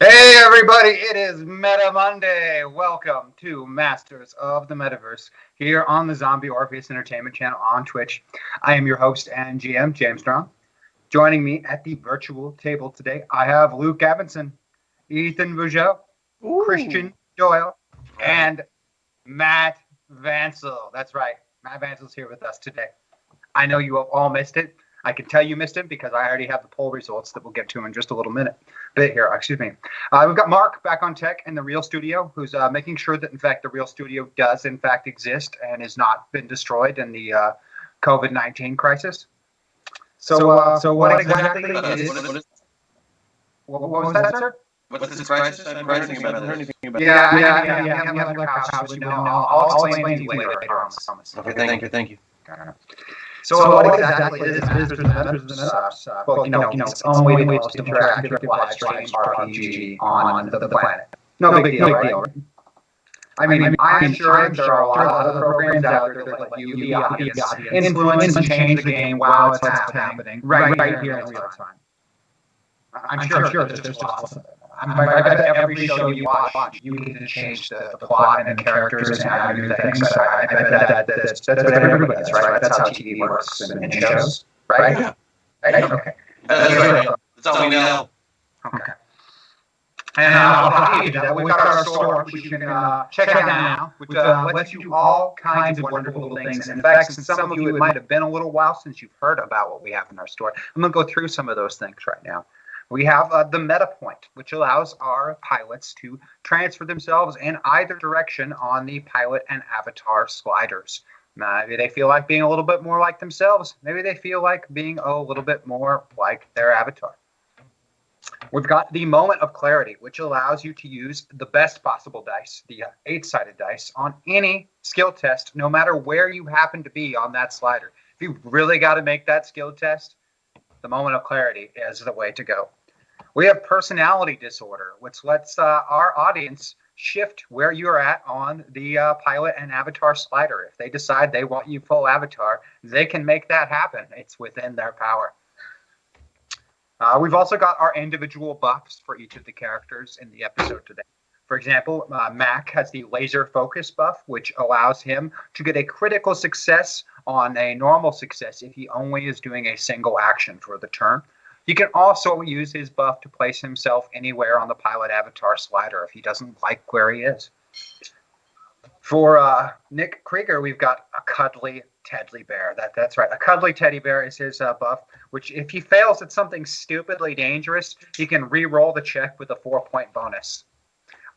Hey everybody, it is Meta Monday. Welcome to Masters of the Metaverse here on the Zombie Orpheus Entertainment channel on Twitch. I am your host and GM, James Strong. Joining me at the virtual table today, I have Luke Evanson, Ethan Vougeot, Ooh. Christian Doyle, and Matt Vansel. That's right, Matt Vansel's here with us today. I know you have all missed it. I can tell you missed it because I already have the poll results that we'll get to in just a little bit here. Excuse me. We've got Mark back on tech in the Real Studio, who's making sure that in fact the Real Studio does in fact exist and has not been destroyed in the COVID-19 crisis. So what exactly is? What was that, sir? What's this crisis? I haven't heard anything about this. Yeah. You haven't left your house, so you wouldn't know. I'll explain to you later. I promise. Okay, thank you. So what exactly is Visitors and Metaverse? Well, it's its own way to host interactive live streams RPG on the planet. No big deal, right? I mean, I'm sure there are a lot of other programs out there that let you, the audience, influence and change the game while it's happening right here in real time. I'm sure that there's lots of them. I bet every show you watch, you get to change the plot and the characters and add new things. I bet that's what everybody does, right? That's how TV works in shows, right? Yeah. Right? Okay. That's right. That's all we know. Okay. And how do you do that? We've got our store, which you can check out now, which lets you do all kinds of wonderful little things. In fact, since some of you, it might have been a little while since you've heard about what we have in our store. I'm going to go through some of those things right now. We have the meta point, which allows our pilots to transfer themselves in either direction on the pilot and avatar sliders. Maybe they feel like being a little bit more like themselves. Maybe they feel like being a little bit more like their avatar. We've got the moment of clarity, which allows you to use the best possible dice, the 8-sided dice, on any skill test, no matter where you happen to be on that slider. If you really got to make that skill test, the moment of clarity is the way to go. We have personality disorder, which lets our audience shift where you're at on the pilot and avatar slider. If they decide they want you full avatar, they can make that happen. It's within their power. We've also got our individual buffs for each of the characters in the episode today. For example, Mac has the laser focus buff, which allows him to get a critical success on a normal success if he only is doing a single action for the turn. He can also use his buff to place himself anywhere on the pilot avatar slider if he doesn't like where he is. For Nick Krieger, we've got a cuddly teddy bear. That's right. A cuddly teddy bear is his buff, which if he fails at something stupidly dangerous, he can re-roll the check with a 4-point bonus.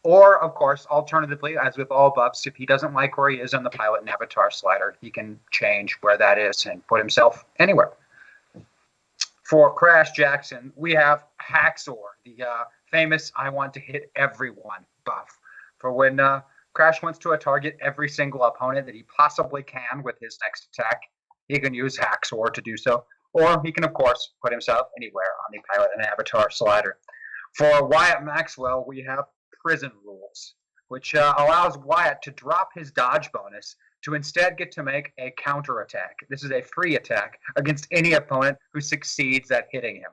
Or, of course, alternatively, as with all buffs, if he doesn't like where he is on the pilot and avatar slider, he can change where that is and put himself anywhere. For Crash Jackson, we have Hacksaw, the famous I want to hit everyone buff. For when Crash wants to target every single opponent that he possibly can with his next attack, he can use Hacksaw to do so. Or he can, of course, put himself anywhere on the pilot and avatar slider. For Wyatt Maxwell, we have Prison Rules, which allows Wyatt to drop his dodge bonus to instead get to make a counter attack. This is a free attack against any opponent who succeeds at hitting him.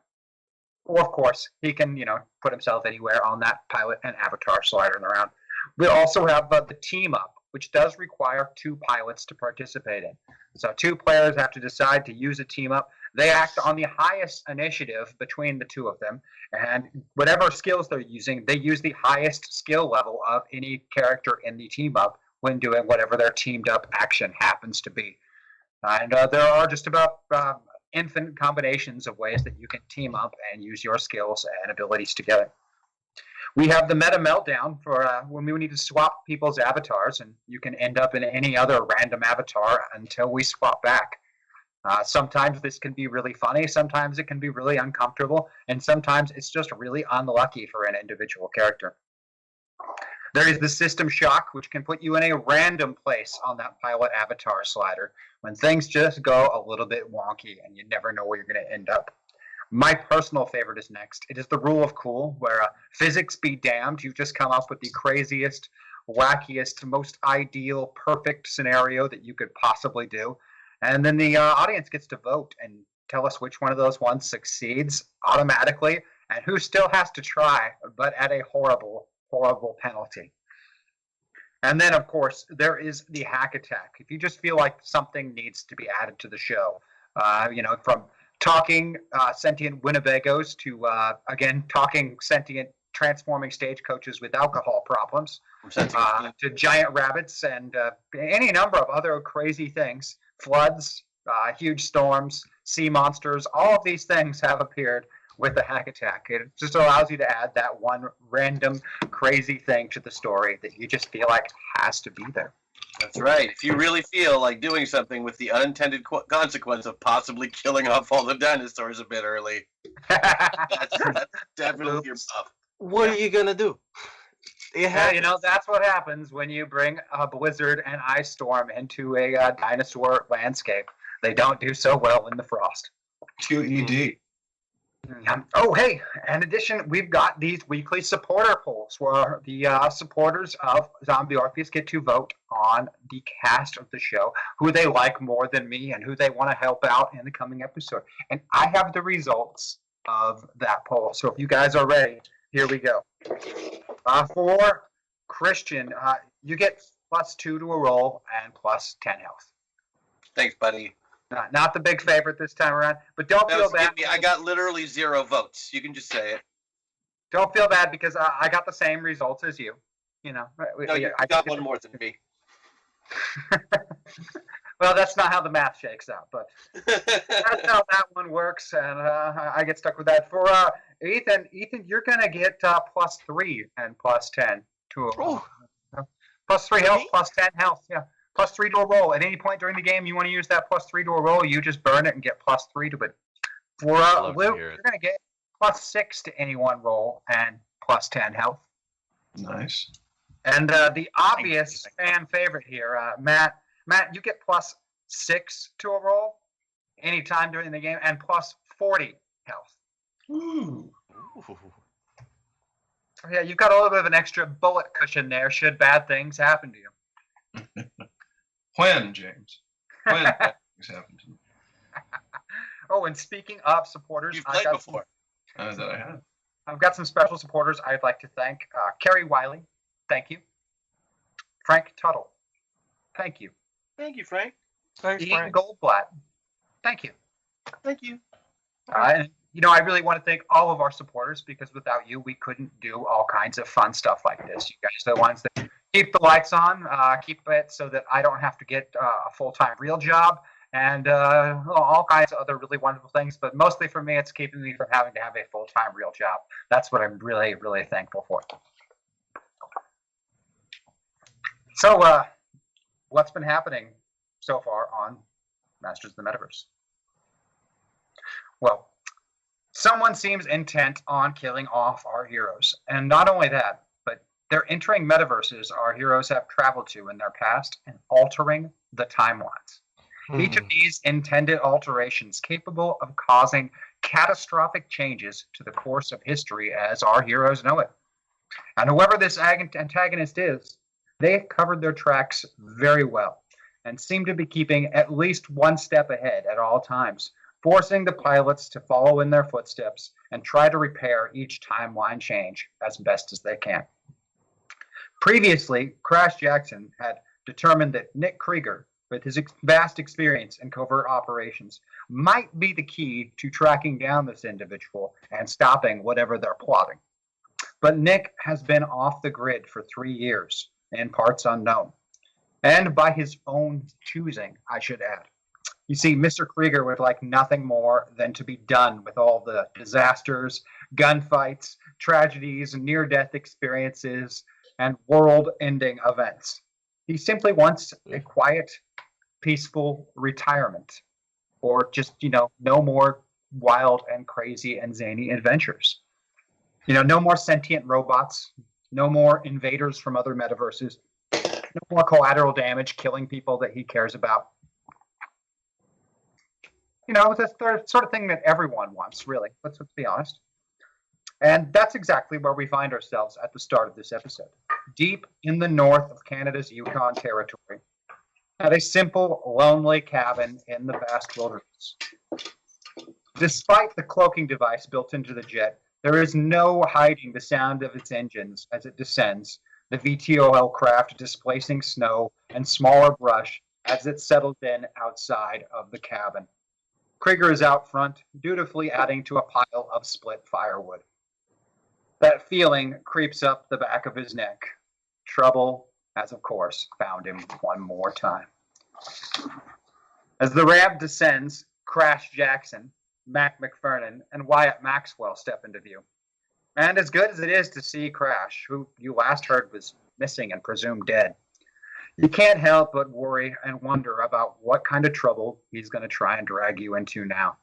Or, of course, he can, put himself anywhere on that pilot and avatar slider in the round. We also have the team up, which does require 2 pilots to participate in. So 2 players have to decide to use a team up. They act on the highest initiative between the 2 of them, and whatever skills they're using, they use the highest skill level of any character in the team up when doing whatever their teamed up action happens to be. And there are just about infinite combinations of ways that you can team up and use your skills and abilities together. We have the meta meltdown for when we need to swap people's avatars, and you can end up in any other random avatar until we swap back. Sometimes this can be really funny, sometimes it can be really uncomfortable, and sometimes it's just really unlucky for an individual character. There is the system shock, which can put you in a random place on that pilot avatar slider when things just go a little bit wonky and you never know where you're going to end up. My personal favorite is next. It is the rule of cool, where physics be damned, you've just come up with the craziest, wackiest, most ideal, perfect scenario that you could possibly do. And then the audience gets to vote and tell us which one of those ones succeeds automatically and who still has to try, but at a horrible, horrible penalty. And then, of course, there is the hack attack. If you just feel like something needs to be added to the show, from talking sentient Winnebagos to, again, talking sentient transforming stagecoaches with alcohol problems, to giant rabbits and any number of other crazy things, floods, huge storms, sea monsters, all of these things have appeared with the hack attack. It just allows you to add that one random crazy thing to the story that you just feel like has to be there. That's right. If you really feel like doing something with the unintended consequence of possibly killing off all the dinosaurs a bit early, that's definitely your buff. What are you going to do? That's what happens when you bring a blizzard and ice storm into a dinosaur landscape. They don't do so well in the frost. QED. Oh, hey, in addition, we've got these weekly supporter polls where the supporters of Zombie Orpheus get to vote on the cast of the show, who they like more than me, and who they want to help out in the coming episode. And I have the results of that poll. So if you guys are ready, here we go. For Christian, you get +2 to a roll and +10 health. Thanks, buddy. Not the big favorite this time around, but don't feel bad. I got literally 0 votes. You can just say it. Don't feel bad because I got the same results as you. No, you got one more than me. Well, that's not how the math shakes out, but that's how that one works, and I get stuck with that. For Ethan, you're gonna get +3 and +10 to +3 health, +10 health. Yeah. +3 to a roll. At any point during the game, you want to use that +3 to a roll, you just burn it and get +3 to it. For Luke, you're going to get +6 to any one roll and +10 health. Nice. And the obvious fan favorite here, Matt, you get +6 to a roll anytime during the game and +40 health. Ooh. Yeah, you've got a little bit of an extra bullet cushion there should bad things happen to you. When, James? When bad things happen to me? Oh, and speaking of supporters, you've played before. That I have. I've got some special supporters I'd like to thank. Kerry Wiley, thank you. Frank Tuttle, thank you. Thank you, Frank. Thanks, Ian Frank. Goldblatt, thank you. Thank you. And, I really want to thank all of our supporters because without you, we couldn't do all kinds of fun stuff like this. You guys are the ones that keep the lights on, keep it so that I don't have to get a full-time real job, and all kinds of other really wonderful things. But mostly for me, it's keeping me from having to have a full-time real job. That's what I'm really, really thankful for. So what's been happening so far on Masters of the Metaverse? Well, someone seems intent on killing off our heroes. And not only that, but they're entering metaverses our heroes have traveled to in their past and altering the timelines. Each of these intended alterations capable of causing catastrophic changes to the course of history as our heroes know it. And whoever this antagonist is, they've covered their tracks very well and seem to be keeping at least one step ahead at all times, forcing the pilots to follow in their footsteps and try to repair each timeline change as best as they can. Previously, Crash Jackson had determined that Nick Krieger, with his vast experience in covert operations, might be the key to tracking down this individual and stopping whatever they're plotting. But Nick has been off the grid for 3 years, in parts unknown, and by his own choosing, I should add. You see, Mr. Krieger would like nothing more than to be done with all the disasters, gunfights, tragedies, near-death experiences, and world-ending events. He simply wants a quiet, peaceful retirement, or just, no more wild and crazy and zany adventures. No more sentient robots, no more invaders from other metaverses, no more collateral damage killing people that he cares about. It's the sort of thing that everyone wants, really. Let's be honest. And that's exactly where we find ourselves at the start of this episode. Deep in the north of Canada's Yukon Territory, at a simple, lonely cabin in the vast wilderness. Despite the cloaking device built into the jet, There is no hiding the sound of its engines as it descends, the VTOL craft displacing snow and smaller brush as it settles in outside of the cabin. Krieger is out front, dutifully adding to a pile of split firewood. That feeling creeps up the back of his neck. Trouble has, of course, found him one more time. As the ramp descends, Crash Jackson, Mac McFerrin, and Wyatt Maxwell step into view. And as good as it is to see Crash, who you last heard was missing and presumed dead, you can't help but worry and wonder about what kind of trouble he's going to try and drag you into now.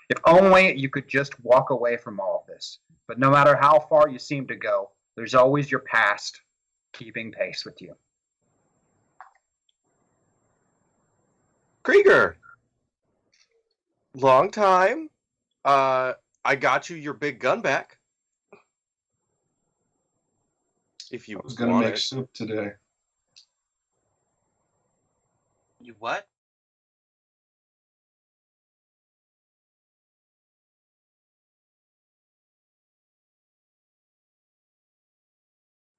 If only you could just walk away from all of this. But no matter how far you seem to go, there's always your past keeping pace with you. Krieger, long time. I got you your big gun back. If you I was gonna want make it. soup today. You what?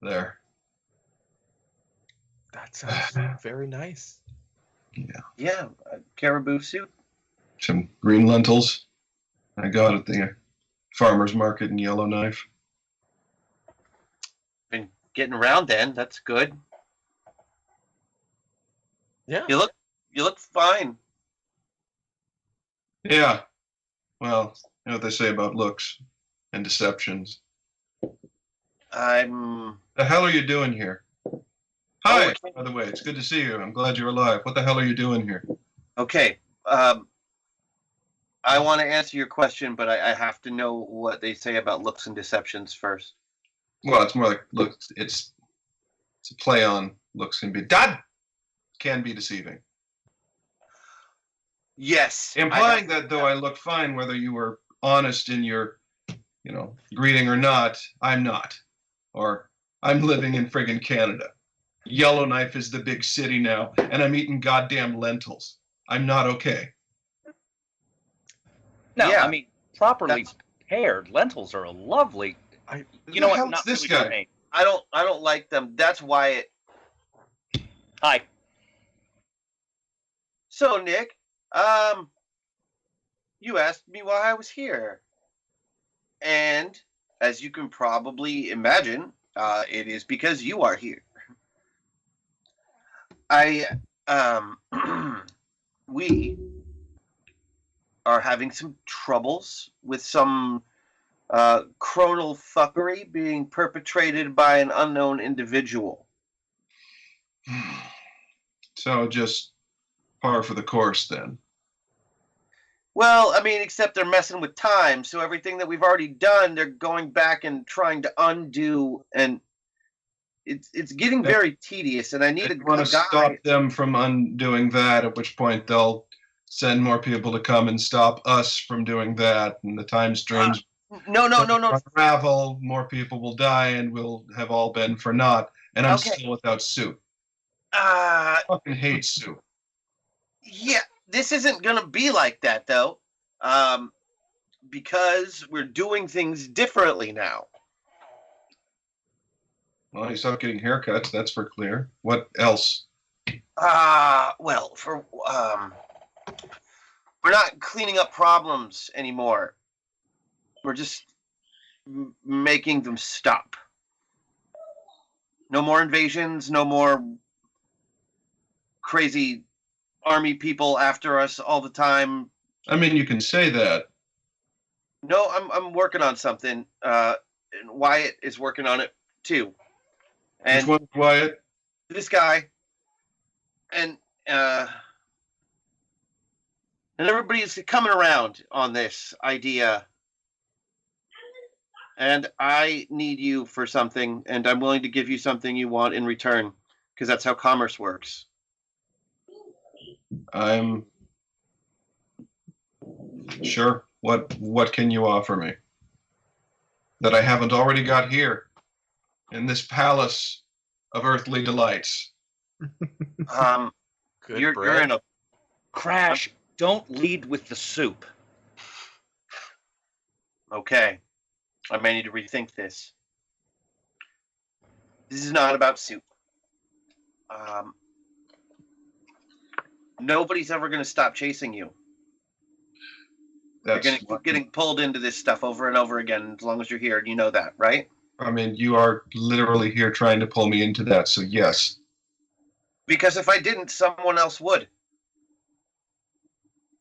There. That sounds very nice. Yeah. Yeah, caribou soup. Some green lentils I got at the farmer's market in Yellowknife. Been getting around then. That's good. Yeah. You look fine. Yeah. Well, you know what they say about looks and deceptions. I'm The hell are you doing here? Hi, okay. by the way, it's good to see you. I'm glad you're alive. What the hell are you doing here? Okay. I want to answer your question, but I have to know what they say about looks and deceptions first. Well, it's more like looks. It's a play on looks can be deceiving. Yes. Implying that though I look fine, whether you were honest in your, greeting or not, I'm not. Or I'm living in friggin' Canada. Yellowknife is the big city now, and I'm eating goddamn lentils. I'm not okay. No, Yeah, I mean, properly prepared lentils are a lovely. You know what? Not This really for guy. me. I don't like them. That's why it. Hi. So Nick, you asked me why I was here, and as you can probably imagine, it is because you are here. We are having some troubles with some chronal fuckery being perpetrated by an unknown individual. So just par for the course then. Well, I mean, except they're messing with time, so everything that we've already done, they're going back and trying to undo, and it's getting very tedious. And I need a want to guy. stop them from undoing that, at which point they'll send more people to come and stop us from doing that, and the time streams No. unravel, more people will die, and we'll have all been for naught. And I'm Okay. still without soup. Uh, I fucking hate soup. yeah, this isn't gonna be like that though, because we're doing things differently now. Well, you stop getting haircuts, that's for clear. What else? Well, we're not cleaning up problems anymore. We're just making them stop. No more invasions, no more crazy army people after us all the time. I mean, you can say that. No, I'm working on something. And Wyatt is working on it too. And Which one's Wyatt? this guy, and everybody's coming around on this idea. And I need you for something, and I'm willing to give you something you want in return, because that's how commerce works. I'm sure. What can you offer me that I haven't already got here in this palace of earthly delights? Good You're bread. in a Crash, don't lead with the soup. okay. I may need to rethink this. This is not about soup. Nobody's ever going to stop chasing you. You're That's going to keep getting pulled into this stuff over and over again as long as you're here. You know that, right? I mean, you are literally here trying to pull me into that, so yes. Because if I didn't, someone else would.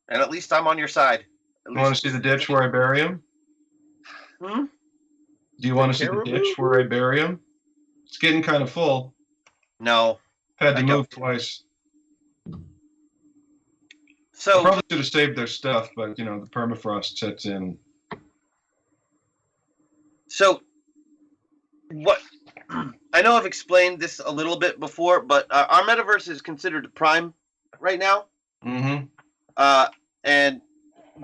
And at least I'm on your side. You want to see the ditch where I bury him? Hmm? Do you want to see the ditch where I bury him? It's getting kind of full. No. Had to I move don't. twice. I So, probably should have saved their stuff, but you know, the permafrost sets in. so what? I know I've explained this a little bit before, but our metaverse is considered prime right now. Mm-hmm. And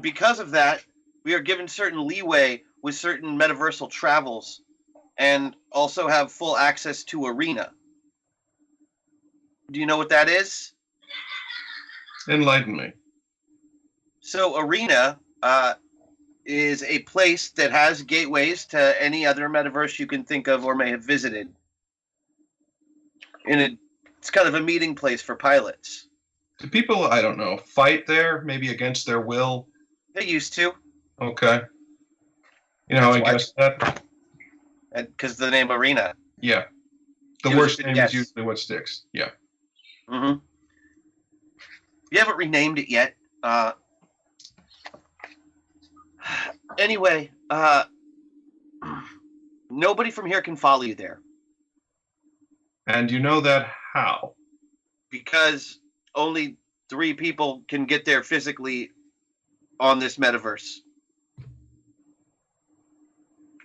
because of that, we are given certain leeway with certain metaversal travels and also have full access to Arena. Do you know what that is? Enlighten me. So Arena is a place that has gateways to any other metaverse you can think of or may have visited. It's kind of a meeting place for pilots. Do people, I don't know, fight there, maybe against their will? They used to, Okay. You know, That's I why. guess that, because the name Arena. yeah. The It was a worst good name guess. is usually what sticks. Yeah. Mm-hmm. You haven't renamed it yet. Anyway, nobody from here can follow you there And you know that how? because only 3 people can get there physically on this metaverse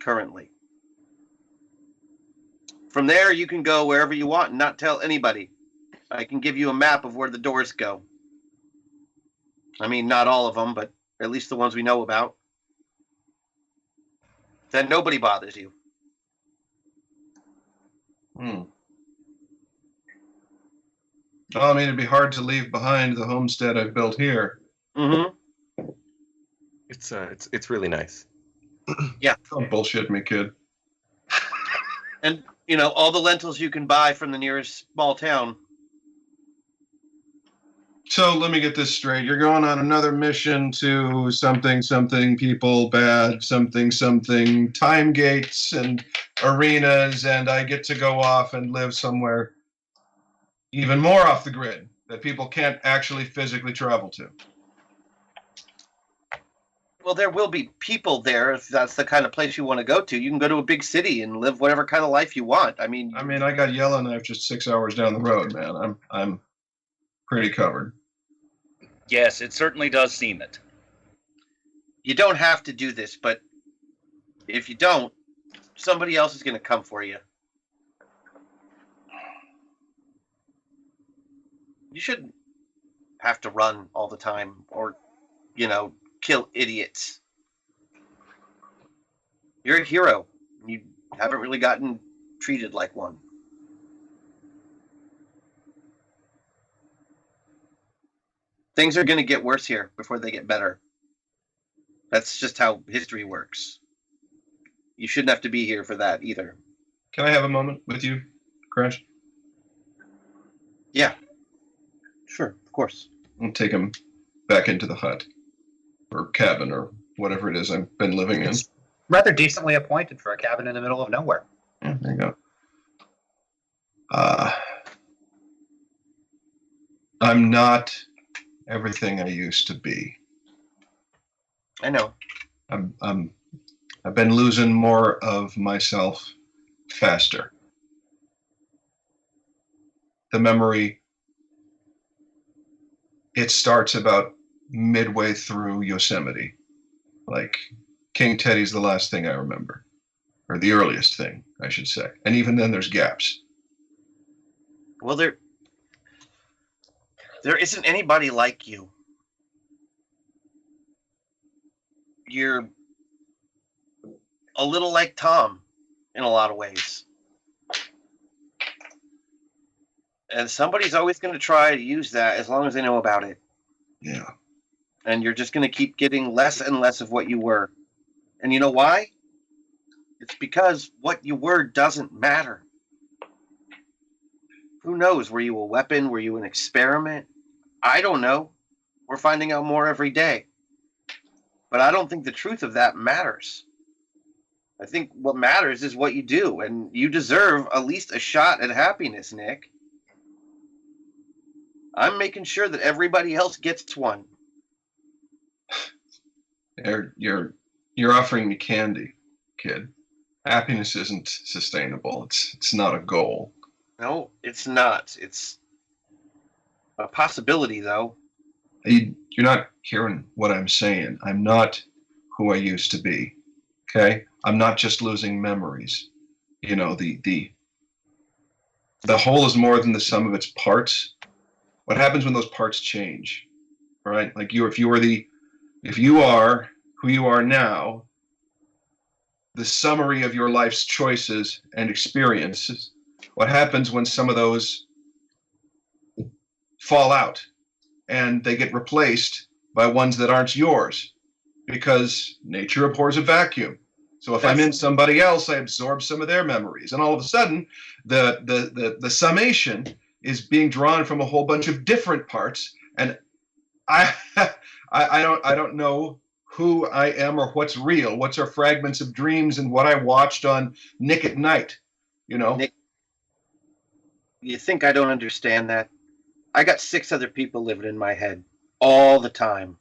currently. From there, you can go wherever you want and not tell anybody. I can give you a map of where the doors go. I mean, not all of them, but at least the ones we know about. Then nobody bothers you. Hmm. Well, I mean, it'd be hard to leave behind the homestead I've built here. Mm-hmm. It's really nice. Don't bullshit me, kid. And, you know, all the lentils you can buy from the nearest small town. So let me get this straight. You're going on another mission to something, something, people, bad, something, something, time gates and arenas, and I get to go off and live somewhere even more off the grid that people can't actually physically travel to. Well, there will be people there if that's the kind of place you want to go to. You can go to a big city and live whatever kind of life you want. I mean, I got Yellowknife just 6 hours down the road, man. I'm pretty covered. Yes, it certainly does seem it. you don't have to do this, but if you don't, somebody else is going to come for you. You shouldn't have to run all the time or, kill idiots. You're a hero. You haven't really gotten treated like one. Things are going to get worse here before they get better. That's just how history works. You shouldn't have to be here for that either. Can I have a moment with you, Crash? Yeah. Sure, of course. I'll take him back into the hut or cabin or whatever it is I've been living in. It's rather decently appointed for a cabin in the middle of nowhere. Yeah, there you go. I'm not everything I used to be. I know. I've been losing more of myself faster. The memory, it starts about midway through Yosemite. Like King Teddy's the last thing I remember, or the earliest thing, I should say. And even then there's gaps. Well, there isn't anybody like you. You're a little like Tom in a lot of ways. And somebody's always going to try to use that as long as they know about it. Yeah. And you're just going to keep getting less and less of what you were. And you know why? It's because what you were doesn't matter. Who knows? Were you a weapon? Were you an experiment? I don't know. We're finding out more every day. But I don't think the truth of that matters. I think what matters is what you do, and you deserve at least a shot at happiness, Nick. I'm making sure that everybody else gets one. You're offering me candy, kid. Happiness isn't sustainable. It's not a goal. No, it's not. It's a possibility, though. You're not hearing what I'm saying. I'm not who I used to be. Okay? I'm not just losing memories. You know, the whole is more than the sum of its parts. What happens when those parts change? Right? Like if you are who you are now, the summary of your life's choices and experiences, what happens when some of those fall out and they get replaced by ones that aren't yours? Because nature abhors a vacuum. So if I'm in somebody else, I absorb some of their memories, and all of a sudden, the summation is being drawn from a whole bunch of different parts, and I I don't know who I am or what's real. What's our fragments of dreams and what I watched on Nick at Night, you know? Nick, you think I don't understand that? I got 6 other people living in my head all the time.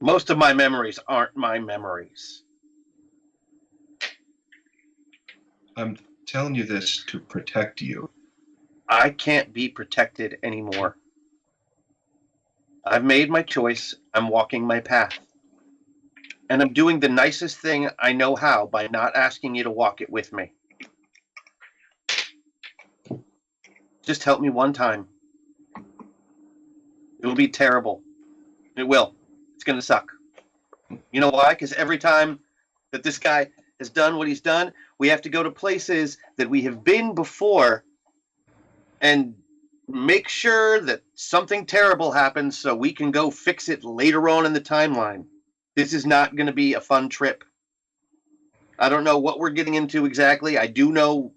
Most of my memories aren't my memories. I'm telling you this to protect you. I can't be protected anymore. I've made my choice. I'm walking my path. And I'm doing the nicest thing I know how by not asking you to walk it with me. Just help me one time. It will be terrible. It will. It's going to suck. You know why? Because every time that this guy has done what he's done, we have to go to places that we have been before and make sure that something terrible happens so we can go fix it later on in the timeline. This is not going to be a fun trip. I don't know what we're getting into exactly. I do know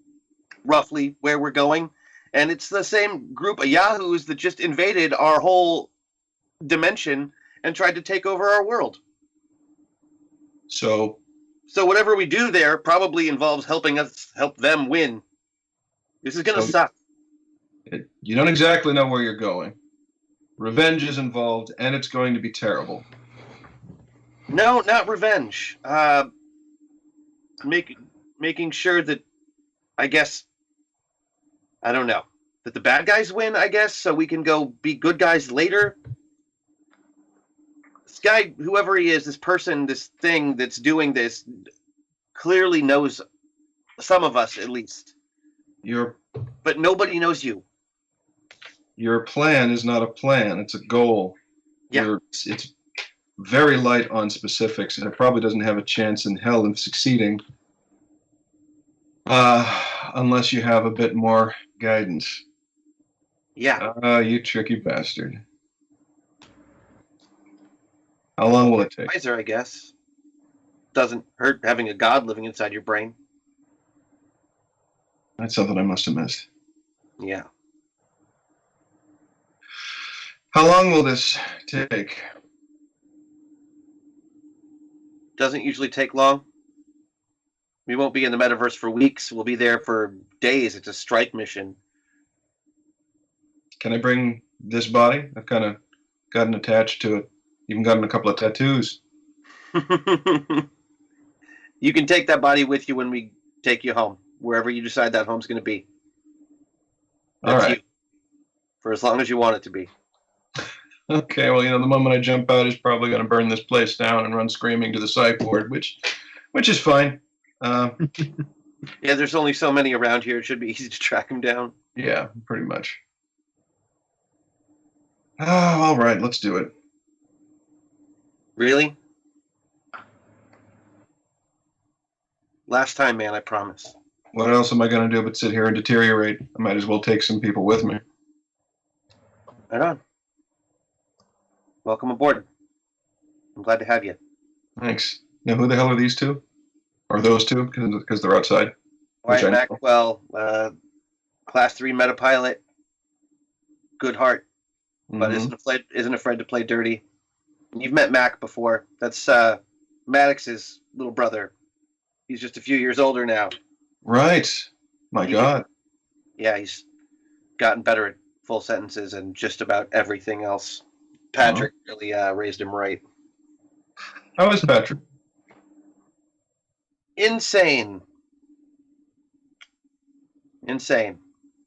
roughly where we're going. And it's the same group of yahoos that just invaded our whole dimension and tried to take over our world. So whatever we do there probably involves helping us help them win. This is going to suck. You don't exactly know where you're going. Revenge is involved, and it's going to be terrible. No, not revenge. Making sure that, I guess, I don't know, that the bad guys win, I guess, so we can go be good guys later. This guy, whoever he is, this person, this thing that's doing this, clearly knows some of us at least. But nobody knows you. Your plan is not a plan. It's a goal. Yeah. It's very light on specifics, and it probably doesn't have a chance in hell of succeeding unless you have a bit more guidance. Yeah. You tricky bastard. How long will it take? Wiser, I guess. Doesn't hurt having a god living inside your brain. That's something I must have missed. Yeah. How long will this take? Doesn't usually take long. We won't be in the metaverse for weeks. We'll be there for days. It's a strike mission. Can I bring this body? I've kind of gotten attached to it. Even gotten a couple of tattoos. You can take that body with you when we take you home, wherever you decide that home's going to be. That's All right. you, for as long as you want it to be. Okay, well, the moment I jump out, he's probably going to burn this place down and run screaming to the psych ward, which is fine. Yeah, there's only so many around here. It should be easy to track him down. Yeah, pretty much. All right, let's do it. Really? Last time, man, I promise. What else am I going to do but sit here and deteriorate? I might as well take some people with me. Right on. Welcome aboard. I'm glad to have you. Thanks. Now, who the hell are these two? Or those two, because they're outside. Which I Wyatt know. Maxwell, Class 3 Metapilot, good heart, but Mhm. isn't afraid to play dirty. You've met Mac before. That's Maddox's little brother. He's just a few years older now. Right. My He- God. Yeah, he's gotten better at full sentences and just about everything else. Patrick really raised him right. How is Patrick? Insane.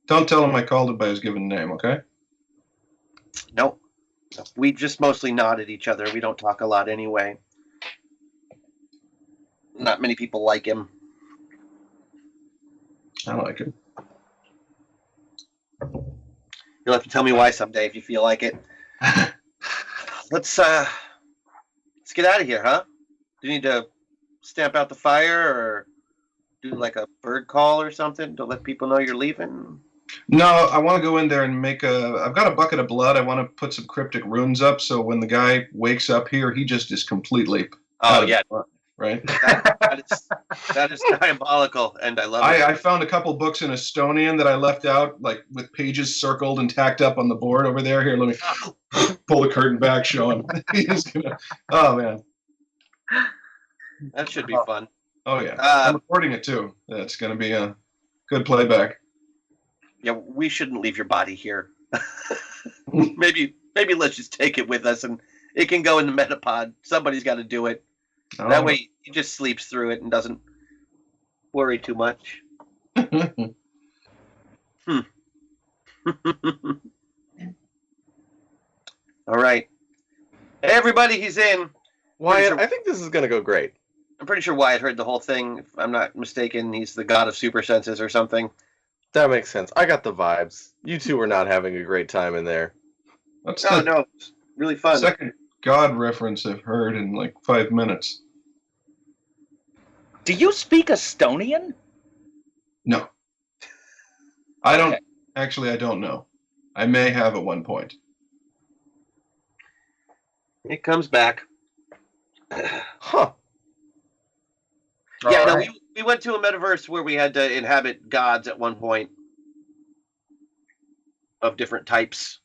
Don't tell him I called him by his given name, okay? Nope. We just mostly nod at each other. We don't talk a lot anyway. Not many people like him. I like it. You'll have to tell me why someday if you feel like it. Let's get out of here, huh? Do you need to stamp out the fire or do like a bird call or something to let people know you're leaving? No, I want to go in there and make I've got a bucket of blood. I want to put some cryptic runes up so when the guy wakes up here, he just is completely Oh out of yeah, it, right? that is diabolical, and I love it. I found a couple books in Estonian that I left out, like with pages circled and tacked up on the board over there. Here, let me pull the curtain back, show him. He's gonna, oh man. That should be fun. Oh yeah, I'm recording it too. It's gonna be a good playback. Yeah, we shouldn't leave your body here. maybe let's just take it with us, and it can go in the Metapod. Somebody's got to do it. Oh. That way, he just sleeps through it and doesn't worry too much. All right. Hey, everybody, he's in. Wyatt, sure- I think this is going to go great. I'm pretty sure Wyatt heard the whole thing. If I'm not mistaken, he's the god of super senses or something. That makes sense. I got the vibes. You two were not having a great time in there. That's Oh, the no. It's really fun. second God reference I've heard in like 5 minutes. Do you speak Estonian? No. I don't Okay. actually I don't know. I may have at one point. It comes back. Huh. Yeah, All no, right. we went to a metaverse where we had to inhabit gods at one point of different types.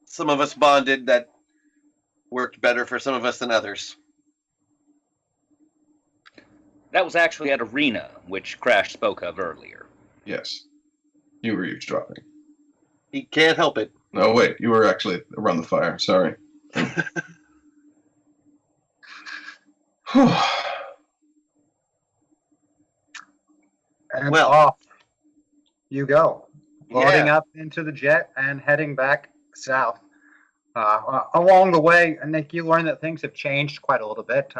Some of us bonded that worked better for some of us than others. That was actually at Arena, which Crash spoke of earlier. Yes. You were eavesdropping. He can't help it. No, wait, you were actually around the fire. Sorry. Whew. And Well- off you go, loading Yeah. up into the jet and heading back south. Along the way, I think you learn that things have changed quite a little bit.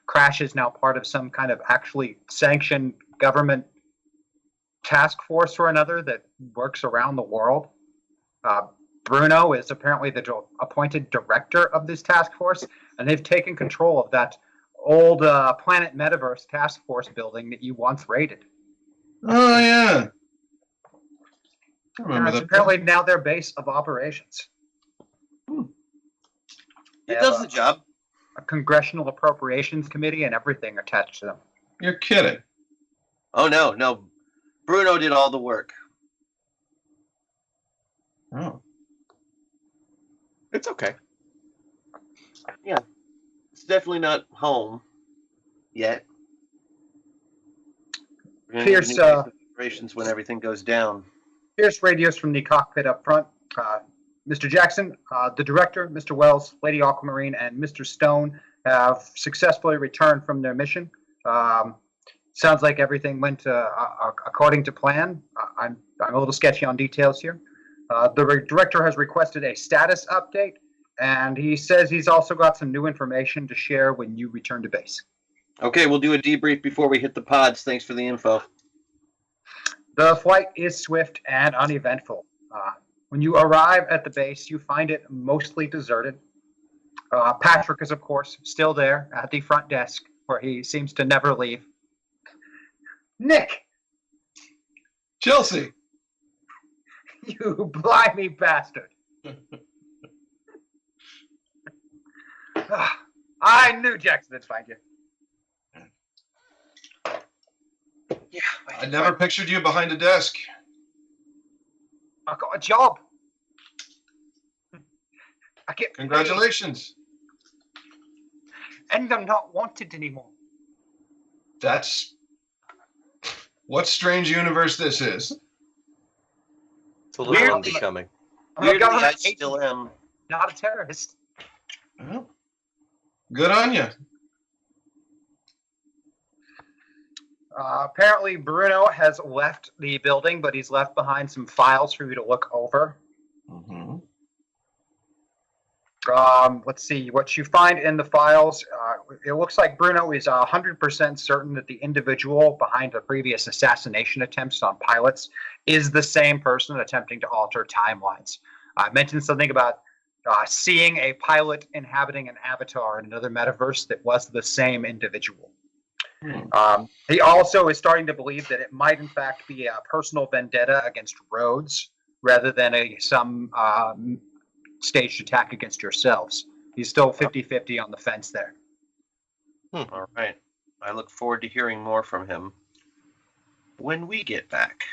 Crash is now part of some kind of actually sanctioned government task force or another that works around the world. Bruno is apparently the appointed director of this task force, and they've taken control of that old Planet Metaverse task force building that you once raided. Oh yeah. I And remember it's that. apparently now their base of operations. They It have does the job. a congressional appropriations committee and everything attached to them. You're kidding. Oh, no. Bruno did all the work. Oh. It's okay. It's definitely not home yet. We're gonna need Fierce, a new base of operations when everything goes down. Here's radios from the cockpit up front. Mr. Jackson, the director, Mr. Wells, Lady Aquamarine, and Mr. Stone have successfully returned from their mission. Sounds like everything went according to plan. I'm a little sketchy on details here. The director has requested a status update, and he says he's also got some new information to share when you return to base. Okay, we'll do a debrief before we hit the pods. Thanks for the info. The flight is swift and uneventful. When you arrive at the base, you find it mostly deserted. Patrick is, of course, still there at the front desk, where he seems to never leave. Nick, Chelsea. you blimey bastard. I knew Jackson would find you. I never pictured you behind a desk. I got a job. I get paid, Congratulations. and I'm not wanted anymore. That's what strange universe this is. It's a little Weirdly- unbecoming. I'm a Weirdly, I government still agent, am. not a terrorist. Well, good on you. Apparently, Bruno has left the building, but he's left behind some files for you to look over. Mm-hmm. Let's see what you find in the files. It looks like Bruno is 100% certain that the individual behind the previous assassination attempts on pilots is the same person attempting to alter timelines. I mentioned something about seeing a pilot inhabiting an avatar in another metaverse that was the same individual. He also is starting to believe that it might, in fact, be a personal vendetta against Rhodes rather than some staged attack against yourselves. He's still 50-50 on the fence there. All right. I look forward to hearing more from him when we get back.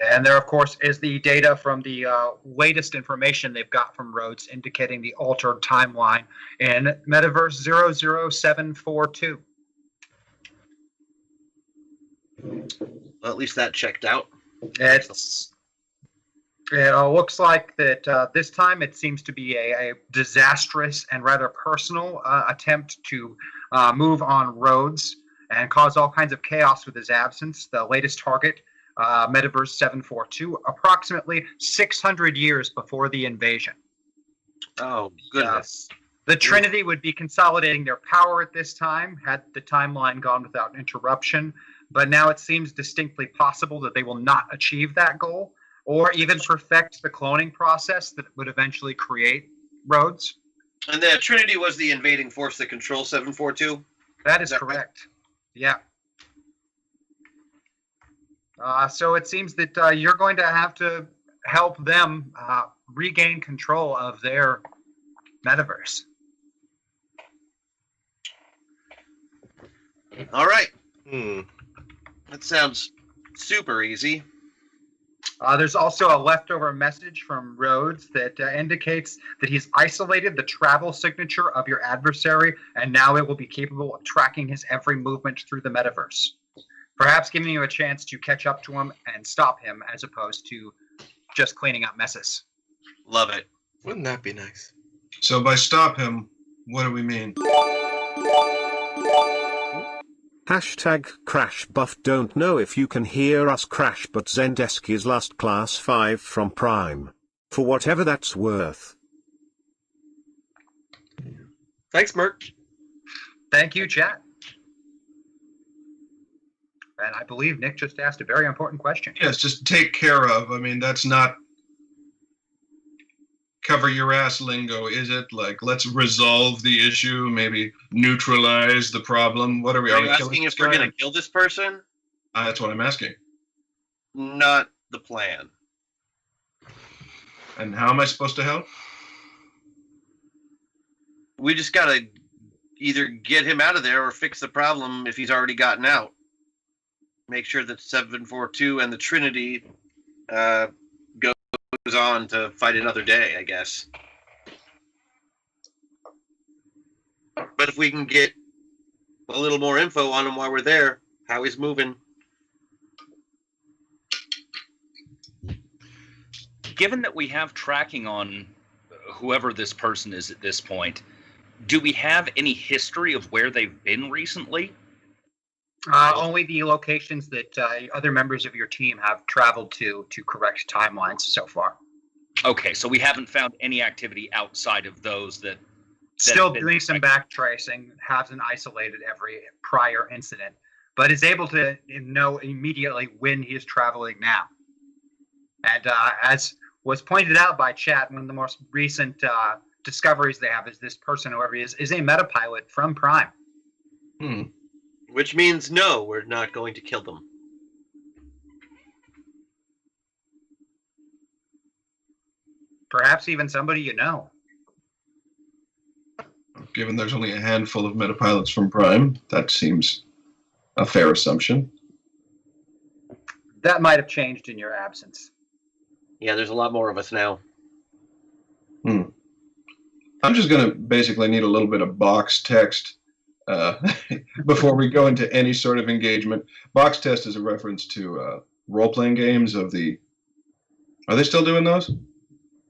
And there, of course, is the data from the latest information they've got from Rhodes indicating the altered timeline in Metaverse 00742. Well, at least that checked out. It looks like that this time it seems to be a disastrous and rather personal attempt to move on Rhodes and cause all kinds of chaos with his absence. The latest target, Metaverse 742, approximately 600 years before the invasion. Oh, goodness. The Trinity would be consolidating their power at this time, had the timeline gone without interruption. But now it seems distinctly possible that they will not achieve that goal or even perfect the cloning process that would eventually create Rhodes. And the Trinity was the invading force that controls 742? That is Is that right? correct. Yeah. So it seems that you're going to have to help them regain control of their metaverse. All right. Hmm. That sounds super easy. There's also a leftover message from Rhodes that indicates that he's isolated the travel signature of your adversary, and now it will be capable of tracking his every movement through the metaverse. Perhaps giving you a chance to catch up to him and stop him as opposed to just cleaning up messes. Love it. Wouldn't that be nice? So by stop him, what do we mean? Hashtag Crash Buff. Don't know if you can hear us, Crash, but Zendesk is last class 5 from Prime. For whatever that's worth. Thanks, Merc. Thank you, chat. And I believe Nick just asked a very important question. Yes, just take care of. I mean, that's not cover your ass lingo, is it? Like, let's resolve the issue, maybe neutralize the problem. What are we? Are Are you we killing asking this if we're guy? going to kill this person? That's what I'm asking. Not the plan. And how am I supposed to help? We just got to either get him out of there or fix the problem if he's already gotten out. Make sure that 742 and the Trinity goes on to fight another day, I guess. But if we can get a little more info on him while we're there, how he's moving. Given that we have tracking on whoever this person is at this point, do we have any history of where they've been recently? Only the locations that other members of your team have traveled to correct timelines so far. Okay, so we haven't found any activity outside of those that Still have been doing some back tracing, hasn't isolated every prior incident, but is able to know immediately when he is traveling now. And as was pointed out by chat, one of the most recent discoveries they have is this person, whoever he is a metapilot from Prime. Which means no, we're not going to kill them. Perhaps even somebody you know. Given there's only a handful of metapilots from Prime, that seems a fair assumption. that might have changed in your absence. Yeah, there's a lot more of us now. I'm just going to basically need a little bit of box text before we go into any sort of engagement. Box text is a reference to role-playing games of the... Are they still doing those?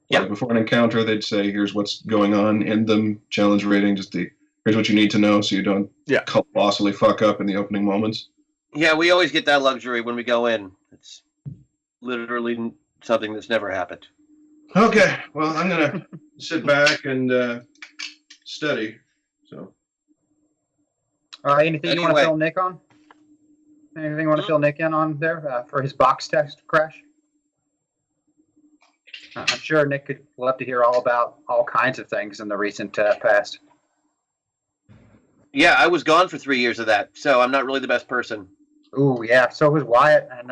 Yeah. Like before an encounter, they'd say, here's what's going on in them, challenge rating, here's what you need to know so you don't colossally fuck up in the opening moments. Yeah, we always get that luxury when we go in. It's literally something that's never happened. Okay, well, I'm going to sit back and study. So, Anything you want to Anyway. fill Nick on? Anything you want to fill Nick in on there for his box text crash? I'm sure Nick could love to hear all about all kinds of things in the recent past. Yeah, I was gone for 3 years of that, so I'm not really the best person. Ooh, yeah. So was Wyatt, and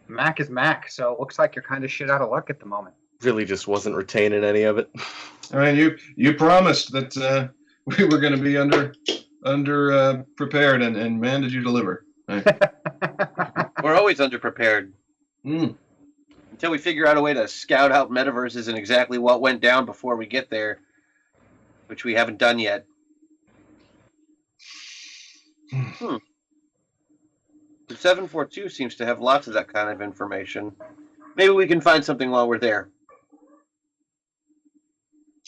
Mac is Mac. So it looks like you're kind of shit out of luck at the moment. Really just wasn't retaining any of it. I mean, you promised that we were going to be under prepared, and man, did you deliver. Right? We're always underprepared. Mm. Until we figure out a way to scout out metaverses and exactly what went down before we get there, which we haven't done yet. The 742 seems to have lots of that kind of information. Maybe we can find something while we're there.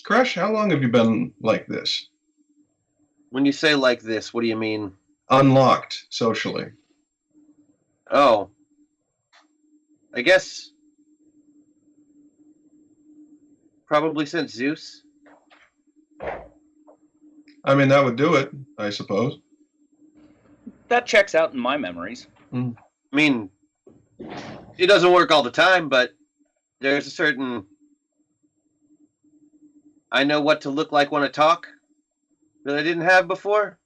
Crush, how long have you been like this? When you say like this, what do you mean? Unlocked socially. Oh. I guess probably since Zeus. I mean, that would do it, I suppose. That checks out in my memories. I mean, it doesn't work all the time, but there's a certain... I know what to look like when I talk that I didn't have before.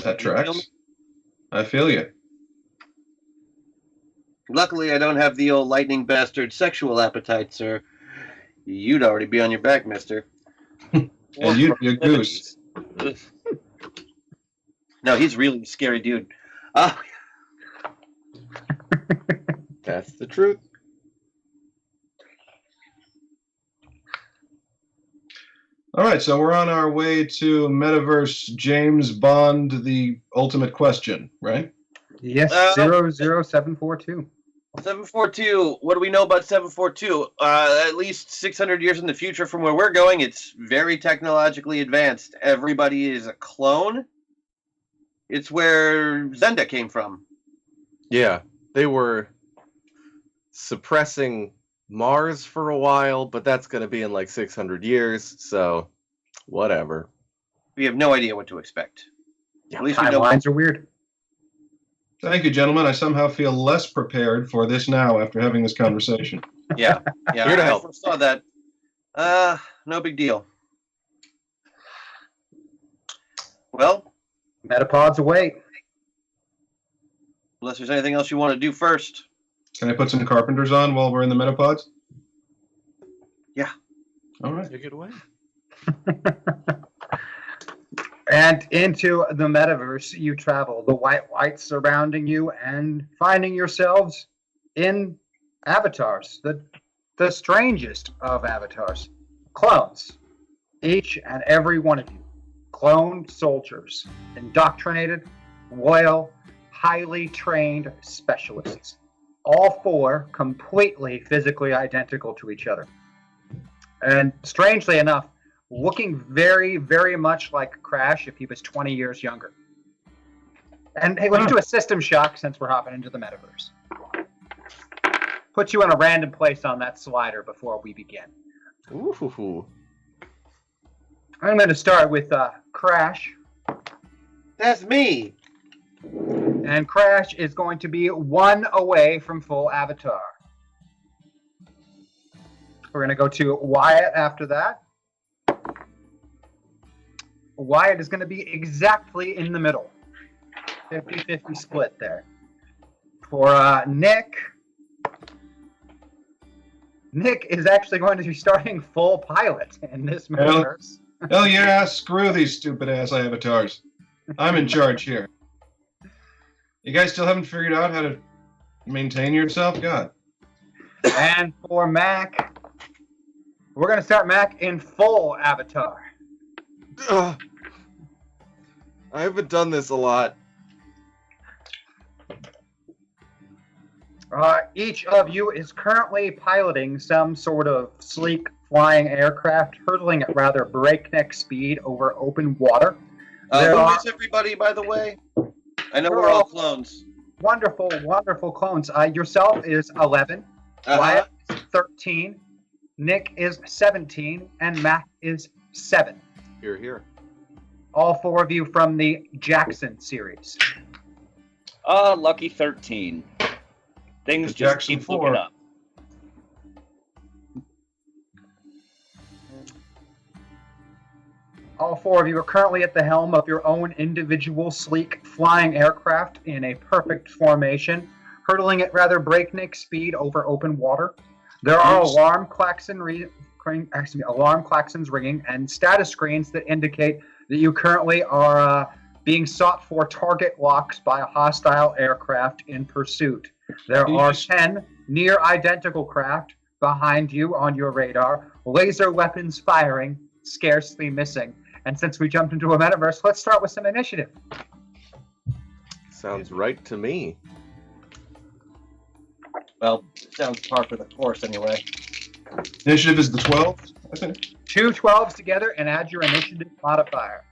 That You feel tracks. me? I feel you. Luckily, I don't have the old lightning bastard sexual appetites, or you'd already be on your back, mister. And you goose. No, he's really a scary dude. That's the truth. All right, so we're on our way to Metaverse James Bond, the ultimate question, right? Yes, 00742. 742. What do we know about 742? At least 600 years in the future from where we're going, it's very technologically advanced. Everybody is a clone. It's where Zenda came from. Yeah, they were suppressing Mars for a while, but that's going to be in like 600 years, so whatever. We have no idea what to expect. Yeah, At least we know. Timelines are weird. Thank you, gentlemen. I somehow feel less prepared for this now after having this conversation. Yeah, Here to I help. foresaw that. No big deal. Well, Metapods await. unless there's anything else you want to do first. Can I put some carpenters on while we're in the Metapods? Yeah. All right. Take it away. And into the metaverse you travel, the white lights surrounding you, and finding yourselves in avatars, the strangest of avatars, clones. Each and every one of you, cloned soldiers, indoctrinated, loyal, highly trained specialists. All four completely physically identical to each other. And strangely enough, looking very, very much like Crash if he was 20 years younger. And hey, let's do a system shock since we're hopping into the metaverse. Put you in a random place on that slider before we begin. Ooh. I'm going to start with Crash. That's me. And Crash is going to be one away from full avatar. We're going to go to Wyatt after that. Wyatt is going to be exactly in the middle. 50-50 split there. For Nick is actually going to be starting full pilot in this metaverse. Hell yeah, screw these stupid ass avatars. I'm in charge here. You guys still haven't figured out how to maintain yourself? God. And for Mac, we're going to start Mac in full avatar. Ugh. I haven't done this a lot. Each of you is currently piloting some sort of sleek flying aircraft, hurtling at rather breakneck speed over open water. Who There are is everybody, by the way? I know We're we're all all- clones. wonderful, wonderful clones. Yourself is 11, Wyatt is 13, Nick is 17, and Mac is 7. Here. All 4 of you from the Jackson series. Lucky 13. Things The just Jackson keep 4. looking up. All 4 of you are currently at the helm of your own individual sleek flying aircraft in a perfect formation, hurtling at rather breakneck speed over open water. There are alarm klaxons ringing and status screens that indicate that you currently are being sought for target locks by a hostile aircraft in pursuit. There are 10 near identical craft behind you on your radar, laser weapons firing, scarcely missing. And since we jumped into a metaverse, let's start with some initiative. Sounds right to me. Well, sounds par for the course anyway. Initiative is the 12, I think. 2 12s together and add your initiative modifier.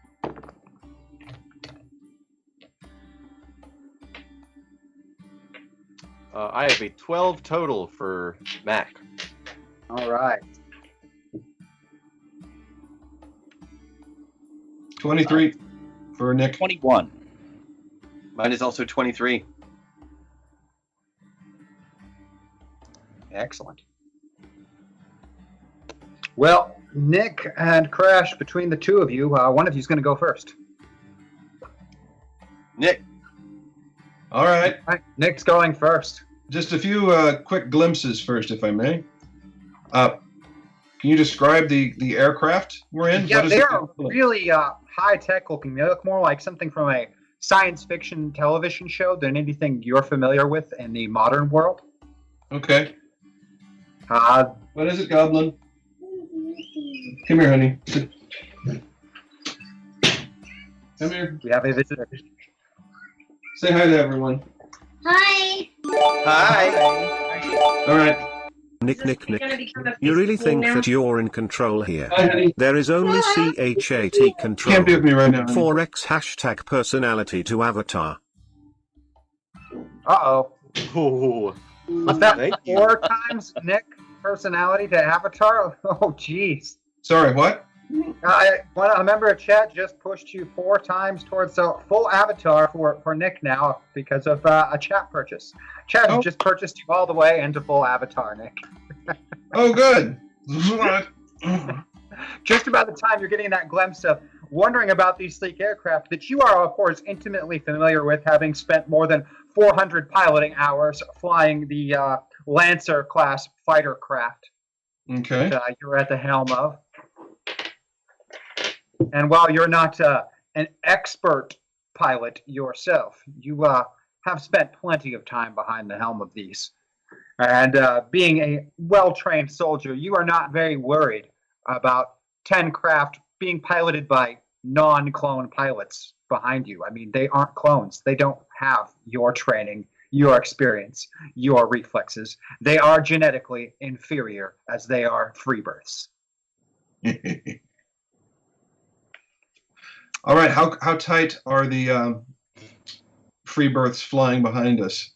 I have a 12 total for Mac. All right. 23 for Nick. 21. Mine is also 23. Excellent. Well, Nick and Crash, between the 2 of you, one of you is going to go first. Nick, All right. All right, Nick's going first. Just a few quick glimpses first, if I may. Can you describe the aircraft we're in? Yeah, What is they it? are really high-tech looking. They look more like something from a science fiction television show than anything you're familiar with in the modern world. Okay. Uh, What is it, Goblin? Come here, honey. Sit. Come here. we have a visitor. Say hi to everyone. Hi. hi. All right. Nick. You really think that you're in control here? Hi, honey. There is only CH8 control. Can't be with me right now. honey. 4x hashtag personality to avatar. Uh-oh. Oh, Was that thank you. 4 times Nick personality to avatar? Oh, jeez. Sorry, what? A member of chat just pushed you 4 times towards a full avatar for Nick now because of a chat purchase. Chat has Oh. just purchased you all the way into full avatar, Nick. Oh, good. Just about the time you're getting that glimpse of wondering about these sleek aircraft that you are, of course, intimately familiar with, having spent more than 400 piloting hours flying the Lancer class fighter craft Okay. that you're at the helm of. And while you're not an expert pilot yourself, you have spent plenty of time behind the helm of these. And being a well-trained soldier, you are not very worried about 10 craft being piloted by non-clone pilots behind you. I mean, they aren't clones. They don't have your training, your experience, your reflexes. They are genetically inferior as they are free births. All right. How tight are the free births flying behind us?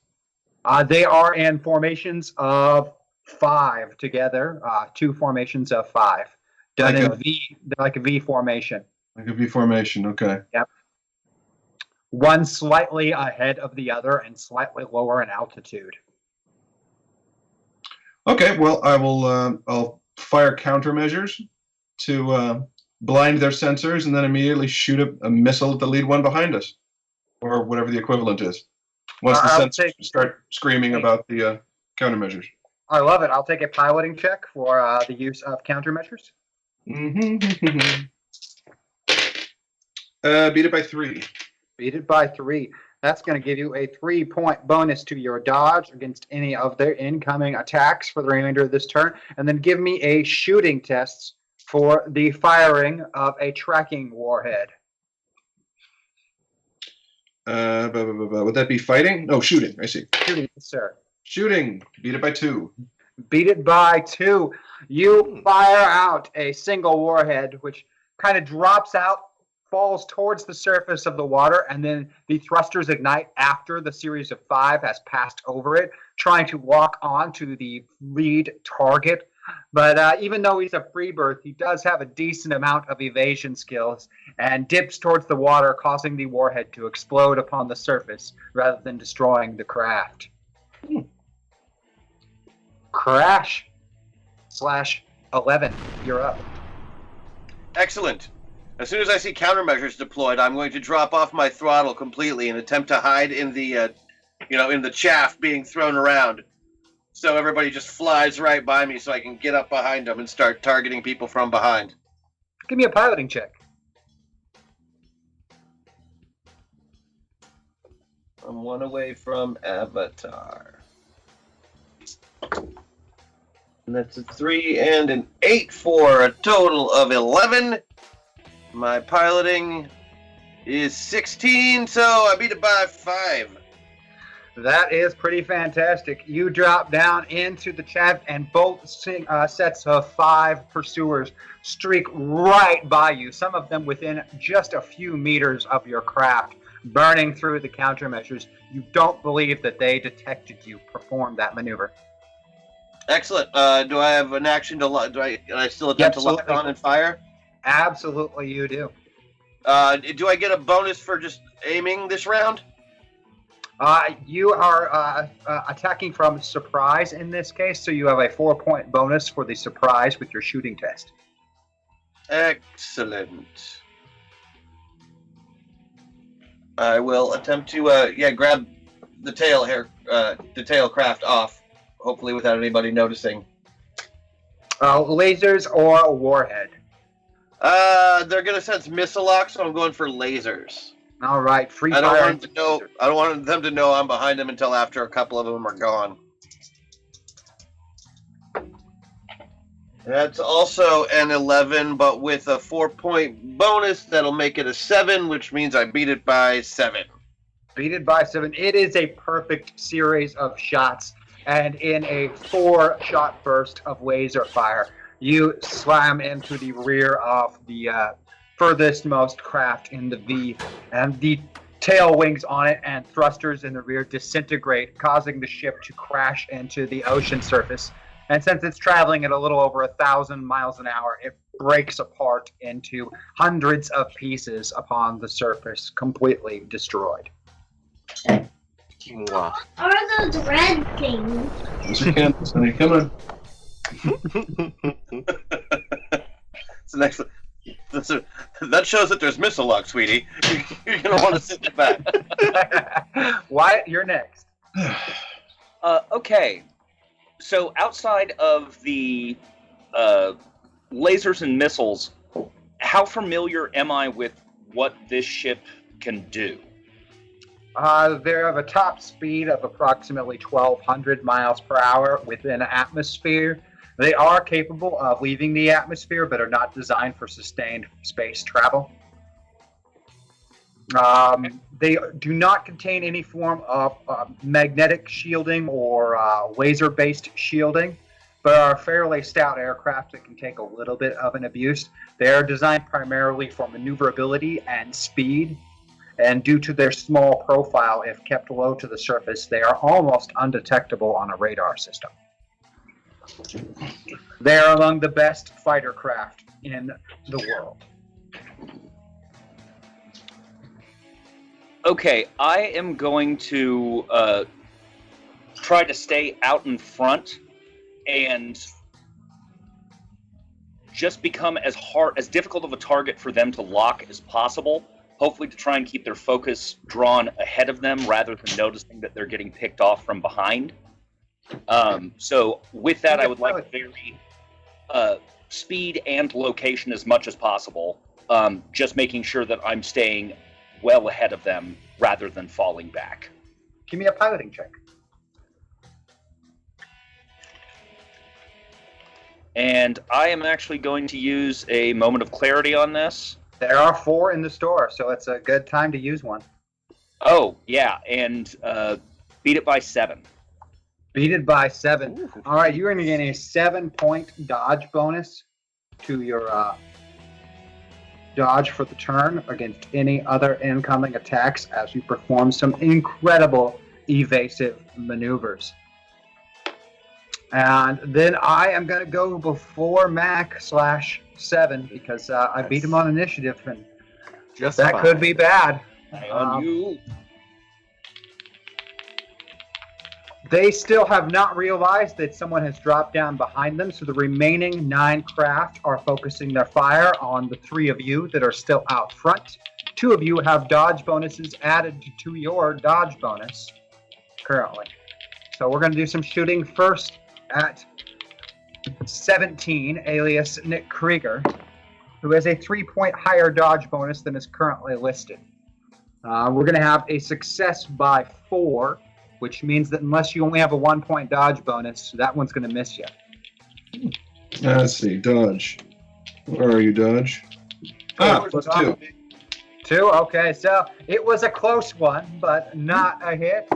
They are in formations of 5 together, 2 formations of 5, done Like in a- V, like a V formation. Like a V formation. Okay. One slightly ahead of the other and slightly lower in altitude. Okay. Well, I will. I'll fire countermeasures to blind their sensors, and then immediately shoot a missile at the lead one behind us, or whatever the equivalent is. Once the I'll sensors start screaming about the countermeasures. I love it. I'll take a piloting check for the use of countermeasures. Beat it by 3. Beat it by 3. That's going to give you a 3-point bonus to your dodge against any of their incoming attacks for the remainder of this turn. And then give me a shooting test for the firing of a tracking warhead. Would that be fighting? No, shooting. I see. Shooting, sir. Shooting. Beat it by 2. Beat it by 2. You fire out a single warhead, which kind of drops out, falls towards the surface of the water, and then the thrusters ignite after the series of 5 has passed over it, trying to lock on to the lead target. But even though he's a free birth, he does have a decent amount of evasion skills and dips towards the water, causing the warhead to explode upon the surface rather than destroying the craft. Crash/11, you're up. Excellent. As soon as I see countermeasures deployed, I'm going to drop off my throttle completely and attempt to hide in the, in the chaff being thrown around. So everybody just flies right by me so I can get up behind them and start targeting people from behind. Give me a piloting check. I'm 1 away from Avatar. And that's a 3 and an 8 for a total of 11. My piloting is 16, so I beat it by 5. That is pretty fantastic. You drop down into the chaff, and both sets of 5 pursuers streak right by you, some of them within just a few meters of your craft, burning through the countermeasures. You don't believe that they detected you perform that maneuver. Excellent. Do I have an action to lock? Do I still attempt to lock on and fire? Absolutely, you do. Do I get a bonus for just aiming this round? You are attacking from surprise in this case, so you have a 4-point bonus for the surprise with your shooting test. Excellent. I will attempt to grab the tail craft off, hopefully without anybody noticing. Lasers or warhead? They're gonna sense missile lock, so I'm going for lasers. All right, free I don't fire. want them to know. I don't want them to know I'm behind them until after a couple of them are gone. That's also an 11, but with a 4-point bonus, that'll make it a 7, which means I beat it by 7. Beat it by 7. It is a perfect series of shots, and in a 4-shot burst of laser fire, you slam into the rear of the furthest most craft in the V, and the tail wings on it and thrusters in the rear disintegrate, causing the ship to crash into the ocean surface. And since it's traveling at a little over 1,000 miles an hour, it breaks apart into hundreds of pieces upon the surface, completely destroyed. Mwah. Are those red things? Those are candles, honey. Come on. It's an excellent. That shows that there's missile lock, sweetie. You're gonna want to sit back. Wyatt, you're next. Okay. So outside of the lasers and missiles, how familiar am I with what this ship can do? They have a top speed of approximately 1,200 miles per hour within atmosphere. They are capable of leaving the atmosphere, but are not designed for sustained space travel. They do not contain any form of magnetic shielding or laser-based shielding, but are fairly stout aircraft that can take a little bit of an abuse. They are designed primarily for maneuverability and speed, and due to their small profile, if kept low to the surface, they are almost undetectable on a radar system. They are among the best fighter craft in the world. Okay, I am going to try to stay out in front and just become as difficult of a target for them to lock as possible. Hopefully to try and keep their focus drawn ahead of them rather than noticing that they're getting picked off from behind. So with that, I would like to vary speed and location as much as possible. Just making sure that I'm staying well ahead of them rather than falling back. Give me a piloting check. And I am actually going to use a moment of clarity on this. There are 4 in the store, so it's a good time to use one. Oh, yeah, and beat it by 7. Beat it by 7. All right, you're going to get a 7-point dodge bonus to your dodge for the turn against any other incoming attacks as you perform some incredible evasive maneuvers. And then I am going to go before Mac/7 because I beat him on initiative, and Just that fine. could be bad. On you. They still have not realized that someone has dropped down behind them, so the remaining 9 craft are focusing their fire on the 3 of you that are still out front. 2 of you have dodge bonuses added to your dodge bonus currently. So we're going to do some shooting first at 17, alias Nick Krieger, who has a 3-point higher dodge bonus than is currently listed. We're going to have a success by 4, which means that unless you only have a 1-point dodge bonus, that one's going to miss you. Let's see, dodge. Where are you, dodge? Plus 2. 2, okay, so it was a close one, but not a hit.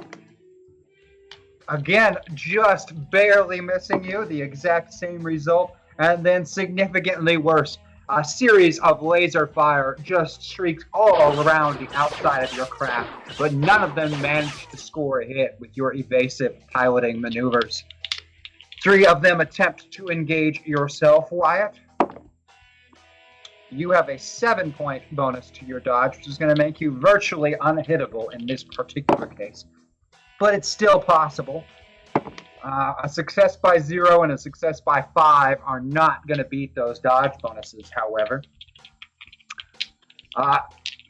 Again, just barely missing you, the exact same result, and then significantly worse. A series of laser fire just streaks all around the outside of your craft, but none of them managed to score a hit with your evasive piloting maneuvers. 3 of them attempt to engage yourself, Wyatt. You have a 7-point bonus to your dodge, which is going to make you virtually unhittable in this particular case. But it's still possible. A success by 0 and a success by 5 are not going to beat those dodge bonuses, however.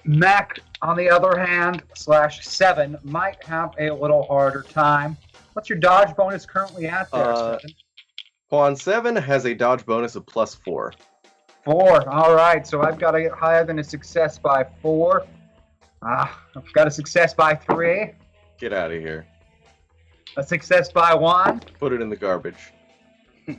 Mac, on the other hand, /7 might have a little harder time. What's your dodge bonus currently at there, 7? Quan 7 has a dodge bonus of +4. 4. All right, so I've got to get higher than a success by 4. I've got a success by 3. Get out of here. A success by 1. Put it in the garbage.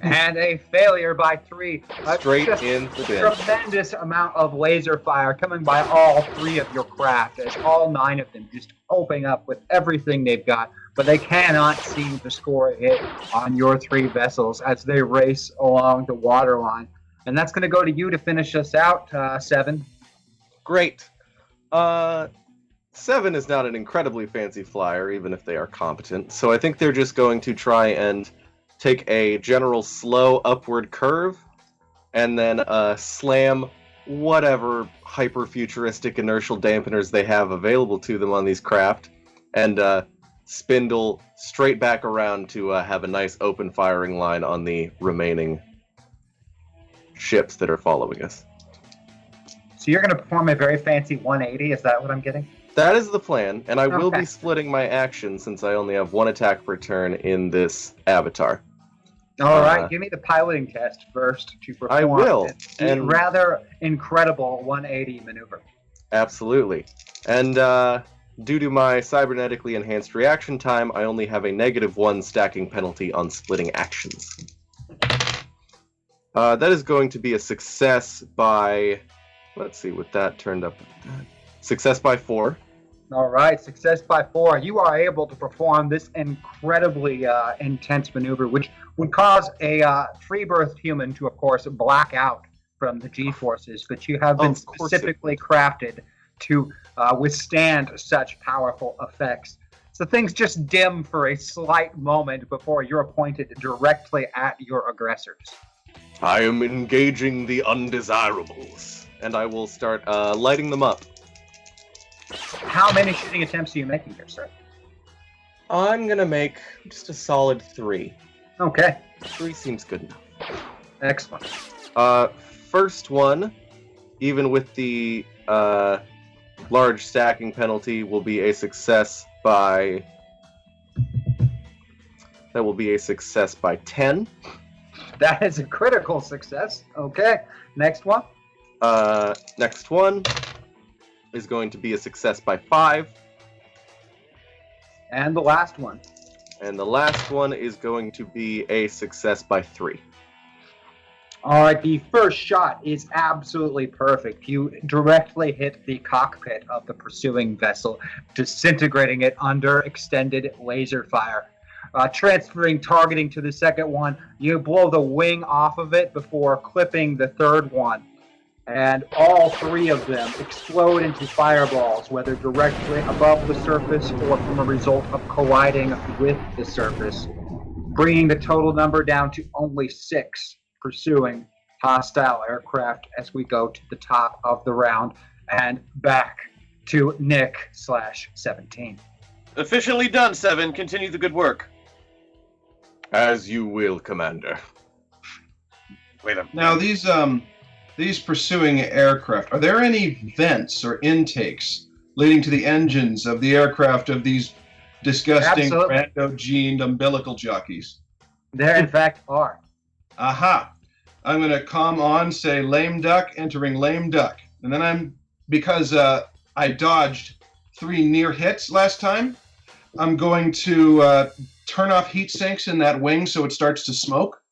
And a failure by 3. Straight Just in the bin. tremendous amount of laser fire coming by all 3 of your craft, as all 9 of them just opening up with everything they've got, but they cannot seem to score a hit on your 3 vessels as they race along the waterline. And that's going to go to you to finish us out, 7. Great. 7 is not an incredibly fancy flyer, even if they are competent, so I think they're just going to try and take a general slow upward curve, and then slam whatever hyper-futuristic inertial dampeners they have available to them on these craft, and spindle straight back around to have a nice open firing line on the remaining ships that are following us. So you're going to perform a very fancy 180, is that what I'm getting? That is the plan, and I will Okay. be splitting my action since I only have 1 attack per turn in this avatar. All right, give me the piloting test first to perform I will, this and- rather incredible 180 maneuver. Absolutely. And due to my cybernetically enhanced reaction time, I only have a -1 stacking penalty on splitting actions. That is going to be a success by... Let's see what that turned up. Success by 4. All right, success by 4. You are able to perform this incredibly intense maneuver, which would cause a free-birthed human to, of course, black out from the G-forces, but you have been Of course it specifically crafted to withstand such powerful effects. So things just dim for a slight moment before you're pointed directly at your aggressors. I am engaging the undesirables, and I will start lighting them up. How many shooting attempts are you making here, sir? I'm gonna make just a solid 3. Okay, 3 seems good enough. excellent. First one, even with the large stacking penalty, will be a success by... That will be a success by 10. That is a critical success. Okay, next one. Next one, is going to be a success by 5. And the last one. And the last one is going to be a success by 3. All right, the first shot is absolutely perfect. You directly hit the cockpit of the pursuing vessel, disintegrating it under extended laser fire. Transferring targeting to the second one, you blow the wing off of it before clipping the third one. And all 3 of them explode into fireballs, whether directly above the surface or from a result of colliding with the surface, bringing the total number down to only 6 pursuing hostile aircraft as we go to the top of the round and back to Nick/17. Efficiently done, 7. Continue the good work. As you will, Commander. Wait a minute. Now these pursuing aircraft, are there any vents or intakes leading to the engines of the aircraft of these disgusting Absolutely. rando-gened umbilical jockeys? There, in fact, are. Aha! I'm going to come on, say lame duck, entering lame duck. And then because I dodged 3 near hits last time, I'm going to turn off heat sinks in that wing so it starts to smoke.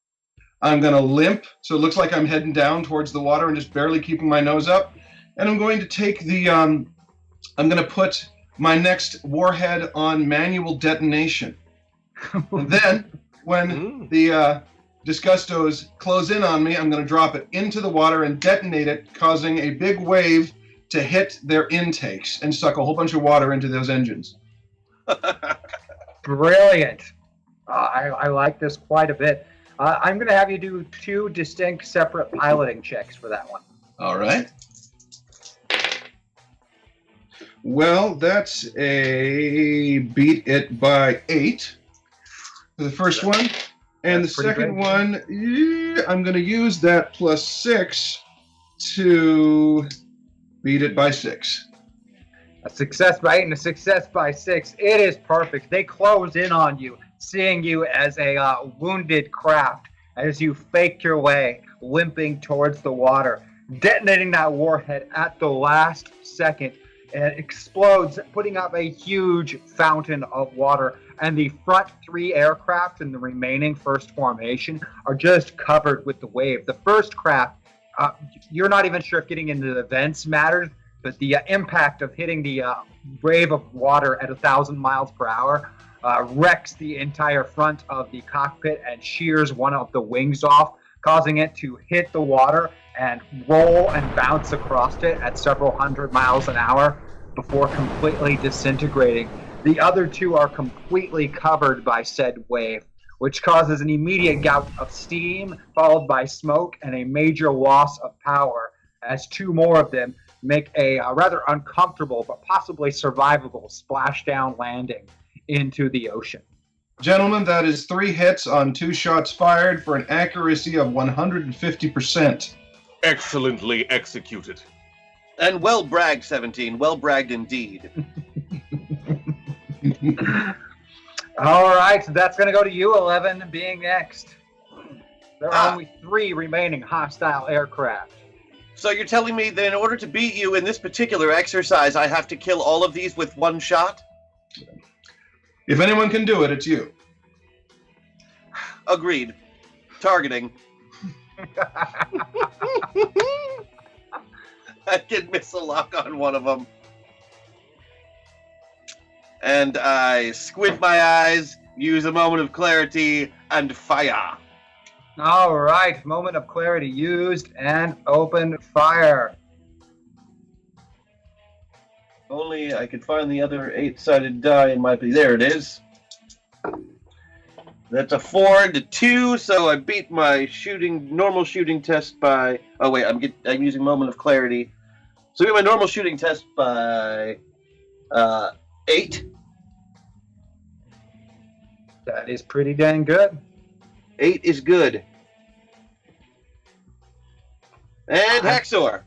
I'm going to limp so it looks like I'm heading down towards the water and just barely keeping my nose up. And I'm going to take I'm going to put my next warhead on manual detonation. And then when the Disgustos close in on me, I'm going to drop it into the water and detonate it, causing a big wave to hit their intakes and suck a whole bunch of water into those engines. Brilliant. I like this quite a bit. I'm going to have you do 2 distinct separate piloting checks for that one. All right. Well, that's a beat it by 8 for the first one. And That's the pretty second good. one, I'm going to use that plus 6 to beat it by 6. A success by 8 and a success by 6. It is perfect. They close in on you, seeing you as a wounded craft as you fake your way, limping towards the water, detonating that warhead at the last second. It explodes, putting up a huge fountain of water. And the front 3 aircraft in the remaining first formation are just covered with the wave. The first craft, you're not even sure if getting into the vents matters, but the impact of hitting the wave of water at 1,000 miles per hour wrecks the entire front of the cockpit and shears one of the wings off, causing it to hit the water and roll and bounce across it at several hundred miles an hour before completely disintegrating. The other 2 are completely covered by said wave, which causes an immediate gout of steam, followed by smoke and a major loss of power, as 2 more of them make a rather uncomfortable but possibly survivable splashdown landing into the ocean. Gentlemen, that is 3 hits on 2 shots fired for an accuracy of 150%. Excellently executed. And well bragged, 17. Well bragged indeed. All right, so that's going to go to you, 11, being next. There are only 3 remaining hostile aircraft. So you're telling me that in order to beat you in this particular exercise, I have to kill all of these with 1 shot? If anyone can do it, it's you. Agreed. Targeting. I did miss a lock on one of them. And I squint my eyes, use a moment of clarity, and fire. All right, moment of clarity used and open fire. Only I could find the other 8-sided die in my... There it is. That's a 4 to 2, so I beat my normal shooting test by... Oh wait, I'm using moment of clarity. So I beat my normal shooting test by 8. That is pretty dang good. 8 is good. And Haxor.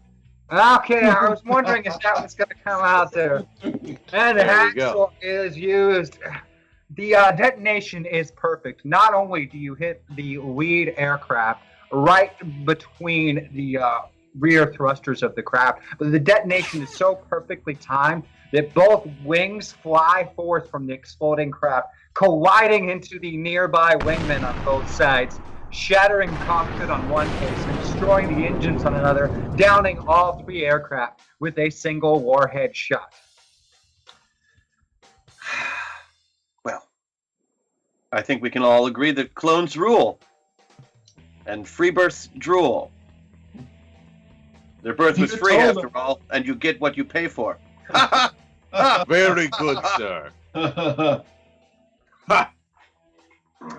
Okay, I was wondering if that was going to come out there. And There you go. Haxor is used. The detonation is perfect. Not only do you hit the lead aircraft right between the rear thrusters of the craft. But the detonation is so perfectly timed that both wings fly forth from the exploding craft, colliding into the nearby wingmen on both sides, shattering the cockpit on one case and destroying the engines on another, downing all 3 aircraft with a single warhead shot. Well, I think we can all agree that clones rule. And free births drool. Their birth was You free told after them. all, and you get what you pay for. Very good, sir.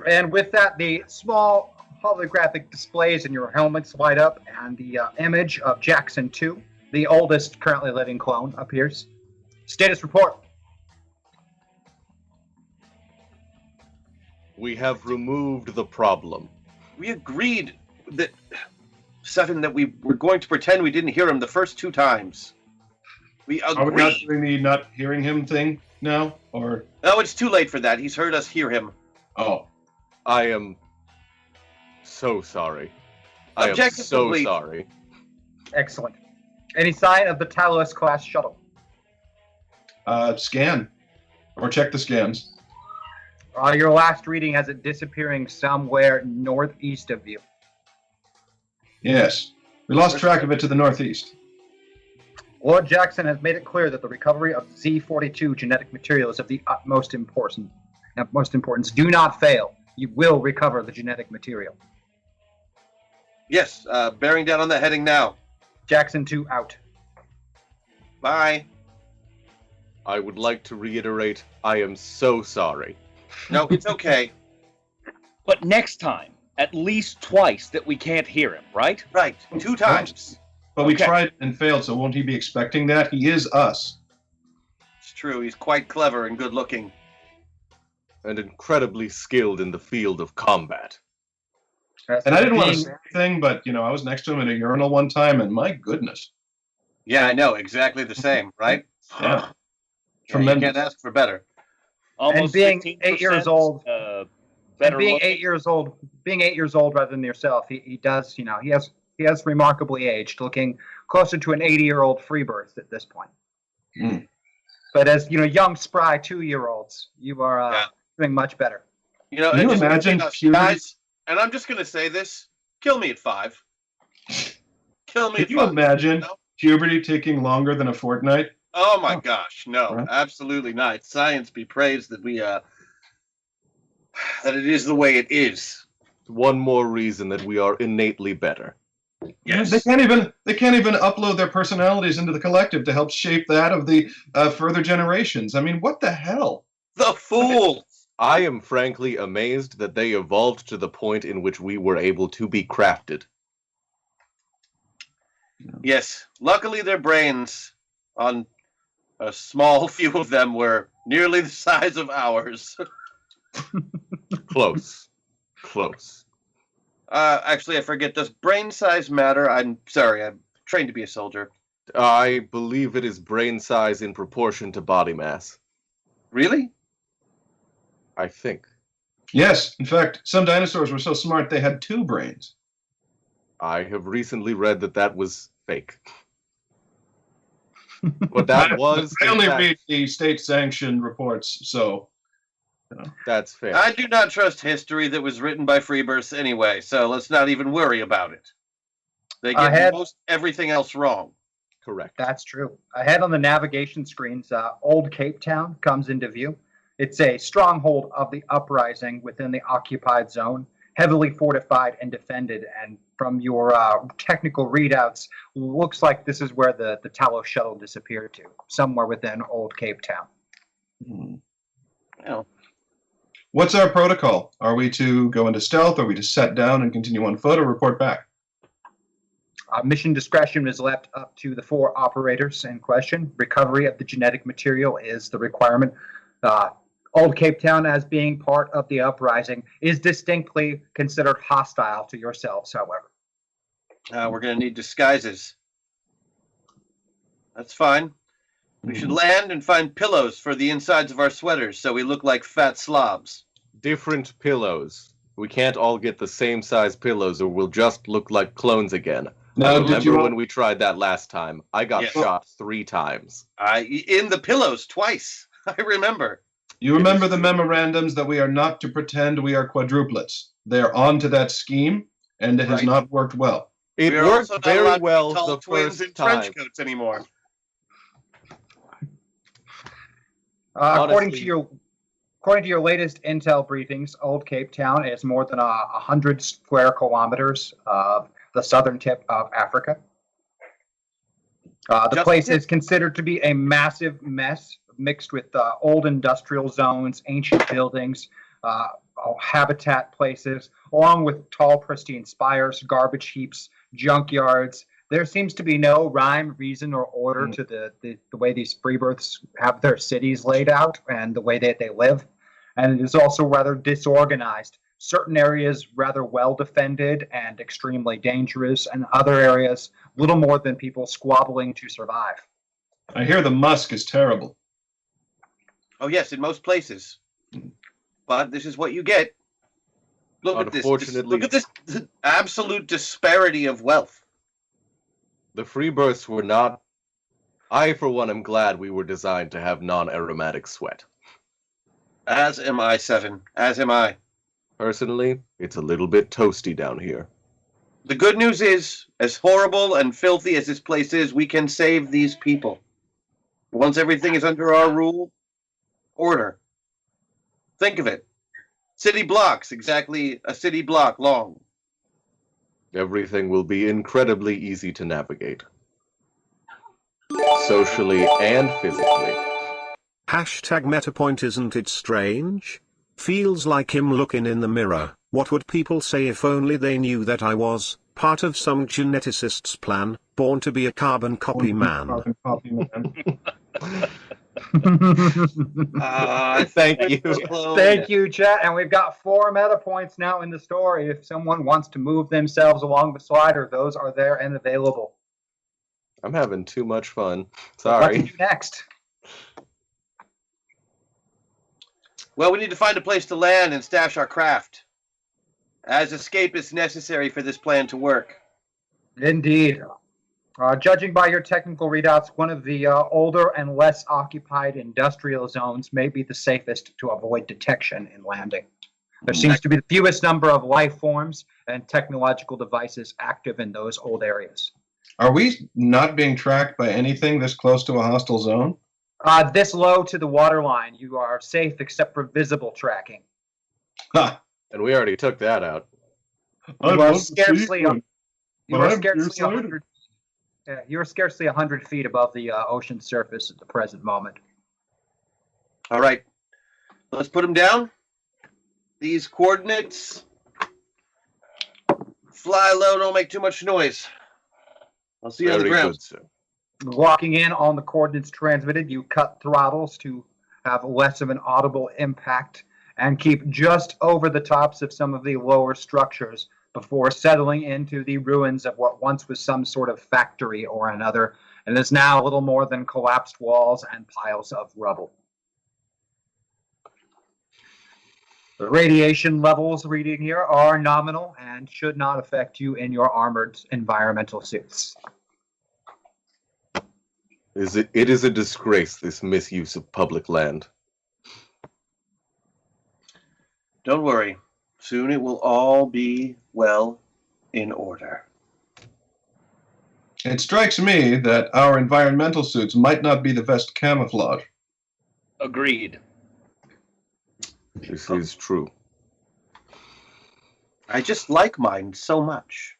And with that, the small holographic displays in your helmets light up, and the image of Jackson 2, the oldest currently living clone, appears. Status report. We have removed the problem. We agreed that, Seven, that we were going to pretend we didn't hear him the first 2 times. We Are we not agreed. doing the not hearing him thing now? Or No, it's too late for that. He's heard us hear him. oh, I am so sorry. I am Objective so complete. sorry. Excellent. Any sign of the Talos class shuttle? scan or check the scans. Your last reading has it disappearing somewhere northeast of you. Yes, we lost track of it to the northeast. Lord Jackson has made it clear that the recovery of Z42 genetic material is of the utmost importance. Do not fail. You will recover the genetic material. Yes, bearing down on the heading now. Jackson 2 out. Bye. I would like to reiterate, I am so sorry. No, it's okay. But next time, at least twice that we can't hear him, right? Right, 2 times. But we Okay. tried and failed, so won't he be expecting that? He is us. It's true. He's quite clever and good looking. And incredibly skilled in the field of combat. And I didn't want to Being- say anything, but I was next to him in a urinal one time, and my goodness, Yeah, I know. Exactly the same, right? yeah, Yeah, you tremendous. can't ask for better. Almost being 15%, 8 years old, better being looking. 8 years old, rather than yourself, he does, he has remarkably aged, looking closer to an 80-year-old free birth at this point. Mm. But as young, spry 2-year-olds, you are Yeah. doing much better. You know, Can and you just imagine between us, puberty? guys? And I'm just gonna say this: kill me at 5. Kill me Can at you 5. imagine No? puberty taking longer than a fortnight? Oh my Oh. gosh, no, Right. absolutely not. Science be praised that we that it is the way it is. One more reason that we are innately better. Yes. They can't even upload their personalities into the collective to help shape that of the further generations. I mean, what the hell? The fool. I am frankly amazed that they evolved to the point in which we were able to be crafted. Yes. Luckily, their brains, on a small few of them, were nearly the size of ours. Close. Close. Actually, I forget. Does brain size matter? I'm sorry. I'm trained to be a soldier. I believe it is brain size in proportion to body mass. Really? I think. Yes, in fact, some dinosaurs were so smart they had 2 brains. I have recently read that was fake. But that was, I in only fact, read the state-sanctioned reports, so that's fair. I do not trust history that was written by freebirths anyway, so let's not even worry about it. They get Ahead. most everything else wrong. Correct. That's true. Ahead on the navigation screens, Old Cape Town comes into view. It's a stronghold of the uprising within the occupied zone, heavily fortified and defended. And from your technical readouts, looks like this is where the Talos shuttle disappeared to, somewhere within Old Cape Town. You know, what's our protocol? Are we to go into stealth? Are we to set down and continue on foot, or report back? Mission discretion is left up to the 4 operators in question. Recovery of the genetic material is the requirement. Old Cape Town, as being part of the uprising, is distinctly considered hostile to yourselves, however. we're going to need disguises. That's fine. We should land and find pillows for the insides of our sweaters so we look like fat slobs. Different pillows. We can't all get the same size pillows or we'll just look like clones again. Now, did Remember you when we tried that last time? I got Yes. shot 3 times. In the pillows twice. I remember. you remember the memorandums that we are not to pretend we are quadruplets? They're on to that scheme, and it has Right. not worked well. It We are worked also not very allowed to be well tall the twins in first time. trench coats anymore. According to Honestly- your latest intel briefings, Old Cape Town is more than 100 square kilometers of the southern tip of Africa. The Just place tip. is considered to be a massive mess, mixed with old industrial zones, ancient buildings, habitat places, along with tall, pristine spires, garbage heaps, junkyards. There seems to be no rhyme, reason, or order to the way these free births have their cities laid out and the way that they live. And it is also rather disorganized. Certain areas rather well defended and extremely dangerous, and other areas little more than people squabbling to survive. I hear the musk is terrible. Oh yes, in most places. But this is what you get. Look at this. Unfortunately- Look at this absolute disparity of wealth. The free births were not. I, for one, am glad we were designed to have non-aromatic sweat. As am I, Seven. As am I. Personally, it's a little bit toasty down here. The good news is, as horrible and filthy as this place is, we can save these people. Once everything is under our rule, order. Think of it. City blocks, exactly a city block long. Everything will be incredibly easy to navigate. Socially and physically. Hashtag MetaPoint, isn't it strange? Feels like him looking in the mirror. What would people say if only they knew that I was part of some geneticist's plan, born to be a carbon copy man? Carbon copy man. Thank you. Thank you, chat. And we've got 4 meta points now in the story. If someone wants to move themselves along the slider, those are there and available. I'm having too much fun. What Sorry. to do next? Well, we need to find a place to land and stash our craft, as escape is necessary for this plan to work. Indeed. Judging by your technical readouts, one of the older and less occupied industrial zones may be the safest to avoid detection in landing. There seems to be the fewest number of life forms and technological devices active in those old areas. Are we not being tracked by anything this close to a hostile zone? This low to the waterline, you are safe except for visible tracking. Ha! And we already took that out. You are scarcely I'm scarcely excited. 100. You're scarcely 100 feet above the ocean surface at the present moment. All right, let's put them down. These coordinates. Fly low, don't make too much noise. I'll see you on the Very ground. good, sir. Locking in on the coordinates transmitted, you cut throttles to have less of an audible impact and keep just over the tops of some of the lower structures before settling into the ruins of what once was some sort of factory or another, and is now little more than collapsed walls and piles of rubble. The radiation levels reading here are nominal and should not affect you in your armored environmental suits. It is a disgrace, this misuse of public land. Don't worry. Soon it will all be well in order. It strikes me that our environmental suits might not be the best camouflage. Agreed. This is true. I just like mine so much.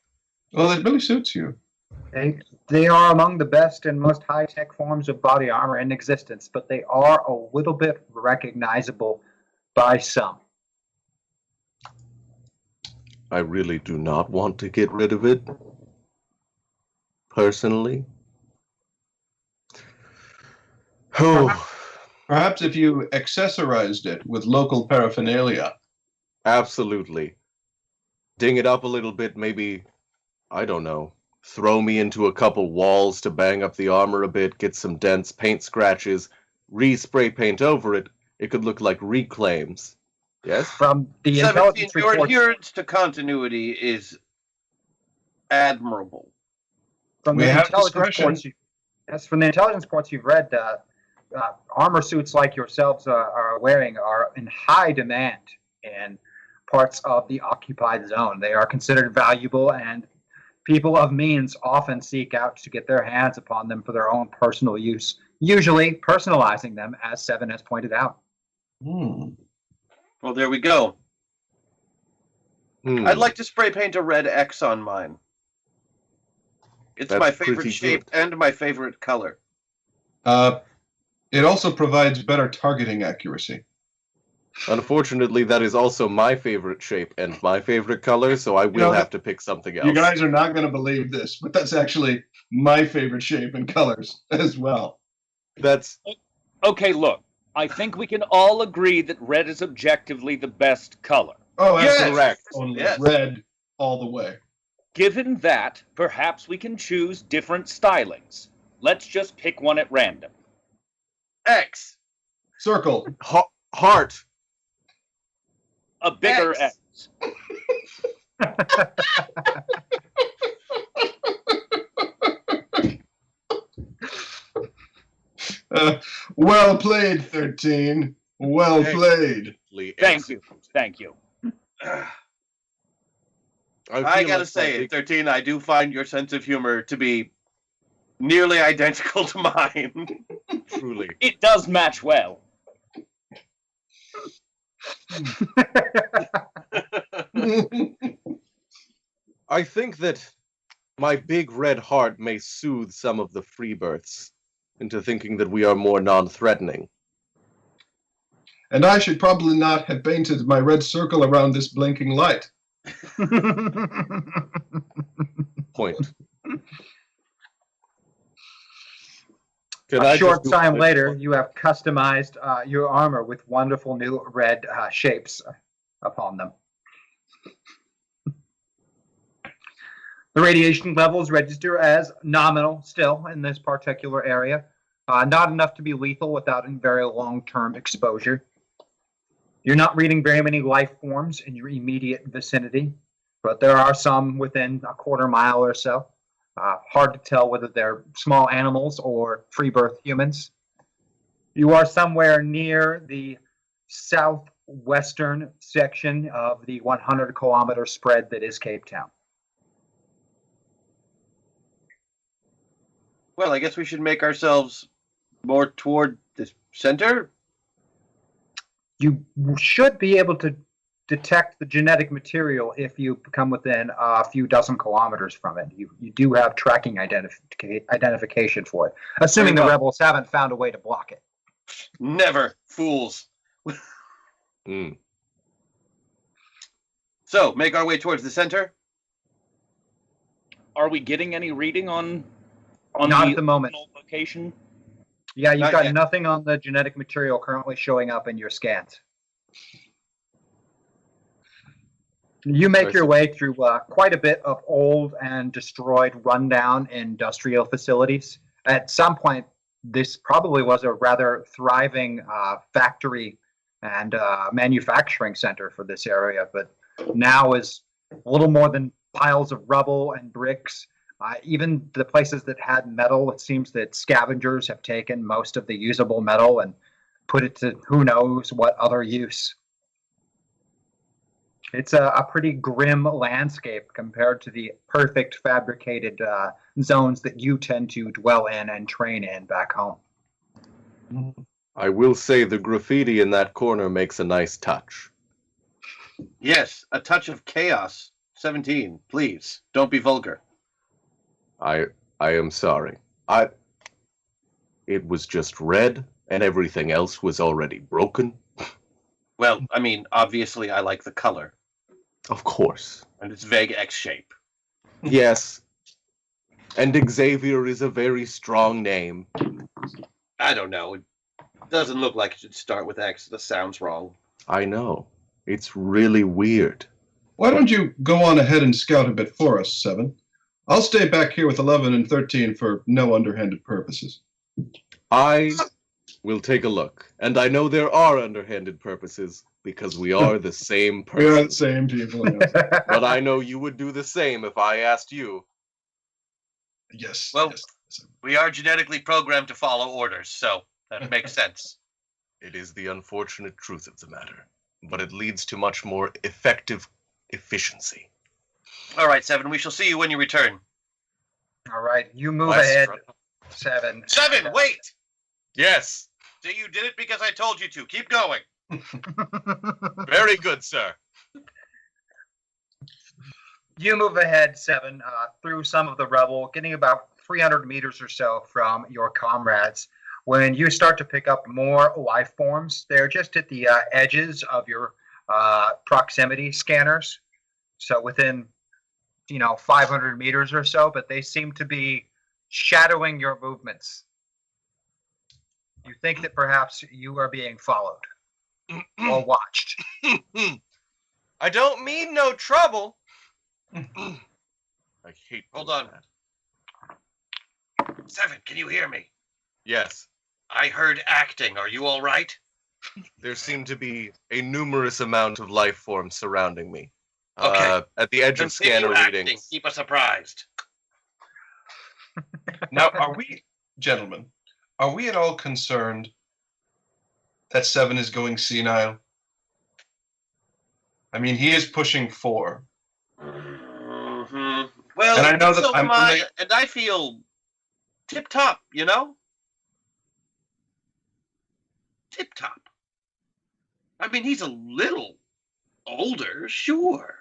Well, it really suits you. They are among the best and most high-tech forms of body armor in existence, but they are a little bit recognizable by some. I really do not want to get rid of it. Personally. Oh, Perhaps if you accessorized it with local paraphernalia. absolutely. Ding it up a little bit, maybe, I don't know, throw me into a couple walls to bang up the armor a bit, get some dents, paint scratches, re-spray paint over it. It could look like reclaims. Yes? From the 17, intelligence your reports, adherence to continuity is admirable. From We the have intelligence discretion. reports, from the intelligence reports you've read, armor suits like yourselves are wearing are in high demand in parts of the occupied zone. They are considered valuable, and people of means often seek out to get their hands upon them for their own personal use, usually personalizing them, as Seven has pointed out. Hmm. Well, there we go. Hmm, I'd like to spray paint a red X on mine. It's That's my favorite pretty shape good. and my favorite color. It also provides better targeting accuracy. Unfortunately, that is also my favorite shape and my favorite color, so I will know, have to pick something else. You guys are not going to believe this, but that's actually my favorite shape and colors as well. That's Okay, look. I think we can all agree that red is objectively the best color. Oh, Yes! absolutely. correct. Only Yes. red all the way. Given that, perhaps we can choose different stylings. Let's just pick one at random. X. Circle. Heart. A bigger X. X. Well played, 13. Well Hey. played. Thank you. Thank you. I gotta say, 13, I do find your sense of humor to be nearly identical to mine. Truly. It does match well. I think that my big red heart may soothe some of the free births into thinking that we are more non-threatening. And I should probably not have painted my red circle around this blinking light. Point. A short time later, you have customized your armor with wonderful new red shapes upon them. The radiation levels register as nominal still in this particular area. Not enough to be lethal without very long-term exposure. You're not reading very many life forms in your immediate vicinity, but there are some within a quarter mile or so. Hard to tell whether they're small animals or free birth humans. You are somewhere near the southwestern section of the 100-kilometer spread that is Cape Town. Well, I guess we should make ourselves more toward the center. You should be able to detect the genetic material if you come within a few dozen kilometers from it. You do have tracking identification for it, assuming the rebels haven't found a way to block it. Never, fools. Mm. So, make our way towards the center. Are we getting any reading on Not at the moment. location? Yeah, you've Not got yet. nothing on the genetic material currently showing up in your scans. You make your way through quite a bit of old and destroyed, rundown industrial facilities. At some point, this probably was a rather thriving factory and manufacturing center for this area, but now is a little more than piles of rubble and bricks. Even the places that had metal, it seems that scavengers have taken most of the usable metal and put it to who knows what other use. It's a pretty grim landscape compared to the perfect fabricated zones that you tend to dwell in and train in back home. I will say the graffiti in that corner makes a nice touch. Yes, a touch of chaos. 17, please. Don't be vulgar. I am sorry. It was just red, and everything else was already broken. Well, I mean, obviously I like the color. Of course. And its vague X shape. Yes. And Xavier is a very strong name. I don't know. It doesn't look like it should start with X. That sounds wrong. I know. It's really weird. Why don't you go on ahead and scout a bit for us, 7? I'll stay back here with 11 and 13 for no underhanded purposes. I will take a look. And I know there are underhanded purposes because we are the same We are the person. same people. Yes. But I know you would do the same if I asked you. Yes. Well- yes. We are genetically programmed to follow orders, so that makes sense. It is the unfortunate truth of the matter, but it leads to much more effective efficiency. All right, Seven. We shall see you when you return. All right, you move Less ahead, struggle. 7. Seven, wait! Yes, So you did it because I told you to. Keep going. very good, sir. You move ahead, 7, through some of the rubble, getting about 300 meters or so from your comrades. When you start to pick up more life forms, they're just at the edges of your proximity scanners. So within, 500 meters or so, but they seem to be shadowing your movements. You think that perhaps you are being followed or watched. I don't mean no trouble. I hate. Hold doing on. that. Seven, can you hear me? Yes, I heard acting. Are you all right? there seem to be a numerous amount of life forms surrounding me. Okay. At the edge of Continue scanner acting. readings. Keep us surprised. Now, gentlemen, are we at all concerned that 7 is going senile? I mean, he is pushing 4. Mhm. Well, And I know that so I'm am I, only- and I feel tip top. Tip top. I mean, he's a little older, sure.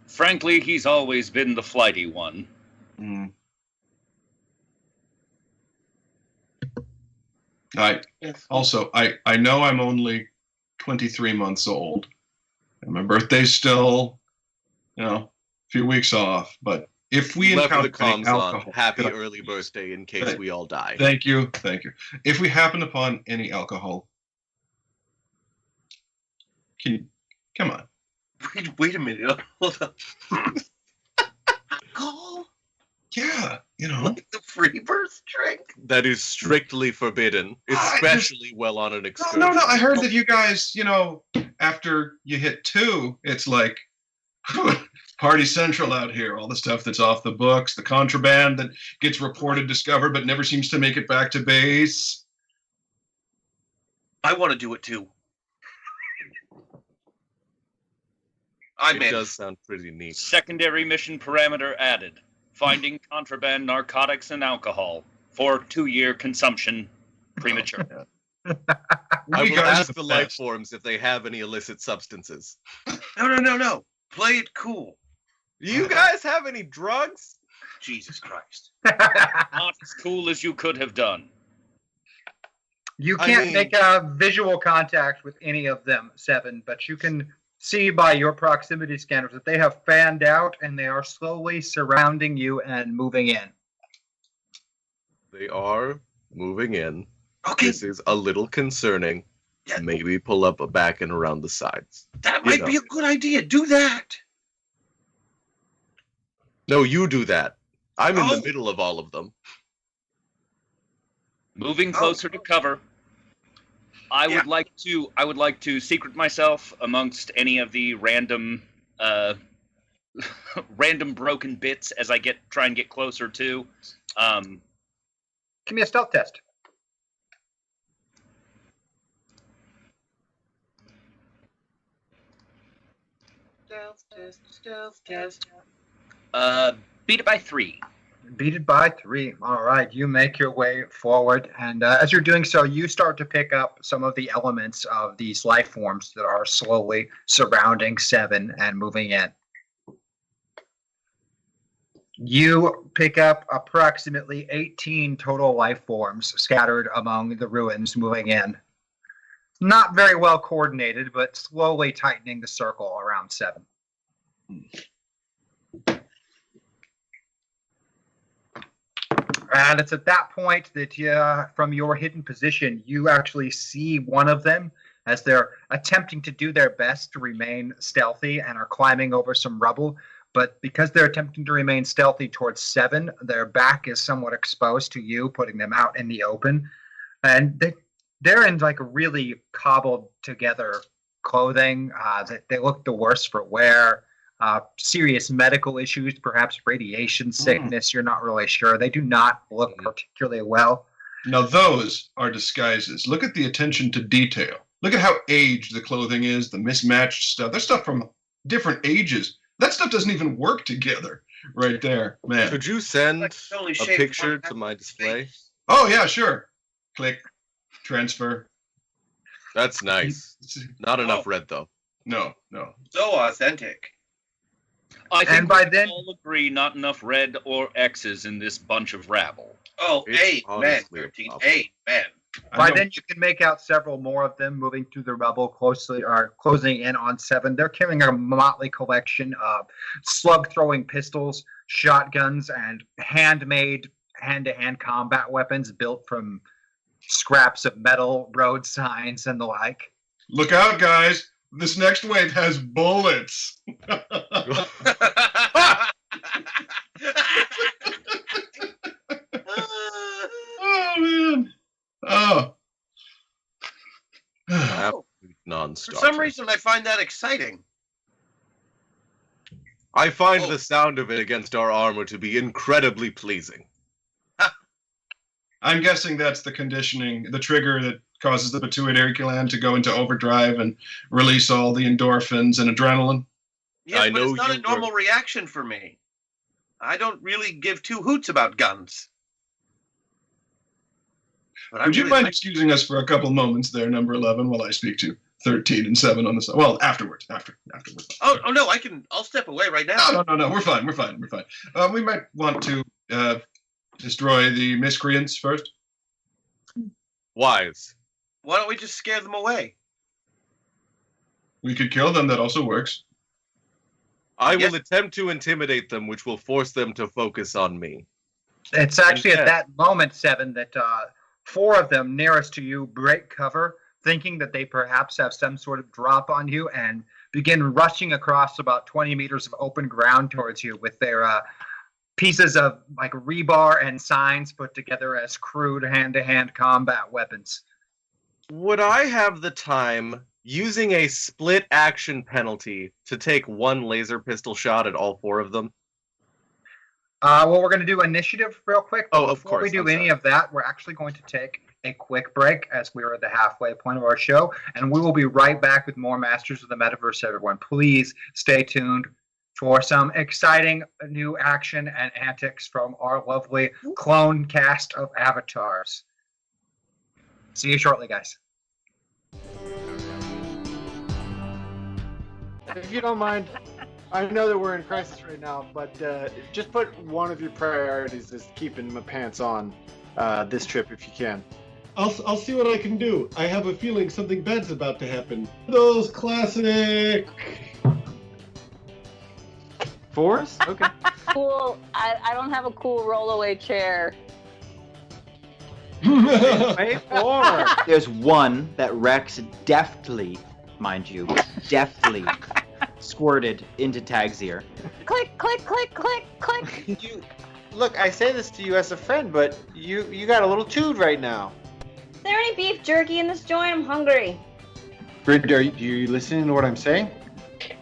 Frankly, he's always been the flighty one. Hmm. Yes. Also, I know I'm only 23 months old, and my birthday's still, a few weeks off. But if we Left encounter the comms any alcohol, on. Happy Could I- early birthday in case Thank- we all die. Thank you. If we happen upon any alcohol, come on? Wait a minute. Hold on. Alcohol? Yeah, Like the free birth drink? That is strictly forbidden, I especially well on an excursion. No. I heard that you guys, after you hit 2, it's like party central out here. All the stuff that's off the books, the contraband that gets reported, discovered, but never seems to make it back to base. I want to do it too. I'm It in. does sound pretty neat. Secondary mission parameter added. Finding contraband narcotics and alcohol for 2-year consumption premature. I We will guys ask are the life best. forms if they have any illicit substances. No. Play it cool. Do you guys have any drugs? Jesus Christ. Not as cool as you could have done. You I can't mean- make a visual contact with any of them, 7, but you can see by your proximity scanners that they have fanned out and they are slowly surrounding you and moving in. They are moving in. Okay, This is a little concerning. Yeah. Maybe pull up a back and around the sides. that you might know. be a good idea. Do that. No, you do that. I'm in Oh. the middle of all of them. Moving closer to cover. I would like to secret myself amongst any of the random random broken bits as I try and get closer to. Give me a stealth test. Stealth test. Beat it by 3. Beat it by 3. All right, you make your way forward, and as you're doing so, you start to pick up some of the elements of these life forms that are slowly surrounding 7 and moving in. You pick up approximately 18 total life forms scattered among the ruins moving in. Not very well coordinated, but slowly tightening the circle around 7. And it's at that point that from your hidden position, you actually see one of them as they're attempting to do their best to remain stealthy and are climbing over some rubble. But because they're attempting to remain stealthy towards 7, their back is somewhat exposed to you, putting them out in the open. And they're in like really cobbled together clothing. They look the worse for wear. serious medical issues, perhaps radiation sickness. You're not really sure. They do not look particularly well. Now those are disguises. Look at the attention to detail. Look at how aged the clothing is, the mismatched stuff. There's stuff from different ages. That stuff doesn't even work together right there, man. Could you send Like it's only a shaped picture one to half my of his display? face. Oh, yeah, sure. Click. Transfer. That's nice. Not enough red, though. No. So authentic. I think And by we then- all agree not enough red or X's in this bunch of rabble. Oh, It's amen, honestly a 13. problem. Amen. By then, you can make out several more of them moving through the rubble, closing in on 7. They're carrying a motley collection of slug-throwing pistols, shotguns, and handmade hand-to-hand combat weapons built from scraps of metal, road signs, and the like. Look out, guys. This next wave has bullets. Oh, man. Oh. Absolute For non-starter. some reason, I find that exciting. I find Oh. the sound of it against our armor to be incredibly pleasing. I'm guessing that's the conditioning, the trigger that causes the pituitary gland to go into overdrive and release all the endorphins and adrenaline. Yeah, I but know it's not you a normal reaction for me. I don't really give two hoots about guns. But I Would you really mind like- excusing us for a couple moments there, number 11, while I speak to 13 and 7 on the side? Well, afterwards. Afterwards. Oh no, I'll step away right now. No. We're fine. We might want to destroy the miscreants first. Wise. Why don't we just scare them away? We could kill them. That also works. I Yes. will attempt to intimidate them, which will force them to focus on me. It's actually Yeah. at that moment, 7, that 4 of them nearest to you break cover, thinking that they perhaps have some sort of drop on you, and begin rushing across about 20 meters of open ground towards you with their pieces of like rebar and signs put together as crude hand-to-hand combat weapons. Would I have the time, using a split action penalty, to take one laser pistol shot at all 4 of them? Well, we're going to do initiative real quick. But Oh, of before we course, do I'm any sorry. of that, we're actually going to take a quick break as we're at the halfway point of our show, and we will be right back with more Masters of the Metaverse, everyone. Please stay tuned for some exciting new action and antics from our lovely clone cast of avatars. See you shortly, guys. If you don't mind, I know that we're in crisis right now, but just put one of your priorities as keeping my pants on this trip if you can. I'll see what I can do. I have a feeling something bad's about to happen. Those classic. 4s? Okay. Cool. I don't have a cool rollaway chair. Pay 4. There's one that Rex deftly, mind you, deftly squirted into Tag's ear. Click, click, click, click, click. Look, I say this to you as a friend, but you got a little chewed right now. Is there any beef jerky in this joint? I'm hungry. Brid, are you listening to what I'm saying?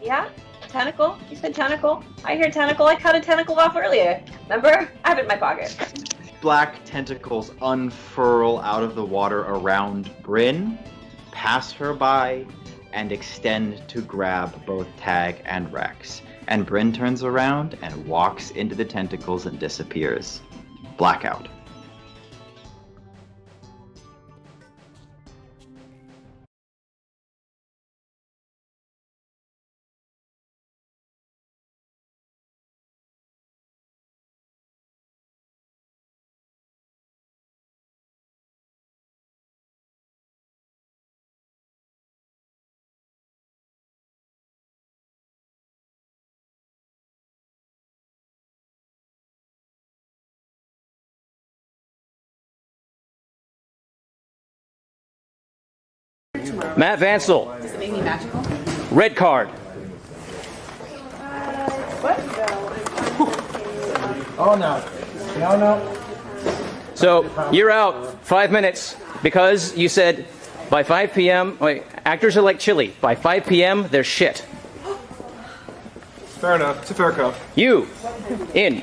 Yeah? Tentacle? You said tentacle? I hear tentacle. I cut a tentacle off earlier. Remember? I have it in my pocket. Black tentacles unfurl out of the water around Bryn, pass her by, and extend to grab both Tag and Rex. And Bryn turns around and walks into the tentacles and disappears. Blackout. Matt Vansel. Red card. Oh no. So you're out 5 minutes because you said by 5 p.m. Wait, actors are like chili. By 5 p.m. they're shit. Fair enough. It's a fair cuff. You, in.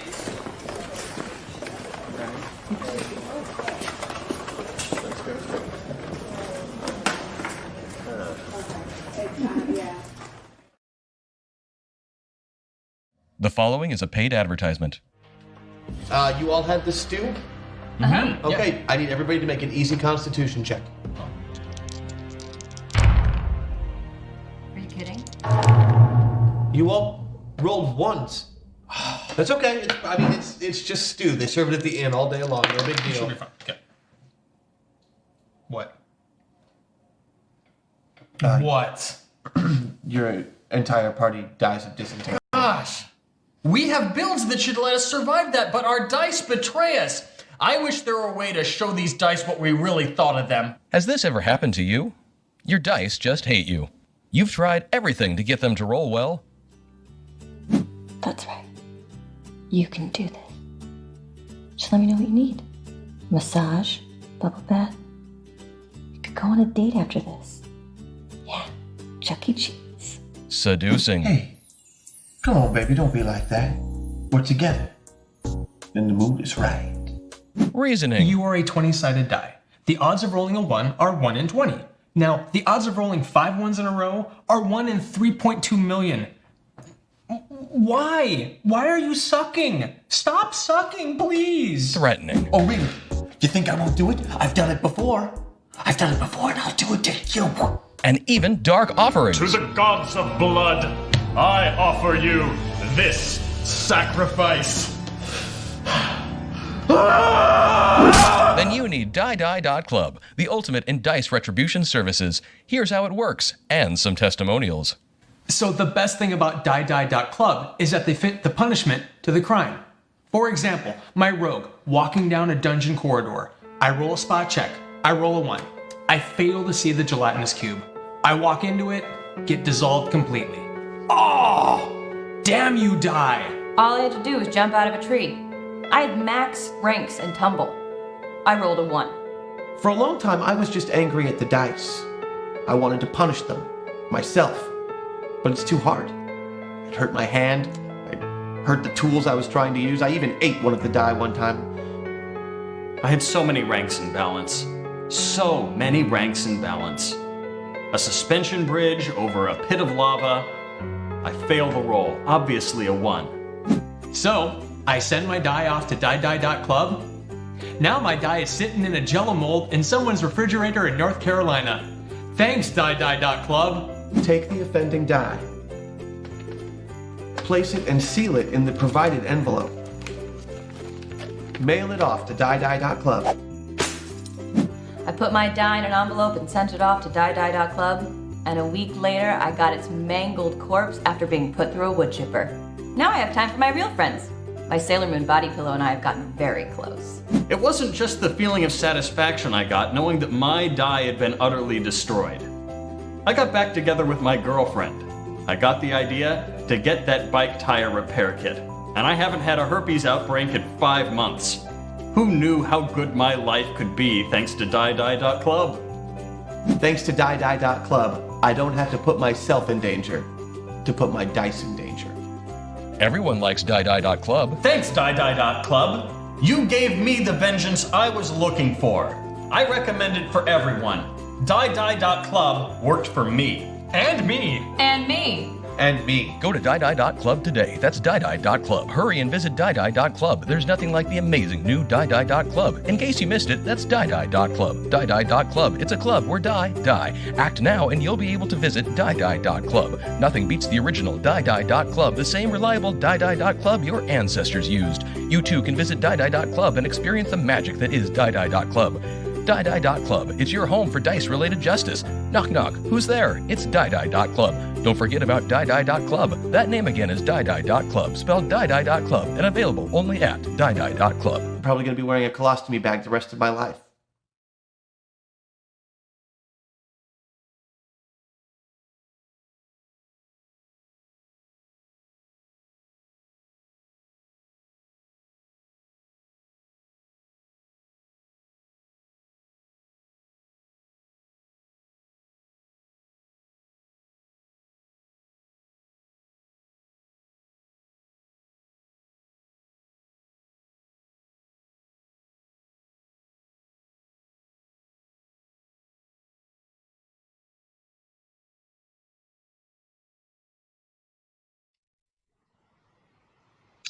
The following is a paid advertisement. You all had the stew? Mm-hmm. Okay, I need everybody to make an easy constitution check. Are you kidding? You all rolled ones. That's okay. It's just stew. They serve it at the inn all day long. No big deal. Should be fine. Okay. What? What? Your entire party dies of dysentery. Gosh, we have builds that should let us survive that, but our dice betray us. I wish there were a way to show these dice what we really thought of them. Has this ever happened to you? Your dice just hate you. You've tried everything to get them to roll well. That's right. You can do this. Just let me know what you need. Massage, bubble bath. You could go on a date after this. Yeah, Chuck E. Cheese. Seducing. Hey, come on, baby. Don't be like that. We're together. And the mood is right. Reasoning. You are a 20-sided die. The odds of rolling a 1 are 1 in 20. Now, the odds of rolling 5 ones in a row are 1 in 3.2 million. Why? Why are you sucking? Stop sucking, please. Threatening. Oh, really? You think I won't do it? I've done it before. I've done it before, and I'll do it to you. And even dark offerings. To the gods of blood, I offer you this sacrifice. Then you need Die.Club, the ultimate in dice retribution services. Here's how it works, and some testimonials. So the best thing about Die.Club is that they fit the punishment to the crime. For example, my rogue walking down a dungeon corridor. I roll a spot check. I roll a 1. I fail to see the gelatinous cube. I walk into it, get dissolved completely. Oh! Damn you, Die! All I had to do was jump out of a tree. I had max ranks and tumble. I rolled a 1. For a long time, I was just angry at the dice. I wanted to punish them, myself. But it's too hard. It hurt my hand. It hurt the tools I was trying to use. I even ate one of the die one time. I had so many ranks in balance. So many ranks in balance. A suspension bridge over a pit of lava. I fail the roll, obviously a 1. So, I send my die off to Die.Club. Now my die is sitting in a jello mold in someone's refrigerator in North Carolina. Thanks, Die.Club. Take the offending die. Place it and seal it in the provided envelope. Mail it off to Die.Club. I put my die in an envelope and sent it off to Die.Club, and a week later I got its mangled corpse after being put through a wood chipper. Now I have time for my real friends. My Sailor Moon body pillow and I have gotten very close. It wasn't just the feeling of satisfaction I got knowing that my die had been utterly destroyed. I got back together with my girlfriend. I got the idea to get that bike tire repair kit, and I haven't had a herpes outbreak in 5 months. Who knew how good my life could be thanks to Die.Club? Thanks to Die.Club, I don't have to put myself in danger to put my dice in danger. Everyone likes Die.Club. Thanks, Die.Club. You gave me the vengeance I was looking for. I recommend it for everyone. Die.Club worked for me. And me. And me. And me. Go to Die.Club today. That's Die.Club. Hurry and visit Die.Club. There's nothing like the amazing new Die.Club. In case you missed it, that's Die.Club. Die.Club. It's a club where die. Act now and you'll be able to visit Die.Club. Nothing beats the original Die.Club, the same reliable Die.Club your ancestors used. You too can visit Die.Club and experience the magic that is Die.Club. Die.Club. It's your home for dice-related justice. Knock knock. Who's there? It's Die.Club. Don't forget about Die.Club. That name again is Die.Club, spelled Die.Club, and available only at Die.Club. I'm probably going to be wearing a colostomy bag the rest of my life.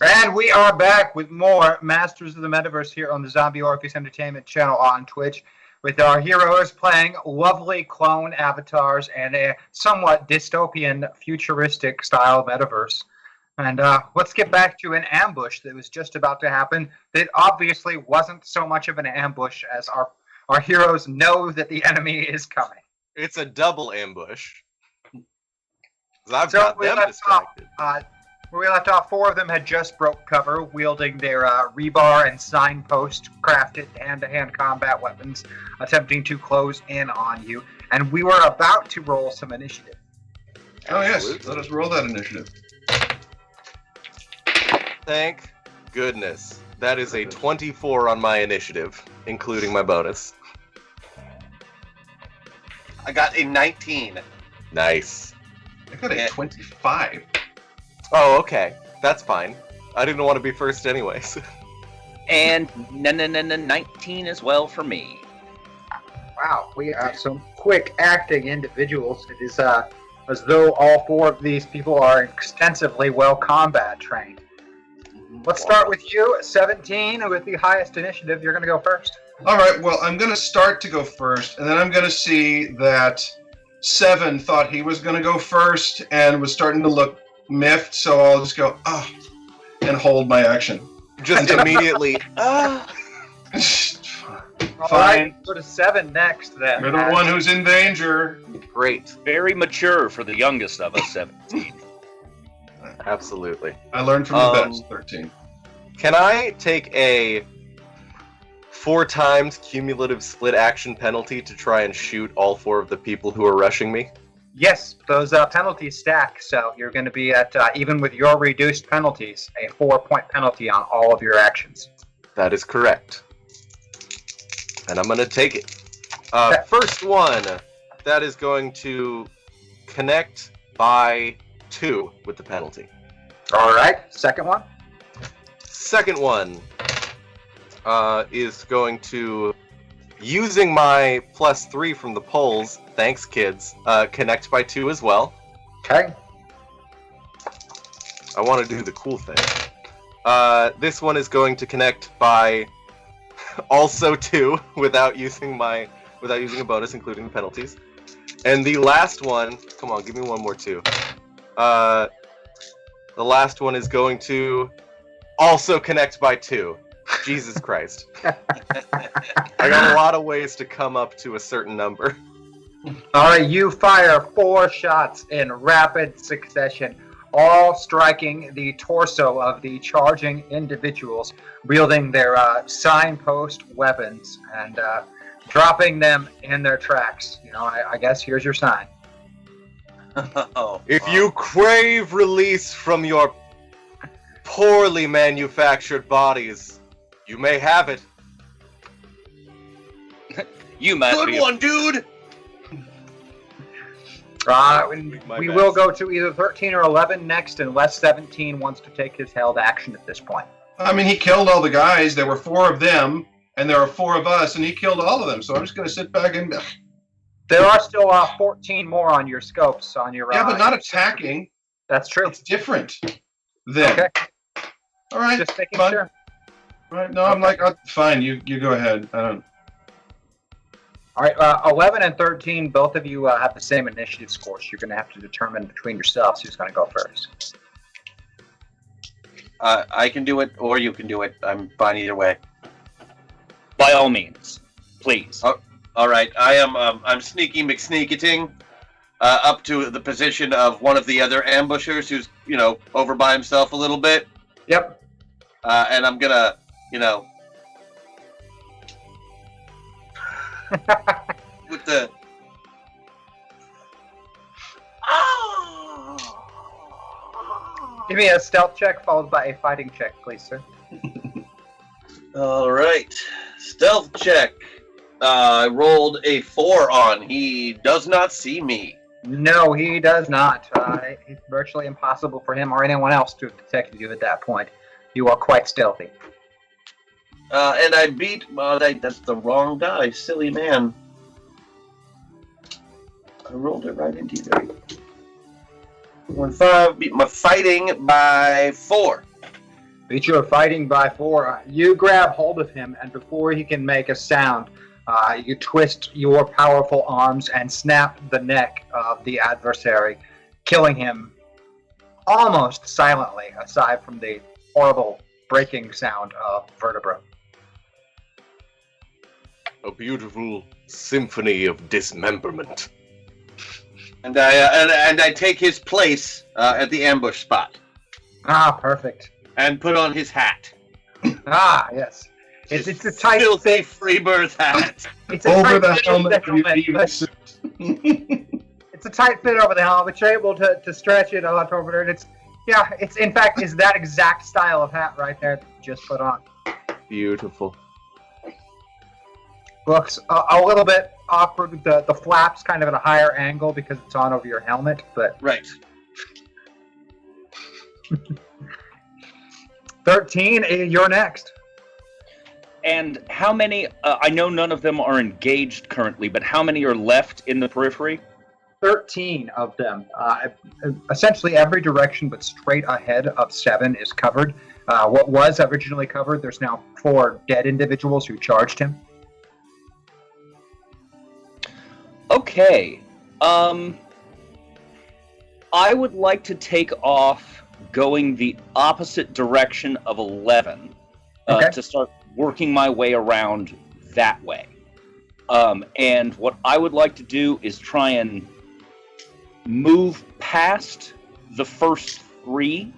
And we are back with more Masters of the Metaverse here on the Zombie Orpheus Entertainment channel on Twitch, with our heroes playing lovely clone avatars and a somewhat dystopian, futuristic style metaverse. And let's get back to an ambush that was just about to happen that obviously wasn't so much of an ambush as our heroes know that the enemy is coming. It's a double ambush. 'Cause I've got them distracted. Where we left off, 4 of them had just broke cover, wielding their rebar and signpost crafted hand-to-hand combat weapons, attempting to close in on you. And we were about to roll some initiative. Oh yes, let us roll that initiative. Thank goodness. That is a 24 on my initiative, including my bonus. I got a 19. Nice. I got a 25. Oh, okay. That's fine. I didn't want to be first anyways. And 19 as well for me. Wow, we are some quick acting individuals. It is as though all 4 of these people are extensively well combat trained. Let's start with you, 17, with the highest initiative. You're going to go first. All right, well, I'm going to start to go first, and then I'm going to see that 7 thought he was going to go first and was starting to look miffed, so I'll just go, and hold my action. Just immediately, All right, go to 7 next, then. You're the one who's in danger. Great. Very mature for the youngest of us, 17. Absolutely. I learned from the best, 13. Can I take a 4 times cumulative split action penalty to try and shoot all 4 of the people who are rushing me? Yes, those penalties stack, so you're going to be at, even with your reduced penalties, a 4-point penalty on all of your actions. That is correct. And I'm going to take it. First one, that is going to connect by 2 with the penalty. All right, second one? Second one is going to, using my +3 from the polls, thanks kids, connect by 2 as well. Okay. I want to do the cool thing. This one is going to connect by also 2 without using a bonus, including the penalties. And the last one, come on, give me one more 2. The last one is going to also connect by 2. Jesus Christ. I got a lot of ways to come up to a certain number. All right, you fire 4 shots in rapid succession, all striking the torso of the charging individuals, wielding their signpost weapons and dropping them in their tracks. You know, I guess here's your sign. If you crave release from your poorly manufactured bodies, you may have it. You might Good be one, dude! We will go to either 13 or 11 next, unless 17 wants to take his held action at this point. I mean, he killed all the guys. There were 4 of them, and there are 4 of us, and he killed all of them. So I'm just going to sit back and... There are still 14 more on your scopes, on your... Yeah, but not attacking. That's true. It's different then. Okay. All right. Just making fine. sure. All right. No, I'm like, fine. You go ahead. I don't... All right, 11 and 13, both of you have the same initiative scores. You're going to have to determine between yourselves who's going to go first. I can do it, or you can do it. I'm fine either way. By all means, please. All right, I'm sneaky McSneakiting up to the position of one of the other ambushers who's, over by himself a little bit. Yep. And I'm gonna, with the... Give me a stealth check followed by a fighting check, please, sir. All right, stealth check. I rolled a 4 on. He does not see me. No, he does not. It's virtually impossible for him or anyone else to have detected you at that point. You are quite stealthy. And I beat... that's the wrong die, silly man. I rolled it right into you. 1-5, beat my fighting by 4. But you are fighting by 4. You grab hold of him, and before he can make a sound, you twist your powerful arms and snap the neck of the adversary, killing him almost silently, aside from the horrible breaking sound of vertebra. A beautiful symphony of dismemberment. And I take his place at the ambush spot. Ah, perfect. And put on his hat. Ah, yes. It's a tight filthy freebirth hat. It's a Over tight the fit helmet of of your but evil suit. it's a tight fit over the helmet, but you're able to stretch it a lot over it. It's in fact is that exact style of hat right there that you just put on. Beautiful. Looks a little bit awkward with the flaps kind of at a higher angle because it's on over your helmet, but right. 13, you're next. And how many, I know none of them are engaged currently, but how many are left in the periphery? 13 of them. Essentially every direction but straight ahead of 7 is covered. What was originally covered, there's now 4 dead individuals who charged him. Okay. I would like to take off going the opposite direction of 11 to start working my way around that way. And what I would like to do is try and move past the first 3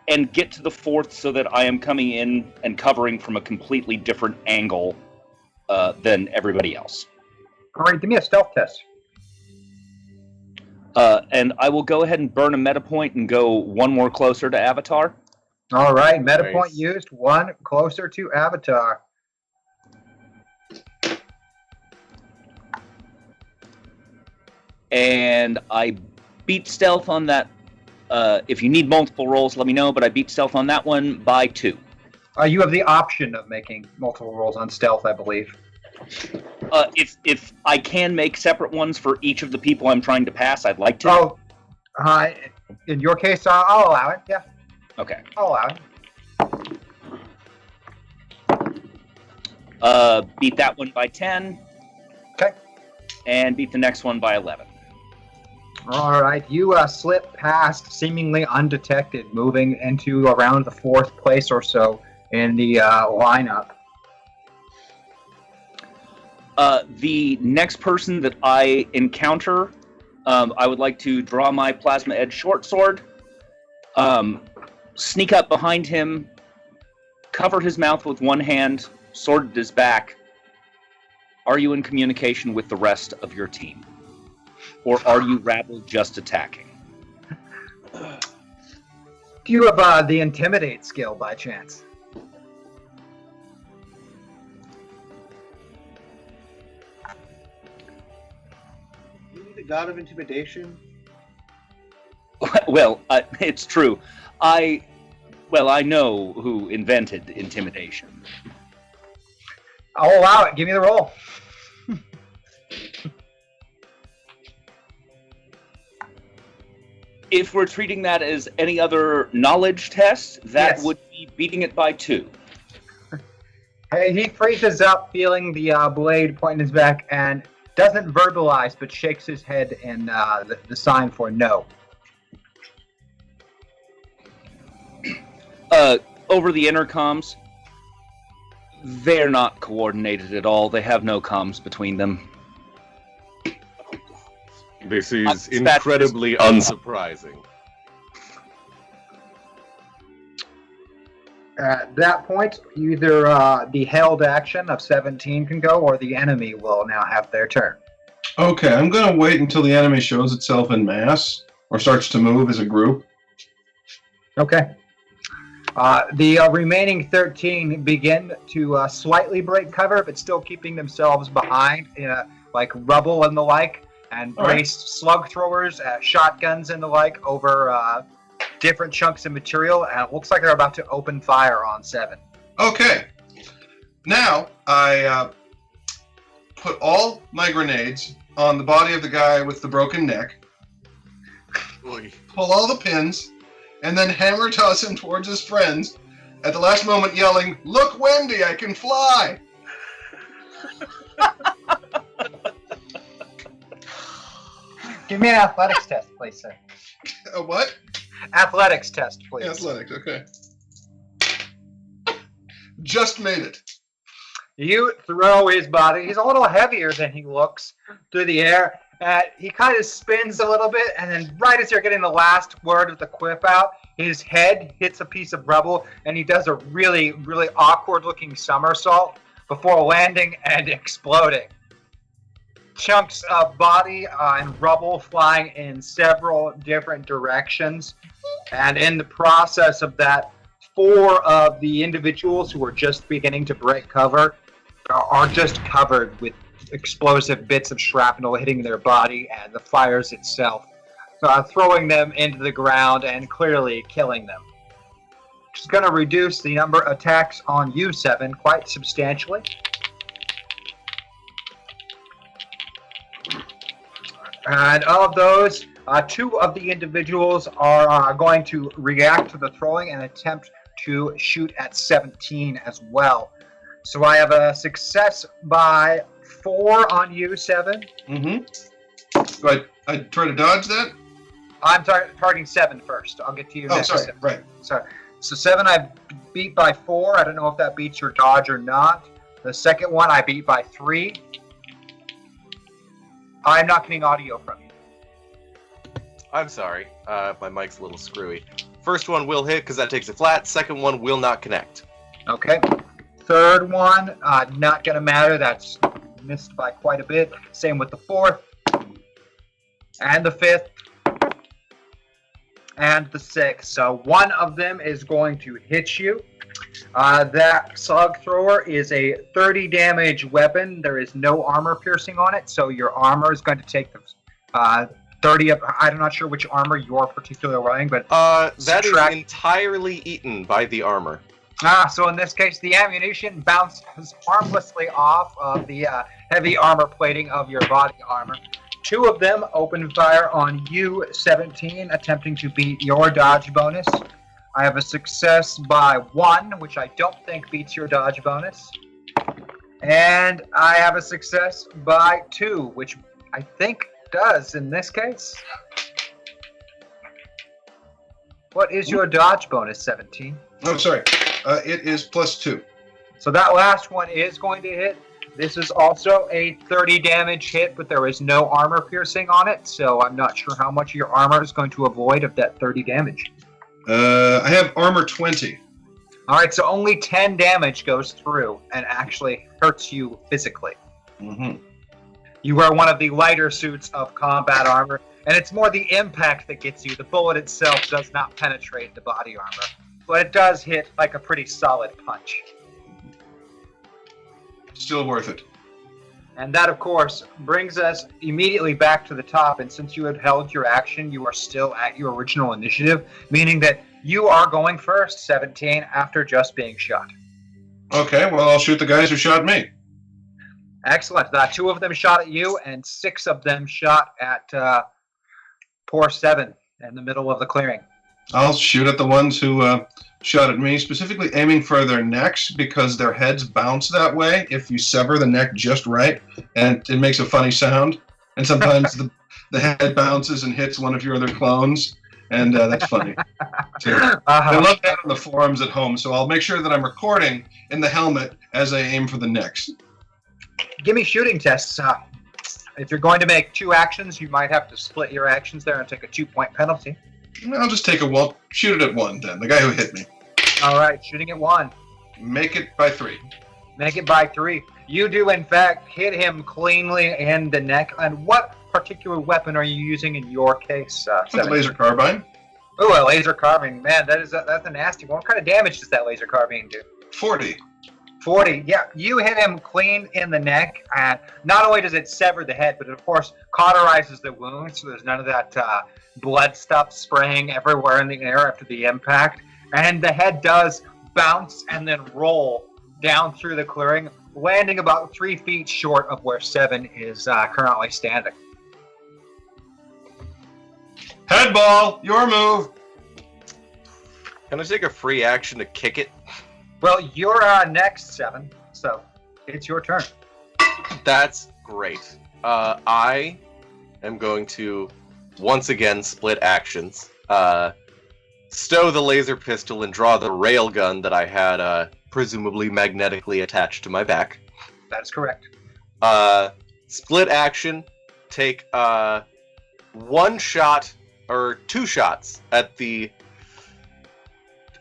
and get to the 4th so that I am coming in and covering from a completely different angle than everybody else. All right, give me a stealth test. And I will go ahead and burn a meta point and go 1 more closer to Avatar. All right, meta point used, 1 closer to Avatar. And I beat stealth on that. If you need multiple rolls, let me know, but I beat stealth on that one by 2. You have the option of making multiple rolls on stealth, I believe. If I can make separate ones for each of the people I'm trying to pass, I'd like to. Oh, in your case, I'll allow it, yeah. Okay. I'll allow it. Beat that one by 10. Okay. And beat the next one by 11. All right, you slip past, seemingly undetected, moving into around the 4th place or so in the lineup. The next person that I encounter, I would like to draw my Plasma Edge short sword, sneak up behind him, cover his mouth with one hand, sword at his back. Are you in communication with the rest of your team? Or are you rabble just attacking? Do you have the Intimidate skill by chance? The god of intimidation? Well, it's true. I know who invented intimidation. I'll allow it. Give me the roll. If we're treating that as any other knowledge test, that Yes. would be beating it by 2. Hey, he freezes up, feeling the blade point in his back, and doesn't verbalize, but shakes his head in the sign for no. Over the intercoms, they're not coordinated at all. They have no comms between them. This is incredibly unsurprising. At that point, either the held action of 17 can go, or the enemy will now have their turn. Okay, I'm going to wait until the enemy shows itself in mass or starts to move as a group. Okay. The remaining 13 begin to slightly break cover, but still keeping themselves behind, like rubble and the like, and brace slug throwers, shotguns and the like over different chunks of material, and it looks like they're about to open fire on 7. Okay. Now, I put all my grenades on the body of the guy with the broken neck, pull all the pins, and then hammer toss him towards his friends, at the last moment yelling, "Look, Wendy, I can fly!" Give me an athletics test, please, sir. A what? Athletics test, please. Athletics, okay. Just made it. You throw his body. He's a little heavier than he looks through the air. He kind of spins a little bit, and then right as you're getting the last word of the quip out, his head hits a piece of rubble, and he does a really, really awkward-looking somersault before landing and exploding. Chunks of body and rubble flying in several different directions, and in the process of that, 4 of the individuals who are just beginning to break cover are just covered with explosive bits of shrapnel hitting their body and the fires itself, throwing them into the ground and clearly killing them. Which is going to reduce the number of attacks on E07 quite substantially. And of those, 2 of the individuals are going to react to the throwing and attempt to shoot at 17 as well. So I have a success by 4 on E07. Mm-hmm. Do I try to dodge that? I'm targeting 7 first. I'll get to you next. Oh, sorry. Right. Sorry. So 7 I beat by 4. I don't know if that beats your dodge or not. The second one I beat by 3. I'm not getting audio from you. I'm sorry. My mic's a little screwy. First one will hit because that takes it flat. Second one will not connect. Okay. Third one, not going to matter. That's missed by quite a bit. Same with the 4th. And the 5th. And the 6th. So one of them is going to hit you. That slug thrower is a 30 damage weapon. There is no armor piercing on it, so your armor is going to take the 30 of. I'm not sure which armor you're particularly wearing, but that is entirely eaten by the armor. So in this case, the ammunition bounces harmlessly off of the heavy armor plating of your body armor. 2 of them open fire on E17, attempting to beat your dodge bonus. I have a success by 1, which I don't think beats your dodge bonus. And I have a success by 2, which I think does in this case. What is your dodge bonus, 17? Oh, sorry. It is +2. So that last one is going to hit. This is also a 30 damage hit, but there is no armor piercing on it, so I'm not sure how much your armor is going to avoid of that 30 damage. I have armor 20. All right, so only 10 damage goes through and actually hurts you physically. Mm-hmm. You wear one of the lighter suits of combat armor, and it's more the impact that gets you. The bullet itself does not penetrate the body armor, but it does hit like a pretty solid punch. Still worth it. And that, of course, brings us immediately back to the top. And since you had held your action, you are still at your original initiative, meaning that you are going first, 17, after just being shot. Okay, well, I'll shoot the guys who shot me. Excellent. 2 of them shot at you, and 6 of them shot at poor 7 in the middle of the clearing. I'll shoot at the ones who shot at me, specifically aiming for their necks because their heads bounce that way if you sever the neck just right, and it makes a funny sound. And sometimes the head bounces and hits one of your other clones, and that's funny. So, I love that on the forums at home, so I'll make sure that I'm recording in the helmet as I aim for the necks. Give me shooting tests. If you're going to make 2 actions, you might have to split your actions there and take a 2-point penalty. I'll just take shoot it at 1 then, the guy who hit me. All right, shooting at 1. Make it by 3. Make it by 3. You do, in fact, hit him cleanly in the neck. And what particular weapon are you using in your case? It's a laser carbine. Oh, a laser carbine. Man, that's a nasty one. What kind of damage does that laser carbine do? 40. 40. Yeah, you hit him clean in the neck, and not only does it sever the head, but it, of course, cauterizes the wound, so there's none of that blood stuff spraying everywhere in the air after the impact. And the head does bounce and then roll down through the clearing, landing about 3 feet short of where 7 is currently standing. Headball, your move. Can I take a free action to kick it? Well, you're next, 7. So it's your turn. That's great. I am going to once again split actions. Stow the laser pistol and draw the railgun that I had presumably magnetically attached to my back. That's correct. Split action. Take 1 shot or 2 shots at the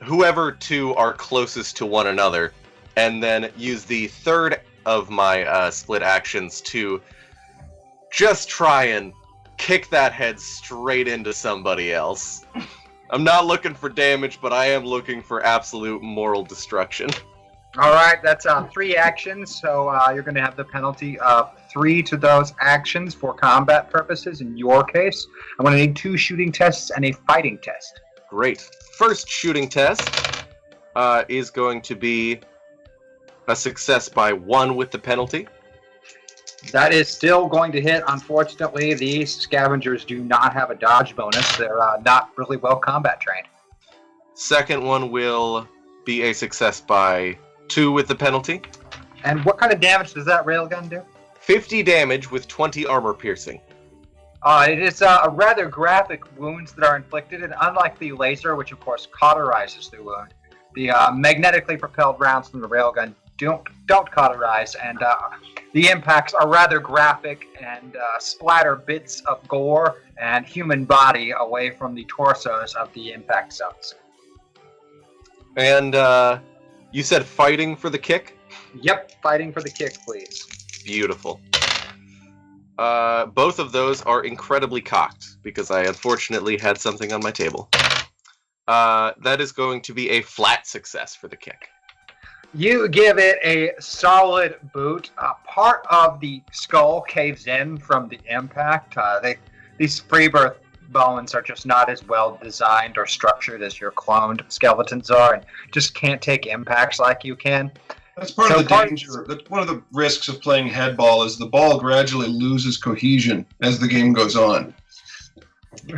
whoever 2 are closest to one another, and then use the third of my split actions to just try and kick that head straight into somebody else. I'm not looking for damage, but I am looking for absolute moral destruction. All right, that's 3 actions, so you're going to have the penalty of 3 to those actions for combat purposes. In your case, I'm going to need 2 shooting tests and a fighting test. Great. First shooting test is going to be a success by 1 with the penalty. That is still going to hit. Unfortunately, these scavengers do not have a dodge bonus. They're not really well combat trained. Second one will be a success by 2 with the penalty. And what kind of damage does that railgun do? 50 damage with 20 armor piercing. It is a rather graphic wounds that are inflicted, and unlike the laser, which of course cauterizes the wound, the magnetically propelled rounds from the railgun don't cauterize, and the impacts are rather graphic and splatter bits of gore and human body away from the torsos of the impact zones. And you said fighting for the kick? Yep, fighting for the kick, please. Beautiful. Both of those are incredibly cocked, because I unfortunately had something on my table. That is going to be a flat success for the kick. You give it a solid boot. Part of the skull caves in from the impact. These free birth bones are just not as well designed or structured as your cloned skeletons are, and just can't take impacts like you can. That's part of the danger. That's one of the risks of playing headball is the ball gradually loses cohesion as the game goes on.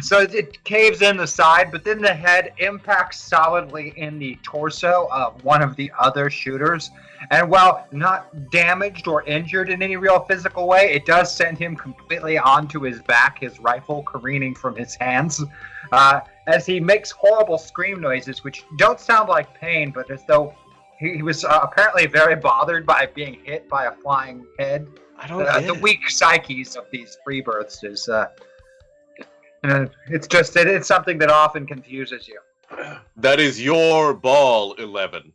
So it caves in the side, but then the head impacts solidly in the torso of one of the other shooters. And while not damaged or injured in any real physical way, it does send him completely onto his back, his rifle careening from his hands, as he makes horrible scream noises, which don't sound like pain, but as though he was apparently very bothered by being hit by a flying head. I don't get the it. weak psyches of these free births is... it's something that often confuses you. That is your ball, 11.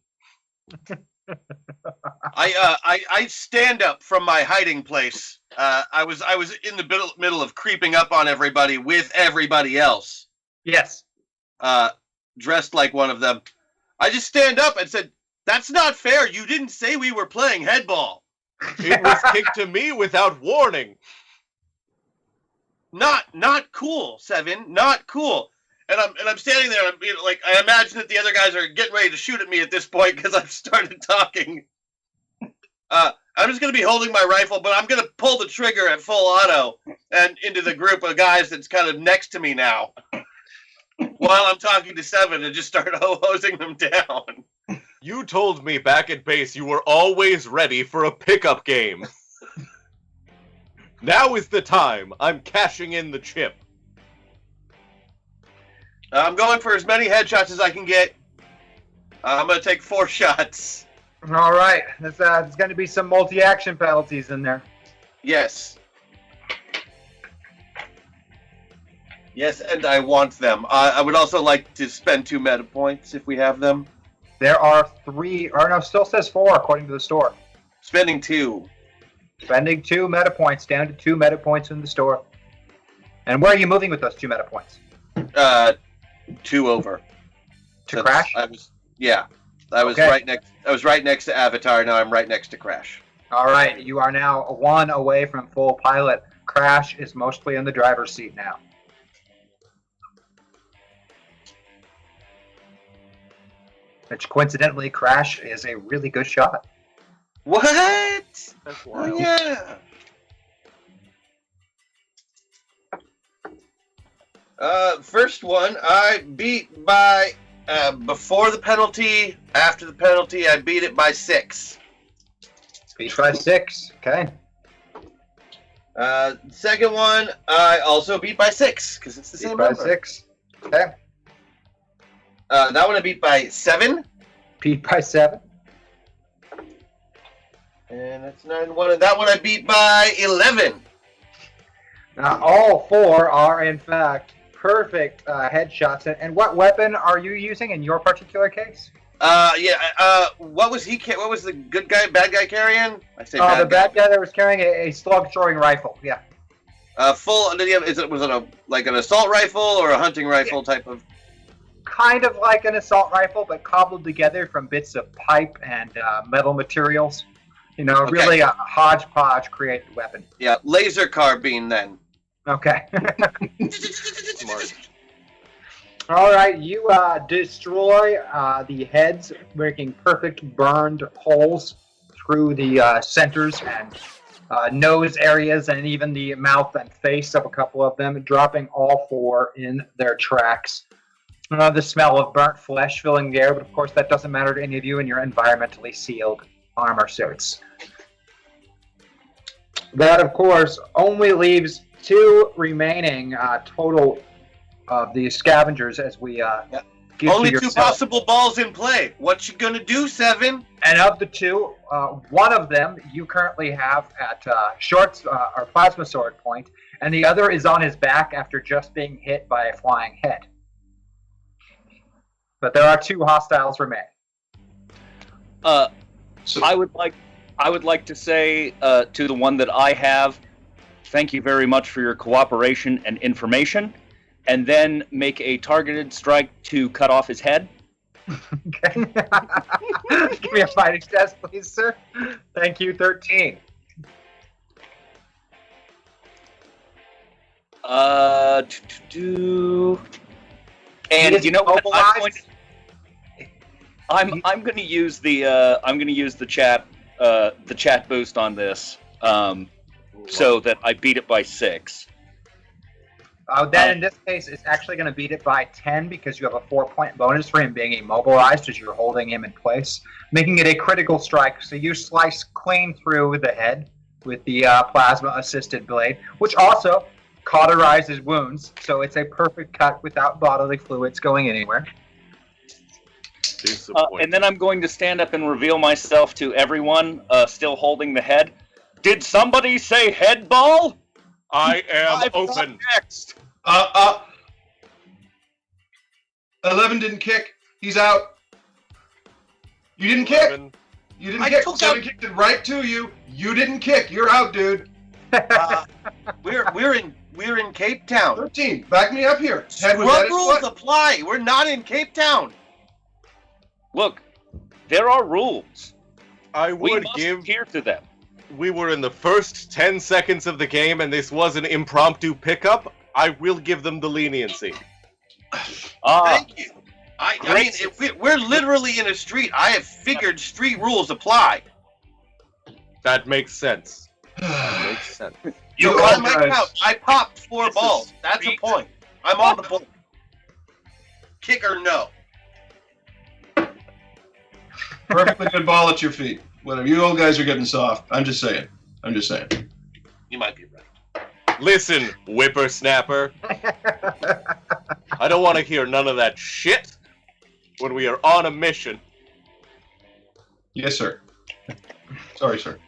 I stand up from my hiding place. I was in the middle of creeping up on everybody with everybody else. Yes. Dressed like one of them. I just stand up and said, "That's not fair. You didn't say we were playing headball." It was kicked to me without warning. Not cool, 7. Not cool. And I'm standing there. And I imagine that the other guys are getting ready to shoot at me at this point because I've started talking. I'm just going to be holding my rifle, but I'm going to pull the trigger at full auto and into the group of guys that's kind of next to me now, while I'm talking to 7 and just start hosing them down. You told me back at base you were always ready for a pickup game. Now is the time. I'm cashing in the chip. I'm going for as many headshots as I can get. I'm going to take 4 shots. All right. There's going to be some multi-action penalties in there. Yes. Yes, and I want them. I would also like to spend 2 meta points if we have them. There are 3, or no, still says 4 according to the store. Spending 2. Spending 2 meta points, down to 2 meta points in the store. And where are you moving with those 2 meta points? 2 over. To Crash? I was right next. I was right next to Avatar. Now I'm right next to Crash. All right, you are now 1 away from full pilot. Crash is mostly in the driver's seat now. Which coincidentally, Crash is a really good shot. What? That's wild. Oh, yeah. First one I beat by Before the penalty, after the penalty, I beat it by 6. Beat by 6. Okay. Second one, I also beat by 6 because it's the same Beat by number. 6. Okay. That one I beat by 7. Beat by 7. And that's 9-1. And that one I beat by 11. Now, all 4 are, in fact, perfect headshots. And what weapon are you using in your particular case? What was the good guy, bad guy carrying? I say Oh, bad the bad guy that was carrying a slug-throwing rifle. Yeah. Was it an assault rifle or a hunting rifle type of? Kind of like an assault rifle, but cobbled together from bits of pipe and metal materials. Really a hodgepodge created weapon. Yeah, laser carbine then. Okay. Smart. All right, you destroy the heads, making perfect burned holes through the centers and nose areas, and even the mouth and face of a couple of them, dropping all 4 in their tracks. The smell of burnt flesh filling the air, but of course that doesn't matter to any of you in your environmentally sealed armor suits. That, of course, only leaves 2 remaining total of the scavengers as we get Only to 2 yourself. possible balls in play. What you gonna do, 7? And of the 2, one of them you currently have at short or plasma sword point, and the other is on his back after just being hit by a flying head. But there are 2 hostiles remaining. I would like to say to the one that I have, thank you very much for your cooperation and information, and then make a targeted strike to cut off his head. Okay. Give me a fighting test, please, sir. Thank you, 13. And you know what? I'm going to use the chat boost on this, so that I beat it by 6. Then in this case, it's actually going to beat it by 10 because you have a 4-point bonus for him being immobilized as you're holding him in place, making it a critical strike. So you slice clean through the head with the plasma-assisted blade, which also cauterizes wounds. So it's a perfect cut without bodily fluids going anywhere. And then I'm going to stand up and reveal myself to everyone, still holding the head. Did somebody say head ball? I am open. Next. 11 didn't kick. He's out. You didn't kick. 11. You didn't kick. 7 kicked it right to you. You didn't kick. You're out, dude. We're in Cape Town. 13. Back me up here. Head was What at his rules foot. apply? We're not in Cape Town. Look, there are rules. I We would must give. adhere to them. We were in the first 10 seconds of the game, and this was an impromptu pickup. I will give them the leniency. Thank you. I mean, if we're literally in a street. I have figured street rules apply. That makes sense. Makes sense. You on my couch. I popped 4 balls. That's a point. I'm on the ball. Kick or no? Perfectly good ball at your feet. Whatever. You old guys are getting soft. I'm just saying. You might be right. Listen, whippersnapper. I don't want to hear none of that shit when we are on a mission. Yes, sir. Sorry, sir.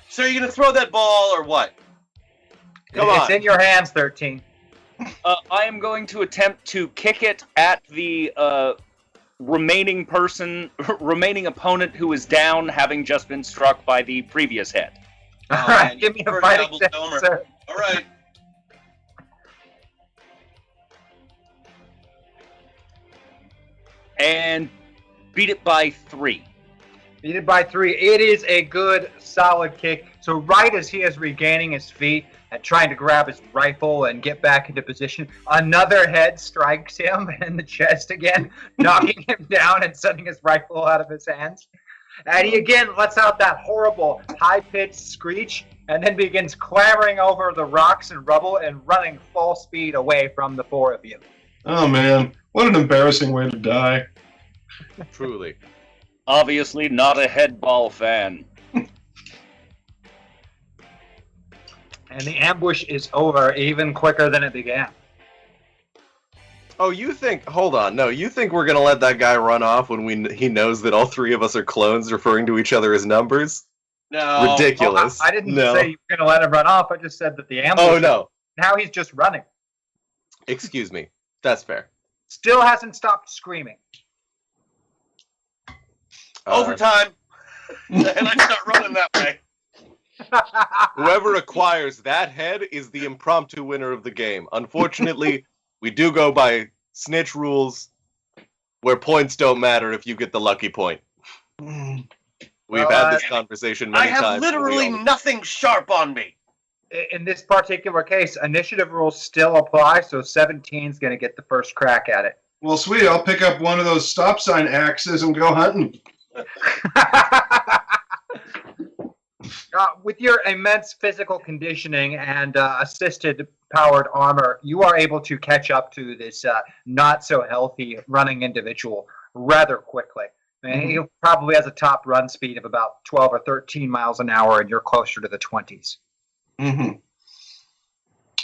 So you're gonna throw that ball or what? Come on. It's in your hands, 13. I am going to attempt to kick it at the remaining opponent who is down, having just been struck by the previous head. All right, give me a fighting test, sir. All right. And beat it by 3. Beat it by 3. It is a good, solid kick. So right as he is regaining his feet and trying to grab his rifle and get back into position, another head strikes him in the chest again, knocking him down and sending his rifle out of his hands. And he again lets out that horrible high-pitched screech and then begins clambering over the rocks and rubble and running full speed away from the 4 of you. Oh man, what an embarrassing way to die. Truly. Obviously not a headball fan. And the ambush is over even quicker than it began. Oh, you think? Hold on. No, you think we're gonna let that guy run off when he knows that all three of us are clones, referring to each other as numbers? No. Ridiculous. I didn't No. say you were going to let him run off. I just said that the ambush. Oh no. Now he's just running. Excuse me. That's fair. Still hasn't stopped screaming. Overtime. And I start running that way. Whoever acquires that head is the impromptu winner of the game. Unfortunately, we do go by snitch rules, where points don't matter if you get the lucky point. We've had this conversation many times. I have literally nothing sharp on me. In this particular case, initiative rules still apply, so 17's going to get the first crack at it. Well, sweet, I'll pick up one of those stop sign axes and go hunting. With your immense physical conditioning and assisted powered armor, you are able to catch up to this not so healthy running individual rather quickly. And he probably has a top run speed of about 12 or 13 miles an hour, and you're closer to the 20s.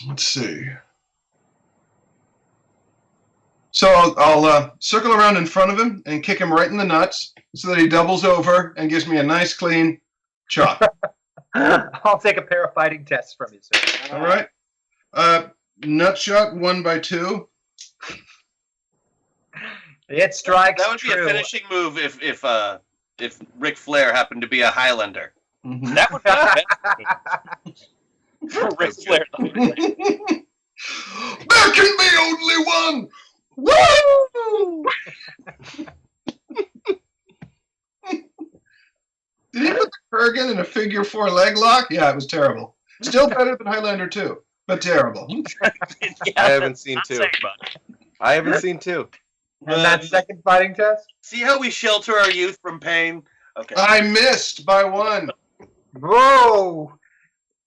Let's see. So I'll circle around in front of him and kick him right in the nuts so that he doubles over and gives me a nice clean chop. I'll take a pair of fighting tests from you, sir. All right. Nut shot 1 by 2. It strikes. That would be a finishing move if Ric Flair happened to be a Highlander. That would be for Ric Flair. There can be only one. Woo! Did he put the Kurgan in a figure 4 leg lock? Yeah, it was terrible. Still better than Highlander 2, but terrible. I haven't seen 2. I haven't seen 2. And that second fighting test? See how we shelter our youth from pain? Okay. I missed by 1. Whoa!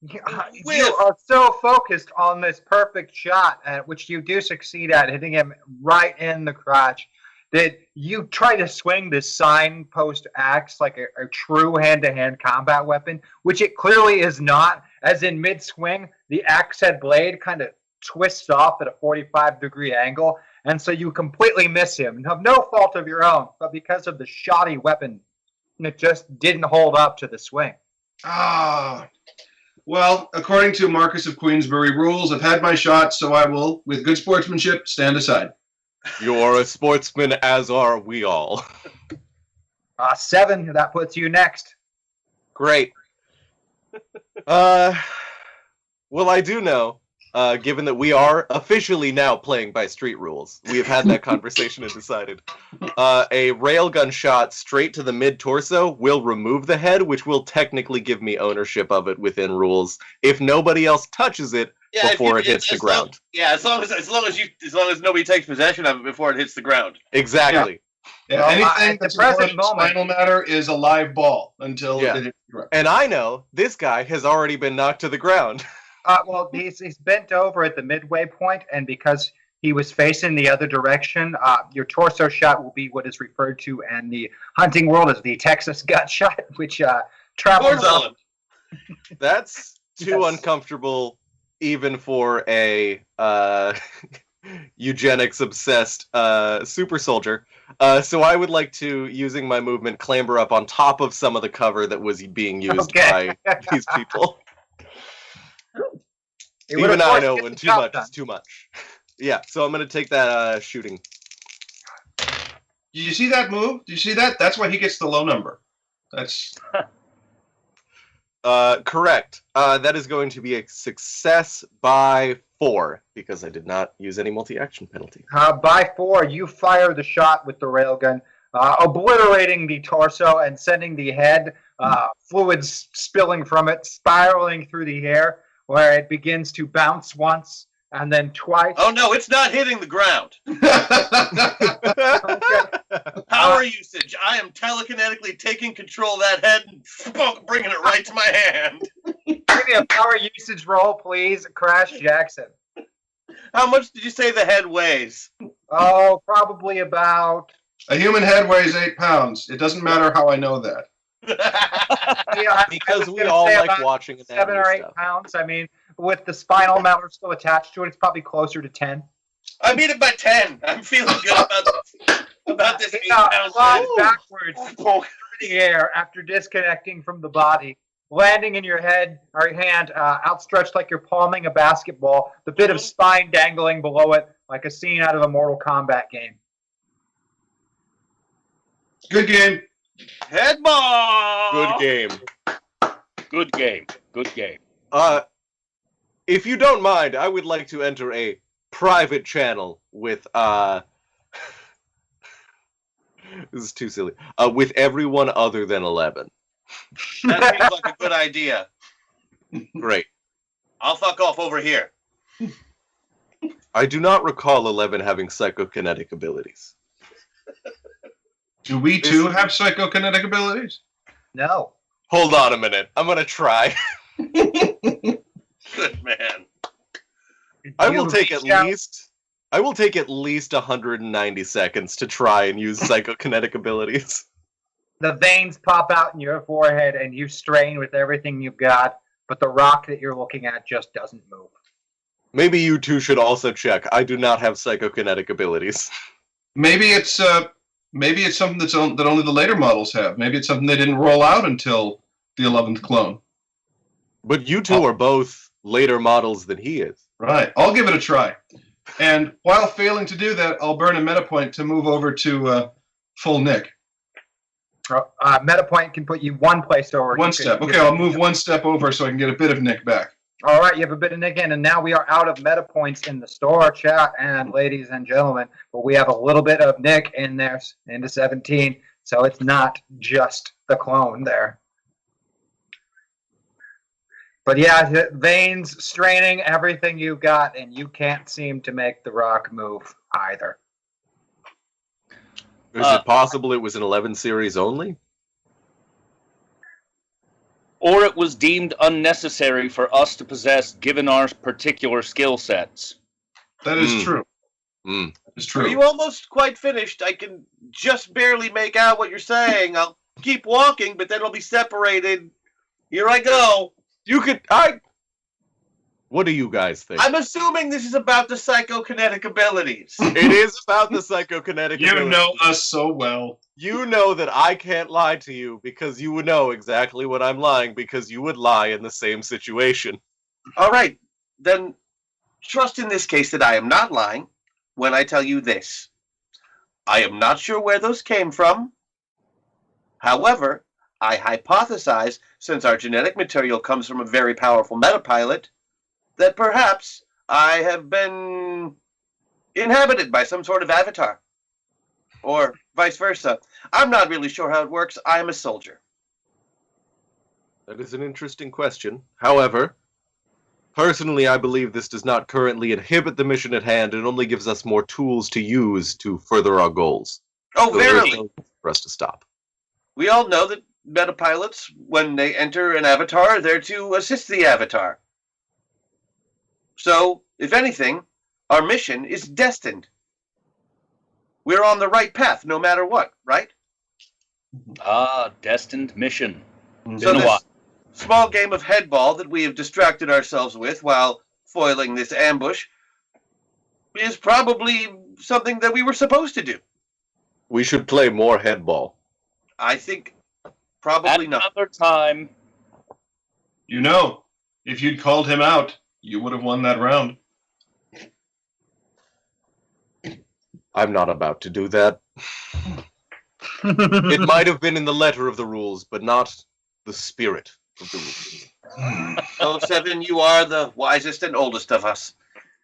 You are so focused on this perfect shot, which you do succeed at, hitting him right in the crotch, that you try to swing this signpost axe like a true hand-to-hand combat weapon, which it clearly is not, as in mid-swing, the axe head blade kind of twists off at a 45-degree angle, and so you completely miss him, of no fault of your own, but because of the shoddy weapon, it just didn't hold up to the swing. Well, according to Marcus of Queensbury rules, I've had my shot, so I will, with good sportsmanship, stand aside. You're a sportsman, as are we all. 7, that puts you next. Great. Well, I do know, given that we are officially now playing by street rules, we have had that conversation and decided. A railgun shot straight to the mid-torso will remove the head, which will technically give me ownership of it within rules, if nobody else touches it before it hits the ground. As long as nobody takes possession of it before it hits the ground. Exactly. Yeah, anything that's present spinal matter is a live ball until it hits the ground. And I know this guy has already been knocked to the ground. Well, he's bent over at the midway point, and because he was facing the other direction, your torso shot will be what is referred to in the hunting world as the Texas gut shot, which travels up. That's too uncomfortable even for a eugenics-obsessed super soldier. So I would like to, using my movement, clamber up on top of some of the cover that was being used by these people. Even I know when too much is too much. Yeah, so I'm going to take that shooting. Did you see that move? Did you see that? That's why he gets the low number. That's... correct. That is going to be a success by 4, because I did not use any multi-action penalty. By 4, you fire the shot with the railgun, obliterating the torso and sending the head, fluids spilling from it, spiraling through the air, where it begins to bounce once and then twice. Oh no, it's not hitting the ground. Power usage. I am telekinetically taking control of that head and bringing it right to my hand. Give me a power usage roll, please, Crash Jackson. How much did you say the head weighs? Oh, probably about. A human head weighs 8 pounds. It doesn't matter how I know that. Yeah, Because I was we gonna all say like about watching 7 or 8 stuff. pounds. I mean, with the spinal matter still attached to it, it's probably closer to 10. I beat it by 10. I'm feeling good about this 8 pounds. Flies backwards through the air after disconnecting from the body, landing in your head or your hand, outstretched like you're palming a basketball. The bit of spine dangling below it, like a scene out of a Mortal Kombat game. Good game. Head ball. Good game. Good game. Good game. If you don't mind, I would like to enter a private channel with this is too silly. With everyone other than 11. That seems like a good idea. Great. I'll fuck off over here. I do not recall 11 having psychokinetic abilities. Do we too have psychokinetic abilities? No. Hold on a minute. I'm gonna try. Good man. I will take at least 190 seconds to try and use psychokinetic abilities. The veins pop out in your forehead and you strain with everything you've got, but the rock that you're looking at just doesn't move. Maybe you two should also check. I do not have psychokinetic abilities. Maybe it's something that only the later models have. Maybe it's something they didn't roll out until the 11th clone. But you two are both later models than he is. Right. I'll give it a try. And while failing to do that, I'll burn a meta point to move over to full Nick. Meta point can put you one place over. One step. Okay, I'll move one step over so I can get a bit of Nick back. All right, you have a bit of Nick in, and now we are out of meta points in the store chat, and ladies and gentlemen, but we have a little bit of Nick in there into 17, so it's not just the clone there. But yeah, veins straining everything you've got, and you can't seem to make the rock move either. Is it possible it was an 11 series only? Or it was deemed unnecessary for us to possess given our particular skill sets. That is true. It's true. Are you almost quite finished? I can just barely make out what you're saying. I'll keep walking, but then I'll be separated. Here I go. What do you guys think? I'm assuming this is about the psychokinetic abilities. It is about the psychokinetic abilities. You know us so well. You know that I can't lie to you because you would know exactly what I'm lying because you would lie in the same situation. All right, then trust in this case that I am not lying when I tell you this. I am not sure where those came from. However, I hypothesize, since our genetic material comes from a very powerful metapilot, that perhaps I have been inhabited by some sort of avatar. Or vice versa. I'm not really sure how it works. I'm a soldier. That is an interesting question. However, personally, I believe this does not currently inhibit the mission at hand. It only gives us more tools to use to further our goals. Oh, So there is verily. no reason for us to stop. We all know that metapilots, when they enter an avatar, are there to assist the avatar. So, if anything, our mission is destined. We're on the right path, no matter what, right? Destined mission. So this small game of headball that we have distracted ourselves with while foiling this ambush is probably something that we were supposed to do. We should play more headball. I think probably not. Another time. You know, if you'd called him out, you would have won that round. I'm not about to do that. It might have been in the letter of the rules, but not the spirit of the rules. 07, you are the wisest and oldest of us.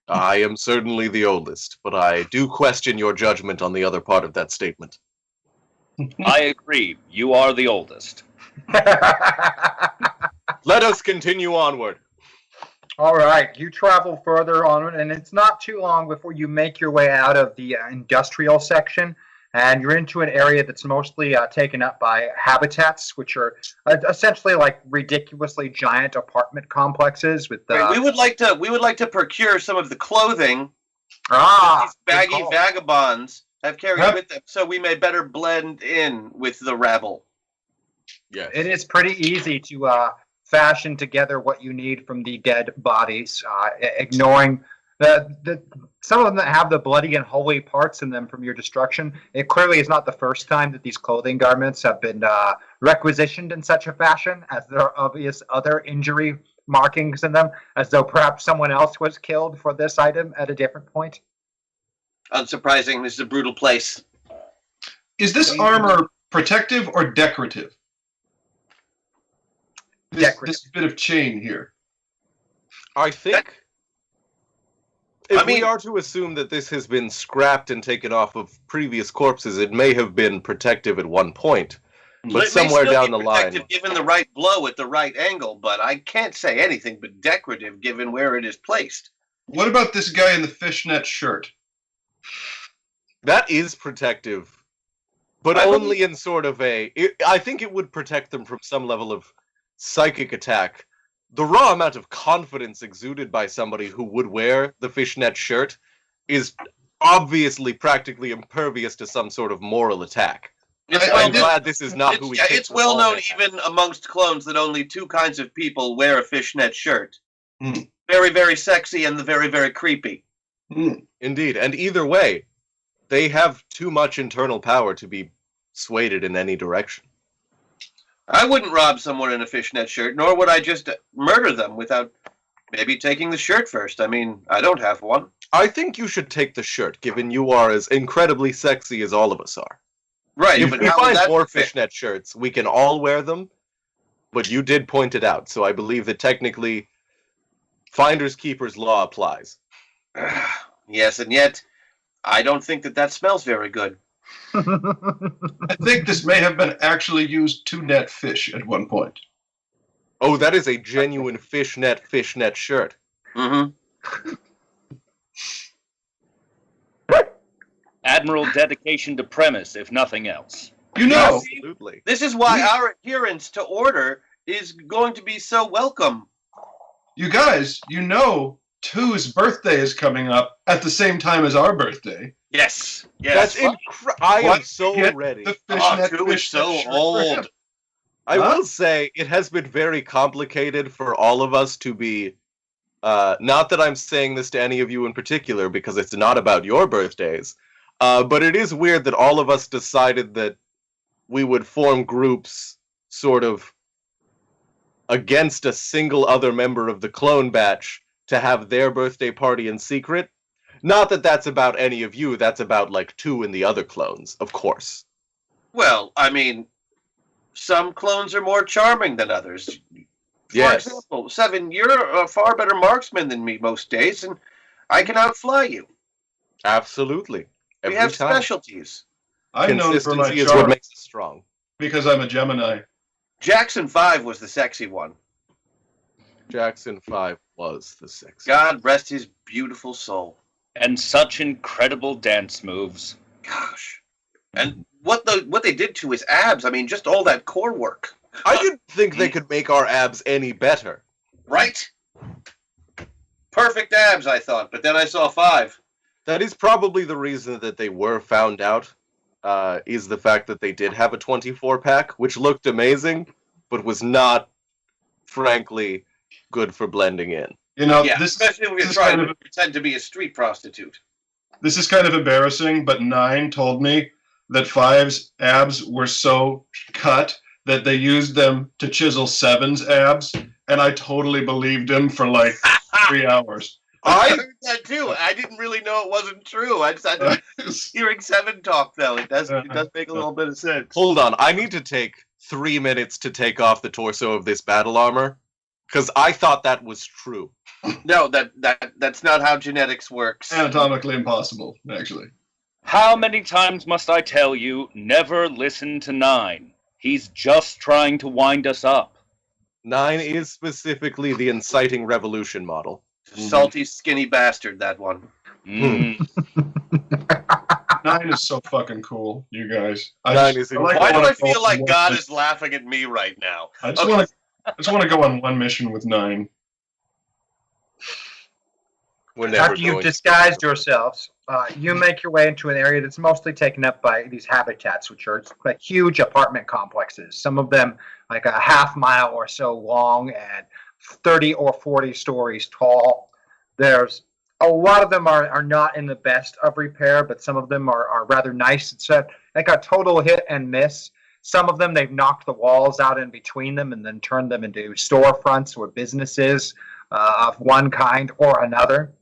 I am certainly the oldest, but I do question your judgment on the other part of that statement. I agree. You are the oldest. Let us continue onward. All right, you travel further onward, and it's not too long before you make your way out of the industrial section, and you're into an area that's mostly taken up by habitats, which are essentially like ridiculously giant apartment complexes with. Right, we would like to procure some of the clothing These baggy vagabonds have carried with them, so we may better blend in with the rabble. Yes. It is pretty easy to fashion together what you need from the dead bodies, ignoring the some of them that have the bloody and holy parts in them from your destruction. It clearly is not the first time that these clothing garments have been requisitioned in such a fashion, as there are obvious other injury markings in them, as though perhaps someone else was killed for this item at a different point. Unsurprising, this is a brutal place. Is this armor protective or decorative? This bit of chain here. I think we are to assume that this has been scrapped and taken off of previous corpses, it may have been protective at one point. But somewhere down the line, given the right blow at the right angle, but I can't say anything but decorative given where it is placed. What about this guy in the fishnet shirt? That is protective, but only in sort of I think it would protect them from some level of psychic attack. The raw amount of confidence exuded by somebody who would wear the fishnet shirt is obviously practically impervious to some sort of moral attack. I'm glad this is not who we picked. It's well known even amongst clones that only two kinds of people wear a fishnet shirt. Very, very sexy and the very, very creepy. Indeed, and either way, they have too much internal power to be swayed in any direction. I wouldn't rob someone in a fishnet shirt, nor would I just murder them without maybe taking the shirt first. I mean, I don't have one. I think you should take the shirt, given you are as incredibly sexy as all of us are. Right, if but we how would find that more fit? fishnet shirts, we can all wear them, but you did point it out, so I believe that technically Finders Keepers law applies. Yes, and yet I don't think that smells very good. I think this may have been actually used to net fish at one point. Oh, that is a genuine fishnet shirt. Mm-hmm. Admiral dedication to premise, if nothing else. You know, absolutely. This is why our adherence to order is going to be so welcome. You guys, you know, 2's birthday is coming up at the same time as our birthday. Yes. That's I am so ready. The fishnet 2 is so old. I will say it has been very complicated for all of us to be. Not that I'm saying this to any of you in particular, because it's not about your birthdays. But it is weird that all of us decided that we would form groups sort of against a single other member of the clone batch to have their birthday party in secret. Not that that's about any of you, that's about like 2 and the other clones, of course. Well, I mean, some clones are more charming than others. For Yes. example, 7, you're a far better marksman than me most days, and I can outfly you. Absolutely. We have specialties. I'm known for my Consistency is charm what makes us strong. because I'm a Gemini. Jackson 5 was the sexy one. Jackson 5 was the sexy. God rest his beautiful soul. And such incredible dance moves. Gosh. And what they did to his abs, I mean, just all that core work. I didn't think they could make our abs any better. Right? Perfect abs, I thought, but then I saw 5. That is probably the reason that they were found out, is the fact that they did have a 24-pack, which looked amazing, but was not, frankly, good for blending in. You know, Yeah, this especially when this you're is trying kind to pretend to be a street prostitute. This is kind of embarrassing, but 9 told me that 5's abs were so cut that they used them to chisel 7's abs, and I totally believed him for like 3 hours. I heard that too. I didn't really know it wasn't true. I just had to hearing 7 talk though. It does make a little bit of sense. Hold on, I need to take 3 minutes to take off the torso of this battle armor, because I thought that was true. No, that's not how genetics works. Anatomically impossible, actually. How many times must I tell you, never listen to 9? He's just trying to wind us up. 9 is specifically the inciting revolution model. Salty, skinny bastard, that one. 9 is so fucking cool, you guys. Why do I feel like God is laughing at me right now? I just want to go on one mission with 9. We're never After you've going to- disguised yourselves, you make your way into an area that's mostly taken up by these habitats, which are like huge apartment complexes. Some of them like a half mile or so long and 30 or 40 stories tall. There's a lot of them are not in the best of repair, but some of them are rather nice. It's like a total hit and miss. Some of them, they've knocked the walls out in between them and then turned them into storefronts or businesses of one kind or another.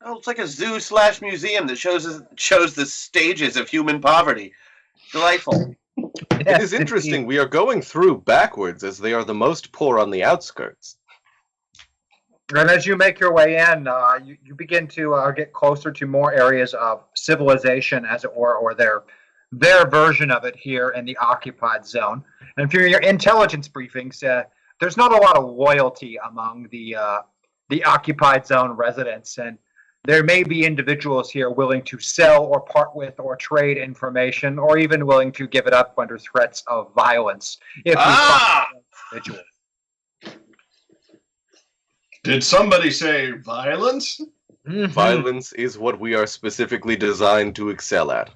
Oh, it's like a zoo/museum that shows the stages of human poverty. Delightful. It is interesting. We are going through backwards as they are the most poor on the outskirts. And as you make your way in, you begin to get closer to more areas of civilization, as it were, or their version of it here in the occupied zone. And for your intelligence briefings, there's not a lot of loyalty among the occupied zone residents, and there may be individuals here willing to sell or part with or trade information, or even willing to give it up under threats of violence if you find an individual. Did somebody say violence? Violence is what we are specifically designed to excel at.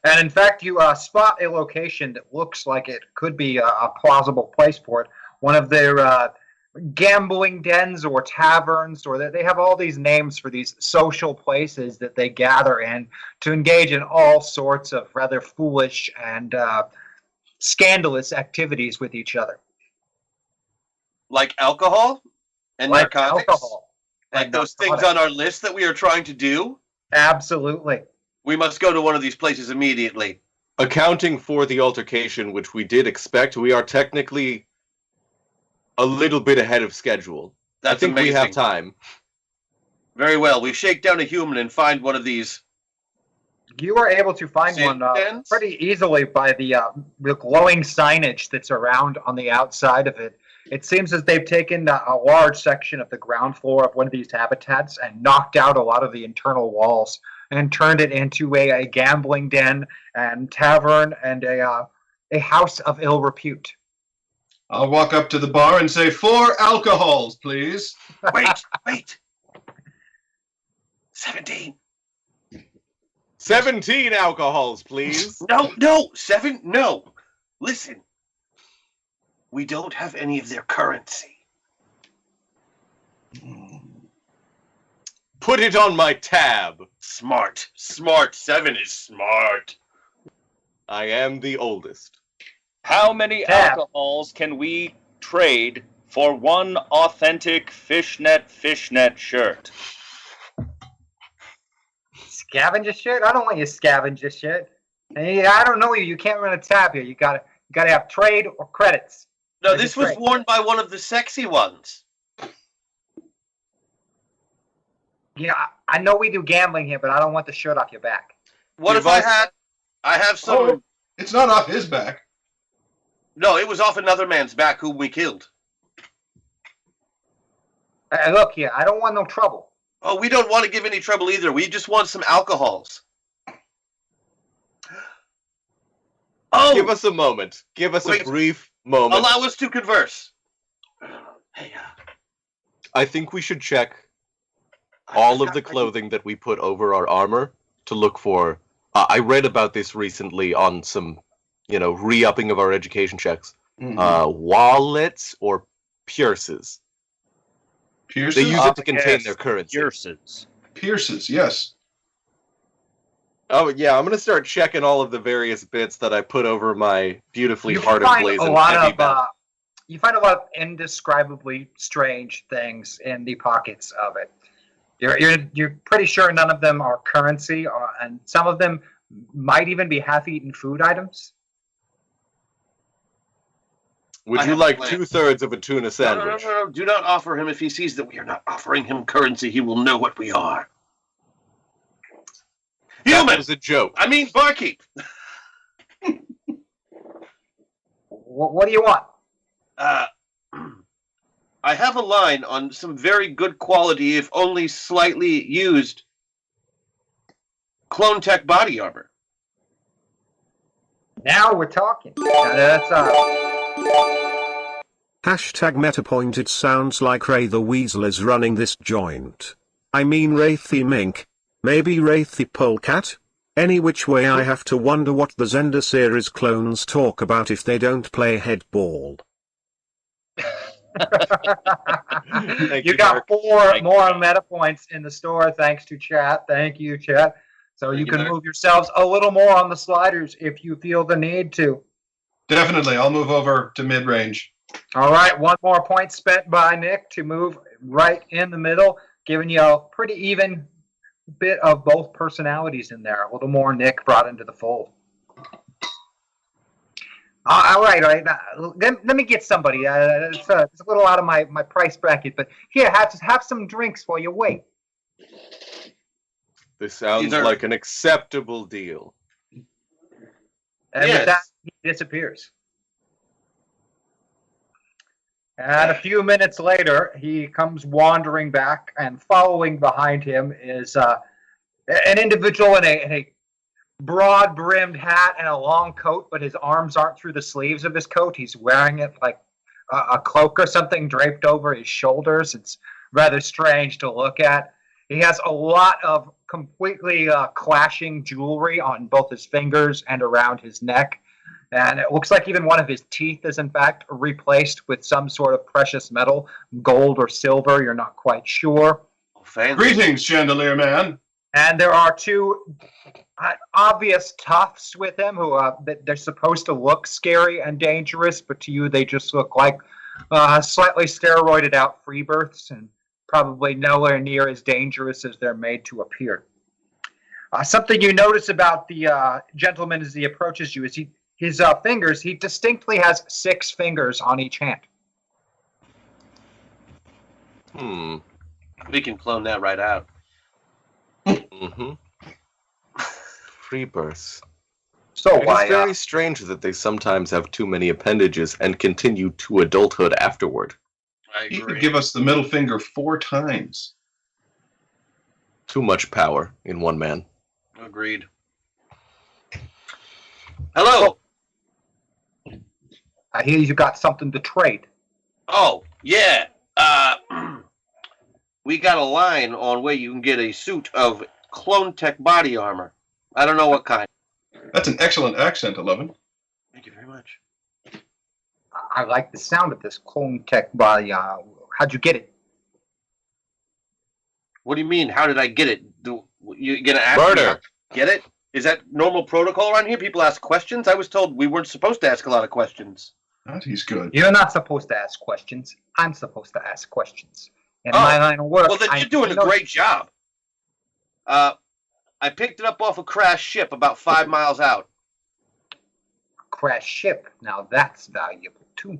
And in fact, you spot a location that looks like it could be a plausible place for it. One of their gambling dens or taverns, or they have all these names for these social places that they gather in to engage in all sorts of rather foolish and scandalous activities with each other. Like alcohol and Like narcotics? alcohol. Like and those things narcotics. on our list that we are trying to do? Absolutely. We must go to one of these places immediately. Accounting for the altercation, which we did expect, we are technically a little bit ahead of schedule. That's I think amazing. we have time. Very well. We shake down a human and find one of these. You are able to find one pretty easily by the glowing signage that's around on the outside of it. It seems as they've taken a large section of the ground floor of one of these habitats and knocked out a lot of the internal walls and turned it into a gambling den and tavern and a house of ill repute. I'll walk up to the bar and say, 4 alcohols, please. Wait. 17. 17 alcohols, please. No. 7. No. Listen. We don't have any of their currency. Put it on my tab. Smart. 7 is smart. I am the oldest. How many alcohols can we trade for one authentic fishnet shirt? Scavenger shit? I don't want you to scavenge this shit. Hey, I don't know you. You can't run a tab here. You gotta have trade or credits. No, this was worn by one of the sexy ones. Yeah, I know we do gambling here, but I don't want the shirt off your back. What if I have some... Oh, it's not off his back. No, it was off another man's back whom we killed. Hey, look here, I don't want no trouble. Oh, we don't want to give any trouble either. We just want some alcohols. Oh! Give us a moment. Give us a brief moment. Allow us to converse. I think we should check all of the clothing that we put over our armor to look for. I read about this recently on some, re-upping of our education checks. Wallets or pierces. Pierces? They use it to contain their currency. Pierces, yes. Oh, yeah, I'm going to start checking all of the various bits that I put over my beautifully hard find emblazoned a lot heavy of belt. you find a lot of indescribably strange things in the pockets of it. You're pretty sure none of them are currency, and some of them might even be half-eaten food items. Would you like 2/3 of a tuna sandwich? No. Do not offer him. If he sees that we are not offering him currency, he will know what we are. That Human! was a joke. I mean, barkeep. What do you want? I have a line on some very good quality, if only slightly used, Clone Tech body armor. Now we're talking. That's Hashtag MetaPoint. It sounds like Ray the Weasel is running this joint. I mean Wraithy Mink. Maybe Wraithy Polecat? Any which way I have to wonder what the Zender series clones talk about if they don't play headball. You got four more meta points in the store thanks to chat. Thank you, chat. So you can move yourselves a little more on the sliders if you feel the need to. Definitely. I'll move over to mid-range. All right, one more point spent by Nick to move right in the middle, giving you a pretty even bit of both personalities in there. A little more Nick brought into the fold. All right. Let me get somebody. It's a little out of my price bracket, but here, have some drinks while you wait. This sounds like an acceptable deal. And with that, he disappears. And a few minutes later, he comes wandering back, and following behind him is an individual in a broad-brimmed hat and a long coat, but his arms aren't through the sleeves of his coat. He's wearing it like a cloak or something draped over his shoulders. It's rather strange to look at. He has a lot of completely clashing jewelry on both his fingers and around his neck. And it looks like even one of his teeth is, in fact, replaced with some sort of precious metal, gold or silver. You're not quite sure. Greetings, Chandelier Man. And there are two obvious toughs with him who they're supposed to look scary and dangerous, but to you they just look like slightly steroided out free births and probably nowhere near as dangerous as they're made to appear. Something you notice about the gentleman as he approaches you is his fingers, he distinctly has 6 fingers on each hand. We can clone that right out. Free births. So it's very strange that they sometimes have too many appendages and continue to adulthood afterward. He could give us the middle finger 4 times. Too much power in one man. Agreed. Hello. I hear you got something to trade. Oh, yeah. We got a line on where you can get a suit of Clone Tech body armor. I don't know what kind. That's an excellent accent, 11. Thank you very much. I like the sound of this Clone Tech body. How'd you get it? What do you mean? How did I get it? You gonna ask me how to get it? Is that normal protocol around here? People ask questions? I was told we weren't supposed to ask a lot of questions. He's good. You're not supposed to ask questions. I'm supposed to ask questions. In my line of work, well, then you're doing a great job. I picked it up off a crashed ship about 5 miles out. Crashed ship. Now that's valuable too.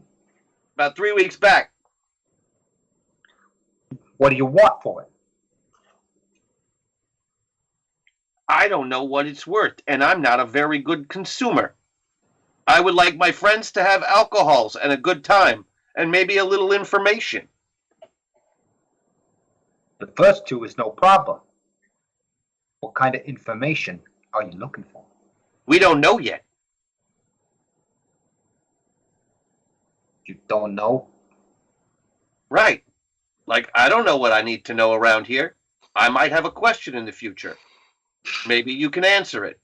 About 3 weeks back. What do you want for it? I don't know what it's worth, and I'm not a very good consumer. I would like my friends to have alcohols and a good time, and maybe a little information. The first two is no problem. What kind of information are you looking for? We don't know yet. You don't know? Right. Like, I don't know what I need to know around here. I might have a question in the future. Maybe you can answer it.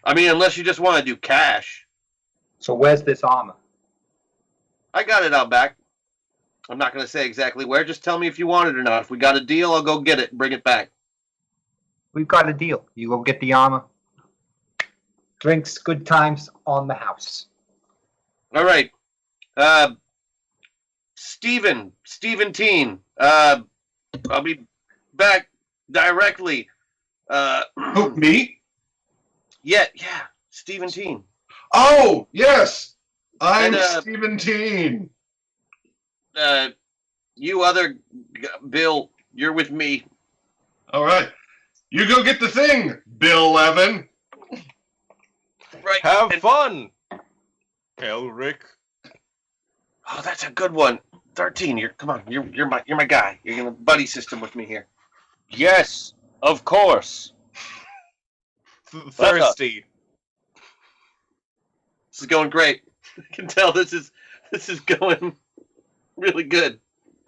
I mean, unless you just want to do cash. So where's this armor? I got it out back. I'm not going to say exactly where. Just tell me if you want it or not. If we got a deal, I'll go get it and bring it back. We've got a deal. You go get the armor. Drinks, good times on the house. All right. Steven Teen. I'll be back directly. Who, me? Yeah, Steven Teen. Oh, yes. I'm And, Steven Teen. You other Bill, you're with me. All right. You go get the thing, Bill Levin. Right. Have fun, Elric. Oh, that's a good one. 13. Come on. You're my guy. You're in the buddy system with me here. Yes, of course. Thirsty. This is going great. I can tell this is going really good.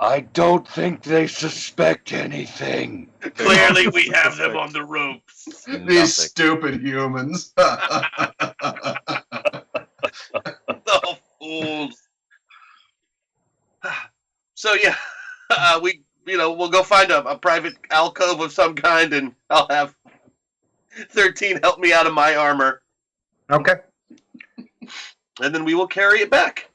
I don't think they suspect anything. Clearly, we have them on the ropes. These stupid humans. The fools. So yeah, we'll go find a private alcove of some kind, and I'll have 13 help me out of my armor. Okay. And then we will carry it back.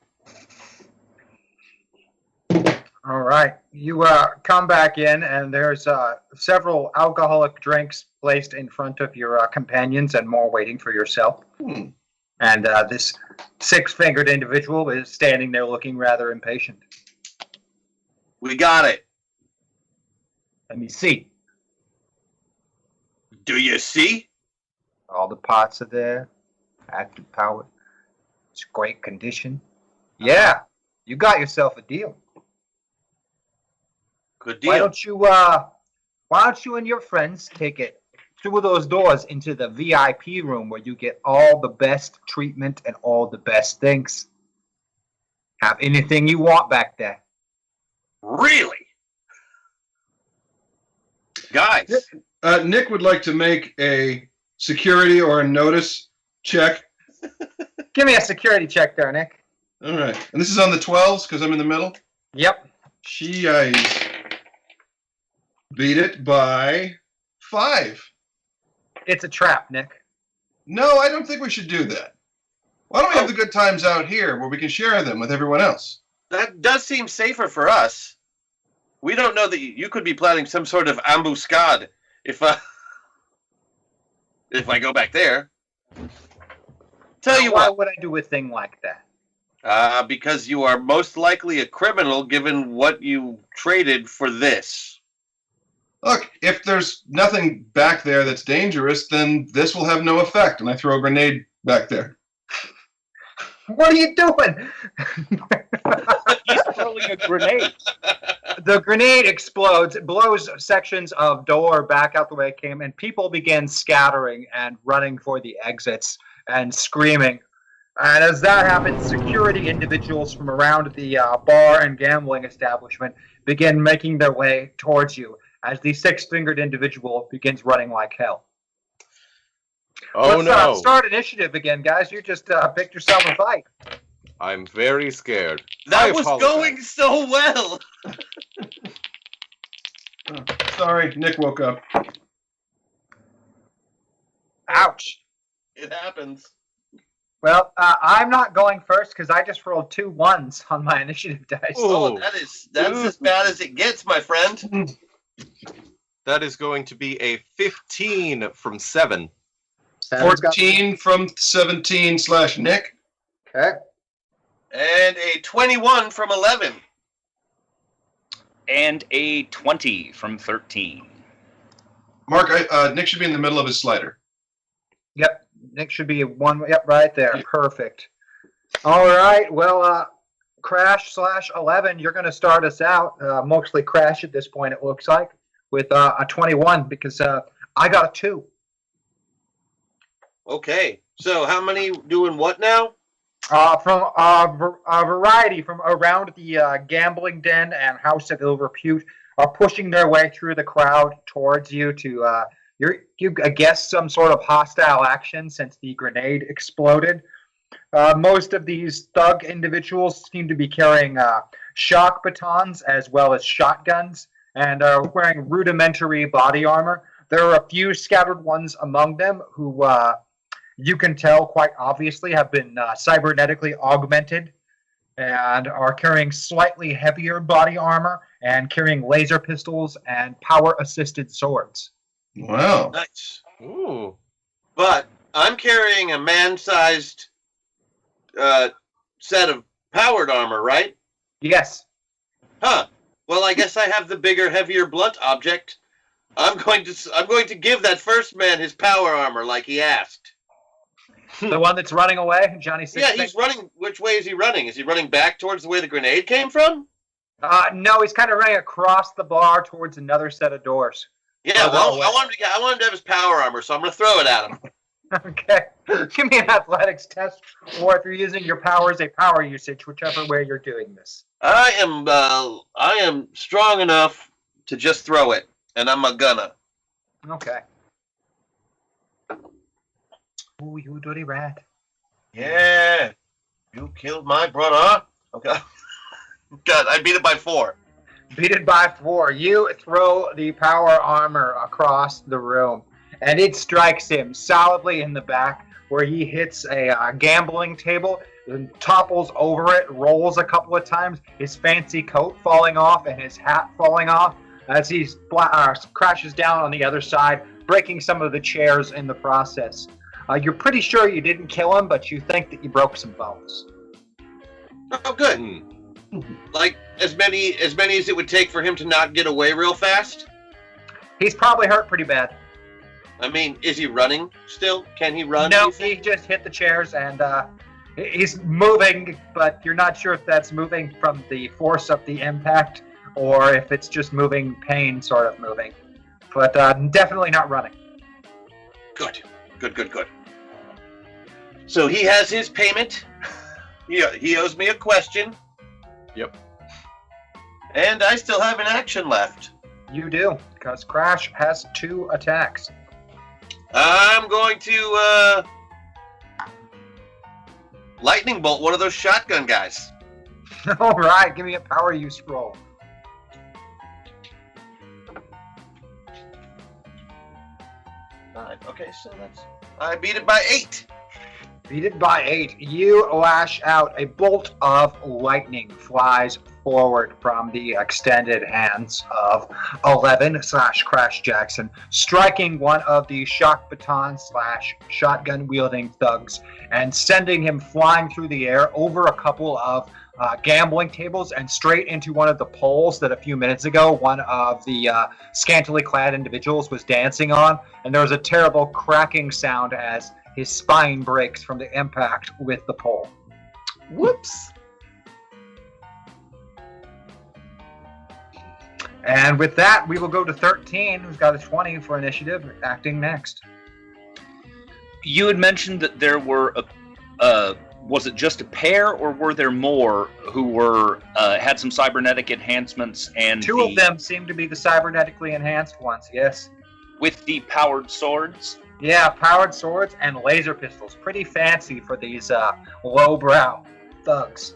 All right. You come back in, and there's several alcoholic drinks placed in front of your companions and more waiting for yourself. And this six-fingered individual is standing there looking rather impatient. We got it. Let me see. Do you see? All the pots are there. Active power. It's great condition. Yeah. You got yourself a deal. Good deal. Why don't you and your friends take it through those doors into the VIP room where you get all the best treatment and all the best things. Have anything you want back there. Really? Guys. Nick would like to make a security or a notice check. Give me a security check there, Nick. All right. And this is on the 12s because I'm in the middle? Yep. She beat it by 5. It's a trap, Nick. No, I don't think we should do that. Why don't we have the good times out here where we can share them with everyone else? That does seem safer for us. We don't know that you could be planning some sort of ambuscade if I go back there. Tell you why what. would I do a thing like that? Because you are most likely a criminal given what you traded for this. Look, if there's nothing back there that's dangerous, then this will have no effect. And I throw a grenade back there. What are you doing? He's throwing a grenade. The grenade explodes. It blows sections of door back out the way it came, and people begin scattering and running for the exits and screaming. And as that happens, security individuals from around the bar and gambling establishment begin making their way towards you as the six-fingered individual begins running like hell. Oh, Let's start initiative again, guys. You just picked yourself a fight. I'm very scared. That was going so well. Sorry, Nick woke up. Ouch. It happens. Well, I'm not going first because I just rolled 2 1s on my initiative dice. Oh, that's as bad as it gets, my friend. That is going to be a 15 from 7. 14 from 17/Nick. Okay. And a 21 from 11. And a 20 from 13. Mark, Nick should be in the middle of his slider. Yep. Nick should be one. Yep, right there. Perfect. All right. Well, Crash/11, you're going to start us out. Mostly Crash at this point, it looks like, with a 21 because I got a 2. Okay. So how many doing what now? From a variety from around the gambling den and House of Ill Repute are pushing their way through the crowd towards you to you guess some sort of hostile action since the grenade exploded. Most of these thug individuals seem to be carrying shock batons as well as shotguns and are wearing rudimentary body armor. There are a few scattered ones among them who you can tell quite obviously have been cybernetically augmented and are carrying slightly heavier body armor and carrying laser pistols and power-assisted swords. Wow. Nice. Ooh. But I'm carrying a man-sized set of powered armor, right? Yes. Huh. Well, I guess I have the bigger, heavier blunt object. I'm going to give that first man his power armor like he asked. The one that's running away, Johnny Six. Yeah, he's running. Which way is he running? Is he running back towards the way the grenade came from? No, he's kind of running across the bar towards another set of doors. Yeah, well, I want him to have his power armor, so I'm going to throw it at him. Okay. Give me an athletics test, or if you're using your powers, a power usage, whichever way you're doing this. I am strong enough to just throw it, and I'm a gunner. Okay. Ooh, you dirty rat. Yeah. You killed my brother. Okay. God, I beat it by 4. Beat it by 4. You throw the power armor across the room, and it strikes him solidly in the back, where he hits a gambling table, and topples over it, rolls a couple of times, his fancy coat falling off and his hat falling off as he crashes down on the other side, breaking some of the chairs in the process. You're pretty sure you didn't kill him, but you think that you broke some bones. Oh, good. Like as many as it would take for him to not get away real fast. He's probably hurt pretty bad. I mean, is he running still? Can he run? No, he just hit the chairs and he's moving, but you're not sure if that's moving from the force of the impact or if it's just moving pain sort of moving. But definitely not running. Good. So he has his payment. He owes me a question. Yep. And I still have an action left. You do, because Crash has 2 attacks. I'm going to lightning bolt one of those shotgun guys. All right, give me a power use roll. Okay, so I beat it by 8. Beat it by 8. You lash out. A bolt of lightning flies forward from the extended hands of 11/Crash Jackson, striking one of the shock baton / shotgun wielding thugs and sending him flying through the air over a couple of gambling tables and straight into one of the poles that a few minutes ago one of the scantily clad individuals was dancing on, and there was a terrible cracking sound as his spine breaks from the impact with the pole. Whoops. And with that, we will go to 13, who's got a 20 for initiative, acting next. You had mentioned that there were was it just a pair, or were there more who were had some cybernetic enhancements? And 2 of them seem to be the cybernetically enhanced ones, yes. With the powered swords? Yeah, powered swords and laser pistols. Pretty fancy for these lowbrow thugs.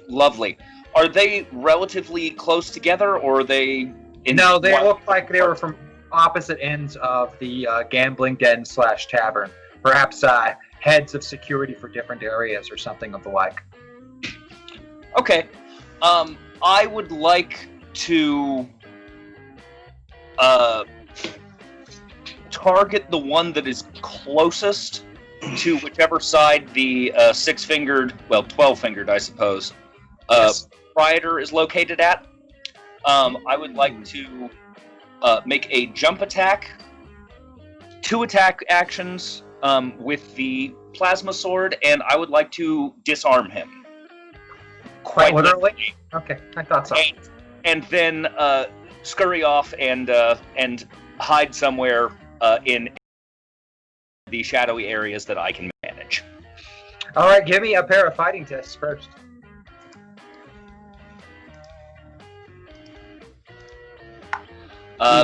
Lovely. Are they relatively close together, or are they... No, they look like they were from opposite ends of the gambling den / tavern. Perhaps heads of security for different areas or something of the like. Okay. I would like to target the one that is closest to whichever side the 12-fingered, I suppose, proprietor is located at. I would like to make a jump attack, 2 attack actions with the plasma sword, and I would like to disarm him. Quite literally? Okay, I thought so. And then scurry off and hide somewhere in the shadowy areas that I can manage. All right, give me a pair of fighting tests first.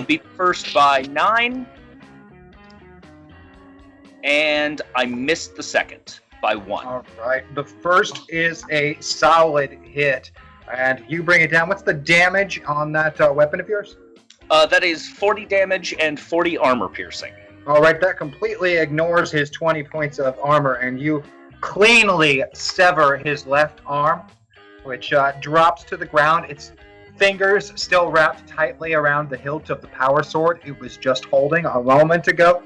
Beat first by 9, and I missed the second by 1. All right, the first is a solid hit, and you bring it down. What's the damage on that weapon of yours? That is 40 damage and 40 armor piercing. All right, that completely ignores his 20 points of armor, and you cleanly sever his left arm, which drops to the ground. Its fingers still wrapped tightly around the hilt of the power sword it was just holding a moment ago.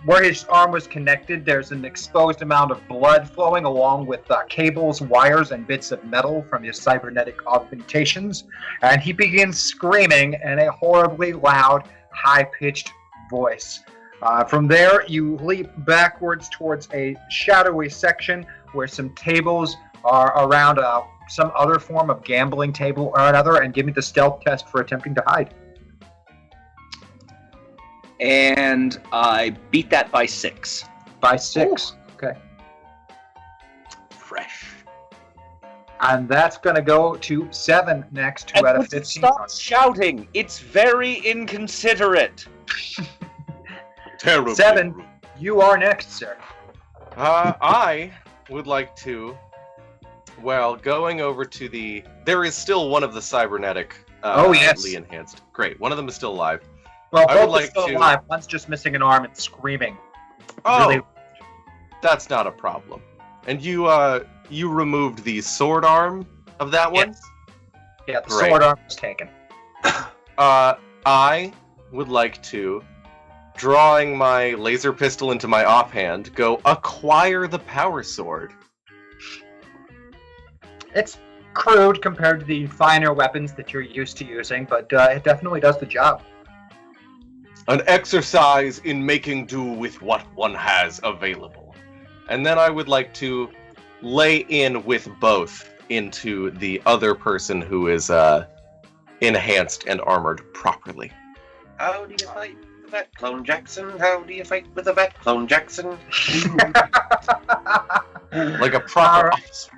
Where his arm was connected, there's an exposed amount of blood flowing along with cables, wires, and bits of metal from his cybernetic augmentations, and he begins screaming in a horribly loud, high-pitched voice. From there, you leap backwards towards a shadowy section where some tables are around some other form of gambling table or another, and give me the stealth test for attempting to hide. And I beat that by 6. By 6? Ooh. Okay. Fresh. And that's going to go to 7 next, who And had a would you 15. stop shouting. It's very inconsiderate. Terrible. 7, you are next, sir. I would like to, well, going over to the, there is still one of the cybernetic enhanced. Great, one of them is still alive. Well, I would both like are still to- alive. One's just missing an arm and screaming. Oh, Really? that's not a problem. And you removed the sword arm of that one? Yes. Yeah, the Great. sword arm was taken. I would like to, drawing my laser pistol into my offhand, go acquire the power sword. It's crude compared to the finer weapons that you're used to using, but it definitely does the job. An exercise in making do with what one has available. And then I would like to lay in with both into the other person who is enhanced and armored properly. How do you fight with a vet clone, Jackson? How do you fight with a vet clone, Jackson? Like a proper officer.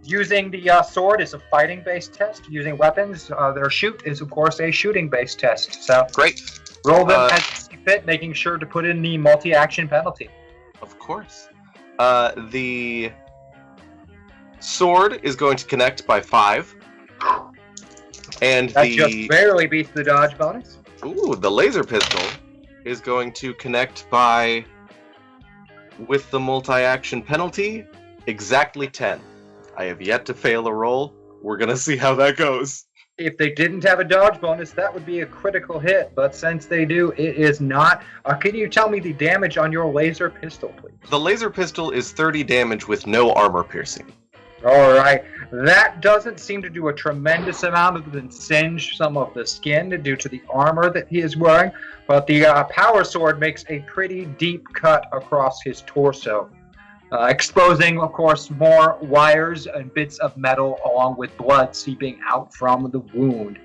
Using the sword is a fighting-based test. Using weapons, their shoot is, of course, a shooting-based test. So great. Roll them as you see fit, making sure to put in the multi-action penalty. Of course. The sword is going to connect by 5. And That just barely beats the dodge bonus. Ooh, the laser pistol is going to connect by, with the multi-action penalty, exactly 10. I have yet to fail a roll. We're going to see how that goes. If they didn't have a dodge bonus, that would be a critical hit. But since they do, it is not. Can you tell me the damage on your laser pistol, please? The laser pistol is 30 damage with no armor piercing. All right. That doesn't seem to do a tremendous amount other than singe some of the skin due to the armor that he is wearing. But the power sword makes a pretty deep cut across his torso, exposing, of course, more wires and bits of metal along with blood seeping out from the wound.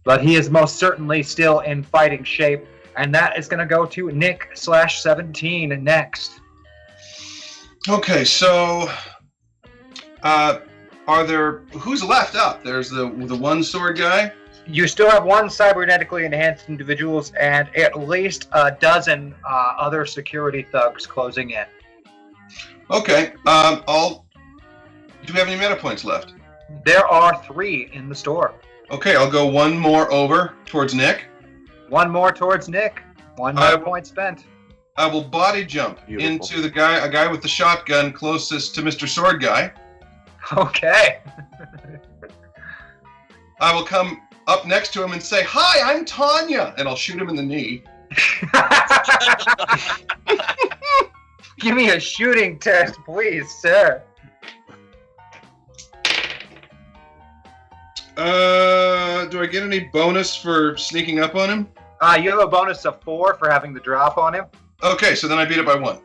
But he is most certainly still in fighting shape, and that is going to go to Nick/17 next. Okay, so are there, who's left up? There's the one sword guy. You still have one cybernetically enhanced individuals and at least a dozen other security thugs closing in. Okay, do we have any meta points left? There are 3 in the store. Okay, I'll go one more over towards Nick. One more towards Nick. One meta point spent. I will body jump into a guy with the shotgun closest to Mr. Sword Guy. Okay. I will come up next to him and say, "Hi, I'm Tanya," and I'll shoot him in the knee. Give me a shooting test, please, sir. Do I get any bonus for sneaking up on him? You have a bonus of 4 for having the drop on him. Okay, so then I beat it by 1.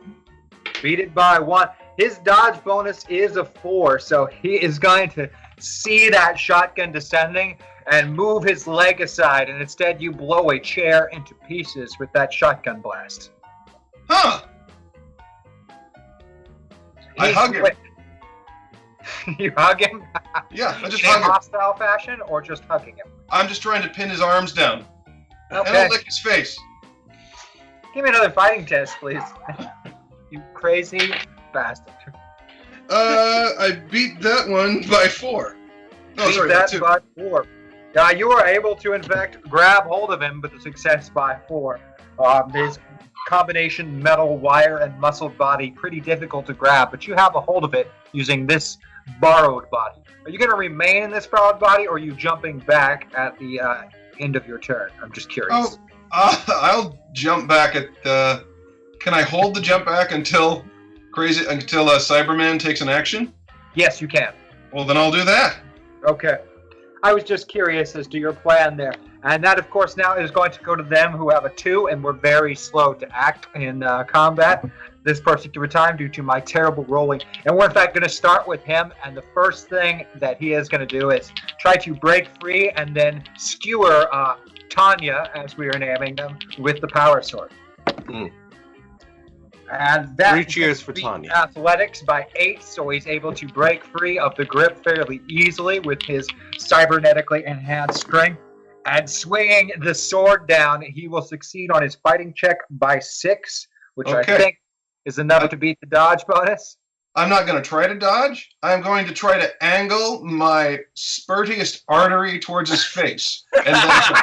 Beat it by 1. His dodge bonus is a 4, so he is going to see that shotgun descending and move his leg aside, and instead you blow a chair into pieces with that shotgun blast. Huh! I hug him. You hug him? Yeah, I just in hug him. hostile fashion, or just hugging him? I'm just trying to pin his arms down. Okay. And I'll lick his face. Give me another fighting test, please. You crazy bastard. I beat that one by 4. No, Beat sorry, that by 2. by 4. You were able to, in fact, grab hold of him with a success by 4. His combination metal, wire, and muscled body, pretty difficult to grab, but you have a hold of it using this borrowed body. Are you going to remain in this borrowed body, or are you jumping back at the end of your turn? I'm just curious. I'll jump back at the... Can I hold the jump back until Cyberman takes an action? Yes, you can. Well, then I'll do that. Okay. I was just curious as to your plan there. And that, of course, now is going to go to them who have a 2 and were very slow to act in combat this particular time due to my terrible rolling. And we're, in fact, going to start with him. And the first thing that he is going to do is try to break free and then skewer Tanya, as we are naming them, with the power sword. And that 3 cheers for beat Tanya. athletics by 8, so he's able to break free of the grip fairly easily with his cybernetically enhanced strength. And swinging the sword down, he will succeed on his fighting check by 6, which I Okay. think is enough to beat the dodge bonus. I'm not going to try to dodge. I'm going to try to angle my spurtiest artery towards his face. And then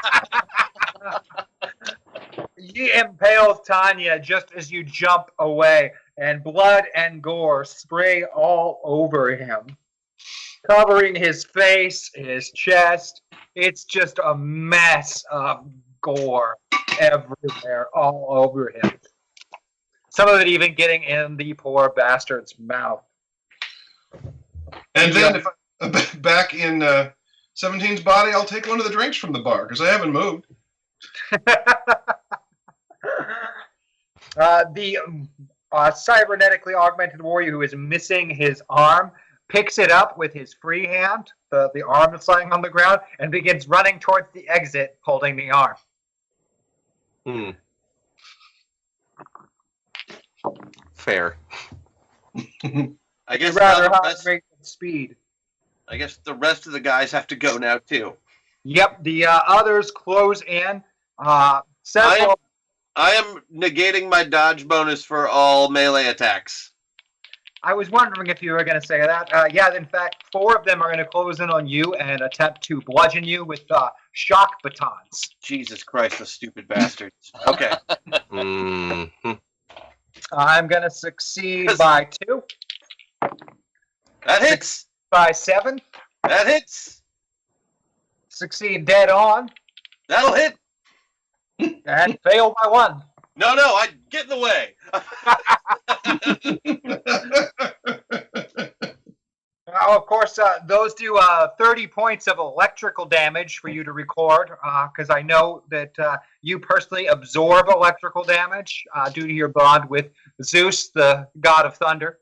He impales Tanya just as you jump away, and blood and gore spray all over him, covering his face, his chest. It's just a mess of gore everywhere, all over him. Some of it even getting in the poor bastard's mouth. And then if I'm back in 17's body, I'll take one of the drinks from the bar because I haven't moved. The cybernetically augmented warrior who is missing his arm picks it up with his free hand, the arm that's lying on the ground, and begins running towards the exit holding the arm. Fair. I guess rather the high rest, rate of speed. I guess the rest of the guys have to go now too. Yep, the others close in. Several. I am negating my dodge bonus for all melee attacks. I was wondering if you were going to say that. Yeah, in fact, 4 of them are going to close in on you and attempt to bludgeon you with shock batons. Jesus Christ, the stupid bastards. Okay. I'm going to succeed by 2. That hits. By 7. That hits. Succeed dead on. That'll hit. And fail by 1. No, I get in the way. Of course, those do 30 points of electrical damage for you to record, because I know that you personally absorb electrical damage due to your bond with Zeus, the god of thunder.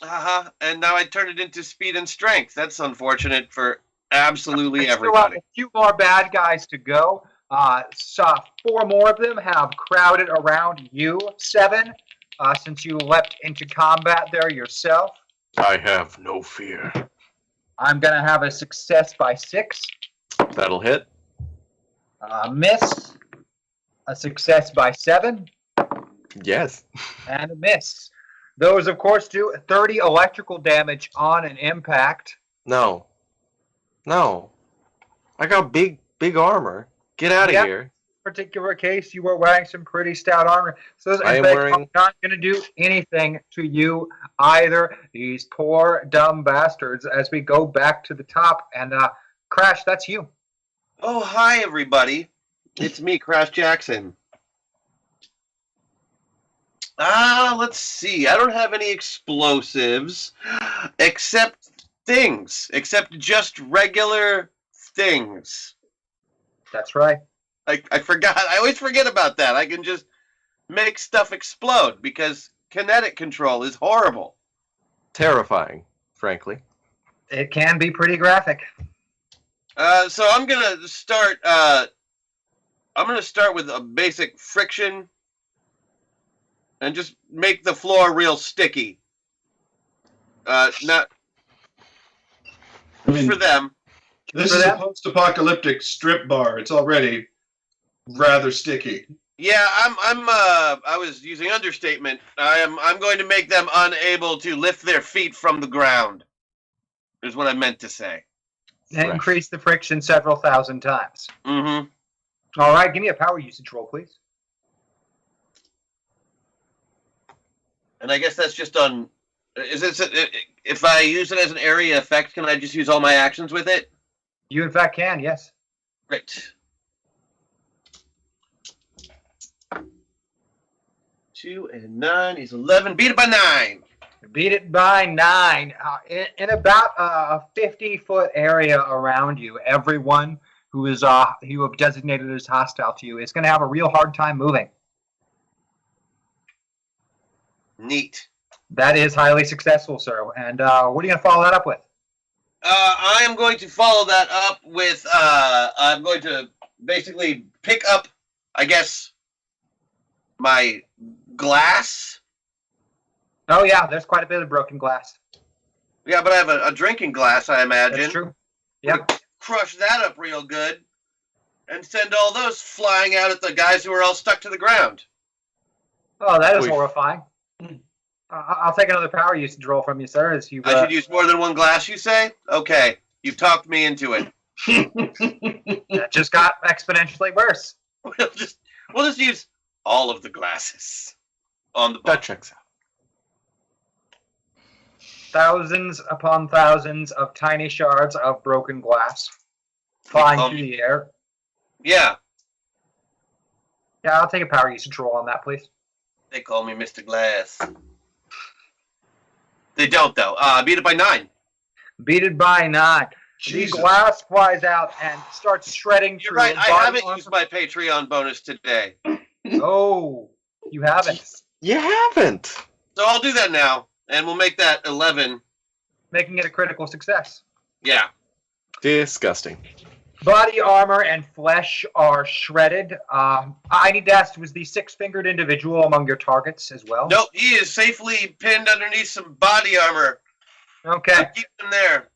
And now I turn it into speed and strength. That's unfortunate for absolutely Still everybody. have a few more bad guys to go. 4 more of them have crowded around you, 7, since you leapt into combat there yourself. I have no fear. I'm going to have a success by 6. That'll hit. Miss. A success by 7. Yes. And a miss. Those, of course, do 30 electrical damage on an impact. No. I got big armor. Get out of here. In this particular case, you were wearing some pretty stout armor. So those I am impacts wearing- are not going to do anything to you either. These poor, dumb bastards. As we go back to the top, and Crash, that's you. Oh, hi, everybody. It's me, Crash Jackson. Let's see. I don't have any explosives except just regular things. That's right. I forgot. I always forget about that. I can just make stuff explode because kinetic control is horrible. Terrifying, frankly. It can be pretty graphic. So I'm gonna start. I'm gonna start with a basic friction, and just make the floor real sticky. Not for them. This is a post-apocalyptic strip bar. It's already rather sticky. Yeah, I was using understatement. I'm going to make them unable to lift their feet from the ground. Is what I meant to say. And increase the friction several thousand times. Mm-hmm. All right, give me a power usage roll, please. And I guess that's just on. If I use it as an area effect, can I just use all my actions with it? You in fact can, yes. Great. 2 and 9 is 11. Beat it by 9. Beat it by 9. In about a 50-foot area around you, everyone who is you have designated as hostile to you is going to have a real hard time moving. Neat. That is highly successful, sir. And what are you going to follow that up with? I am going to follow that up with, I'm going to basically pick up, I guess, my glass Oh yeah, there's quite a bit of broken glass. Yeah, but I have a drinking glass, I imagine. That's true. Yep. Crush that up real good and send all those flying out at the guys who are all stuck to the ground. Oh, that is horrifying. I'll take another power usage roll from you, sir. As you, I should use more than one glass, you say? Okay, you've talked me into it. That just got exponentially worse. We'll just use all of the glasses on the boat. That checks out. Thousands upon thousands of tiny shards of broken glass flying through the air. Yeah. Yeah, I'll take a power usage roll on that, please. They call me Mr. Glass. They don't, though. Beat it by 9. Beat it by 9. Jesus. The glass flies out and starts shredding You're through. right. I body haven't armor. used my Patreon bonus today. Oh, you haven't. You haven't. So I'll do that now, and we'll make that 11. Making it a critical success. Yeah. Disgusting. Body armor and flesh are shredded. I need to ask, was the six-fingered individual among your targets as well? Nope, he is safely pinned underneath some body armor. Okay. Keep him there.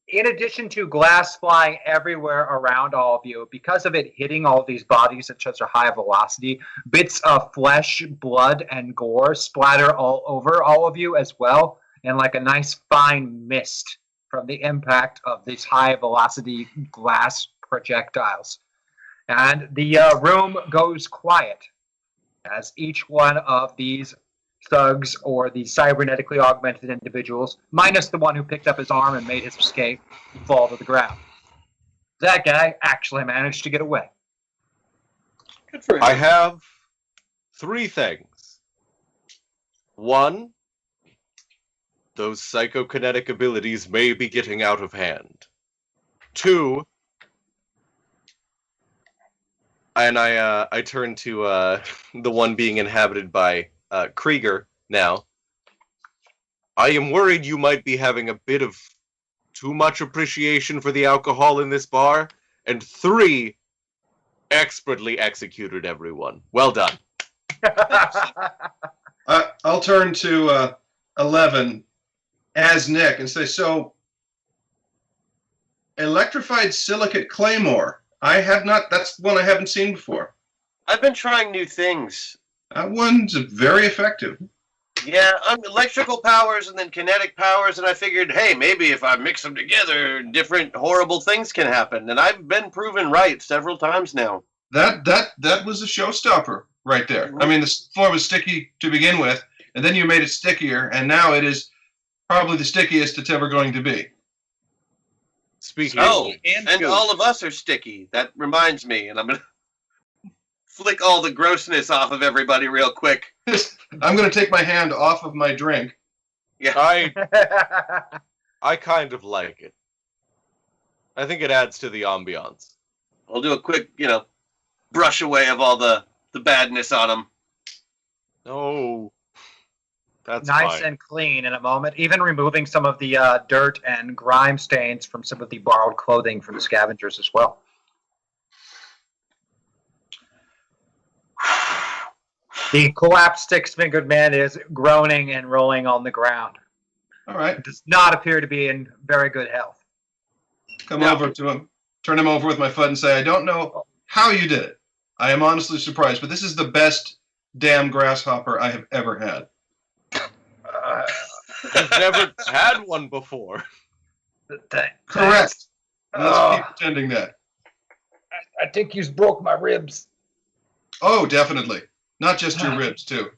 In addition to glass flying everywhere around all of you, because of it hitting all of these bodies at such a high velocity, bits of flesh, blood, and gore splatter all over all of you as well, and like a nice fine mist from the impact of these high velocity glass projectiles. And the room goes quiet as each one of these thugs or the cybernetically augmented individuals, minus the one who picked up his arm and made his escape, fall to the ground. That guy actually managed to get away. Good for him. I have 3 things. 1, those psychokinetic abilities may be getting out of hand. 2, and I turn to the one being inhabited by Krieger now. I am worried you might be having a bit of too much appreciation for the alcohol in this bar. And 3, expertly executed everyone. Well done. I'll turn to 11 as Nick and say, so electrified silicate claymore. That's one I haven't seen before. I've been trying new things. That one's very effective. Yeah, electrical powers and then kinetic powers, and I figured, hey, maybe if I mix them together, different horrible things can happen. And I've been proven right several times now. That was a showstopper right there. I mean, the floor was sticky to begin with, and then you made it stickier, and now it is probably the stickiest it's ever going to be. Speaking and all of us are sticky. That reminds me, and I'm going to flick all the grossness off of everybody real quick. I'm going to take my hand off of my drink. Yeah. I kind of like it. I think it adds to the ambiance. I'll do a quick, brush away of all the badness on them. No. That's nice fine. and clean in a moment, even removing some of the dirt and grime stains from some of the borrowed clothing from the scavengers as well. The collapsed six-fingered man is groaning and rolling on the ground. All right. Does not appear to be in very good health. Come over to him, turn him over with my foot and say, I don't know how you did it. I am honestly surprised, but this is the best damn grasshopper I have ever had. You've never had one before. Correct. Let's keep pretending that. I think you broke my ribs. Oh, definitely. Not just your ribs, too.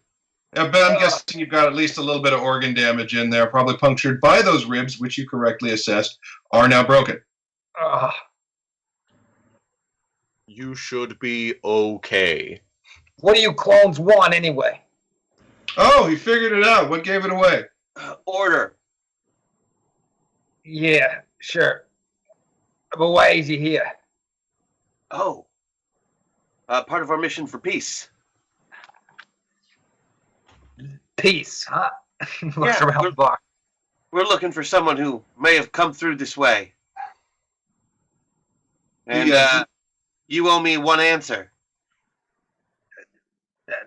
But I'm guessing you've got at least a little bit of organ damage in there, probably punctured by those ribs, which you correctly assessed are now broken. You should be okay. What do you clones want anyway? Oh, he figured it out. What gave it away? Order. Yeah, sure. But why is he here? Oh. Part of our mission for peace. Peace, huh? Looks around the bar. We're looking for someone who may have come through this way. And you owe me one answer.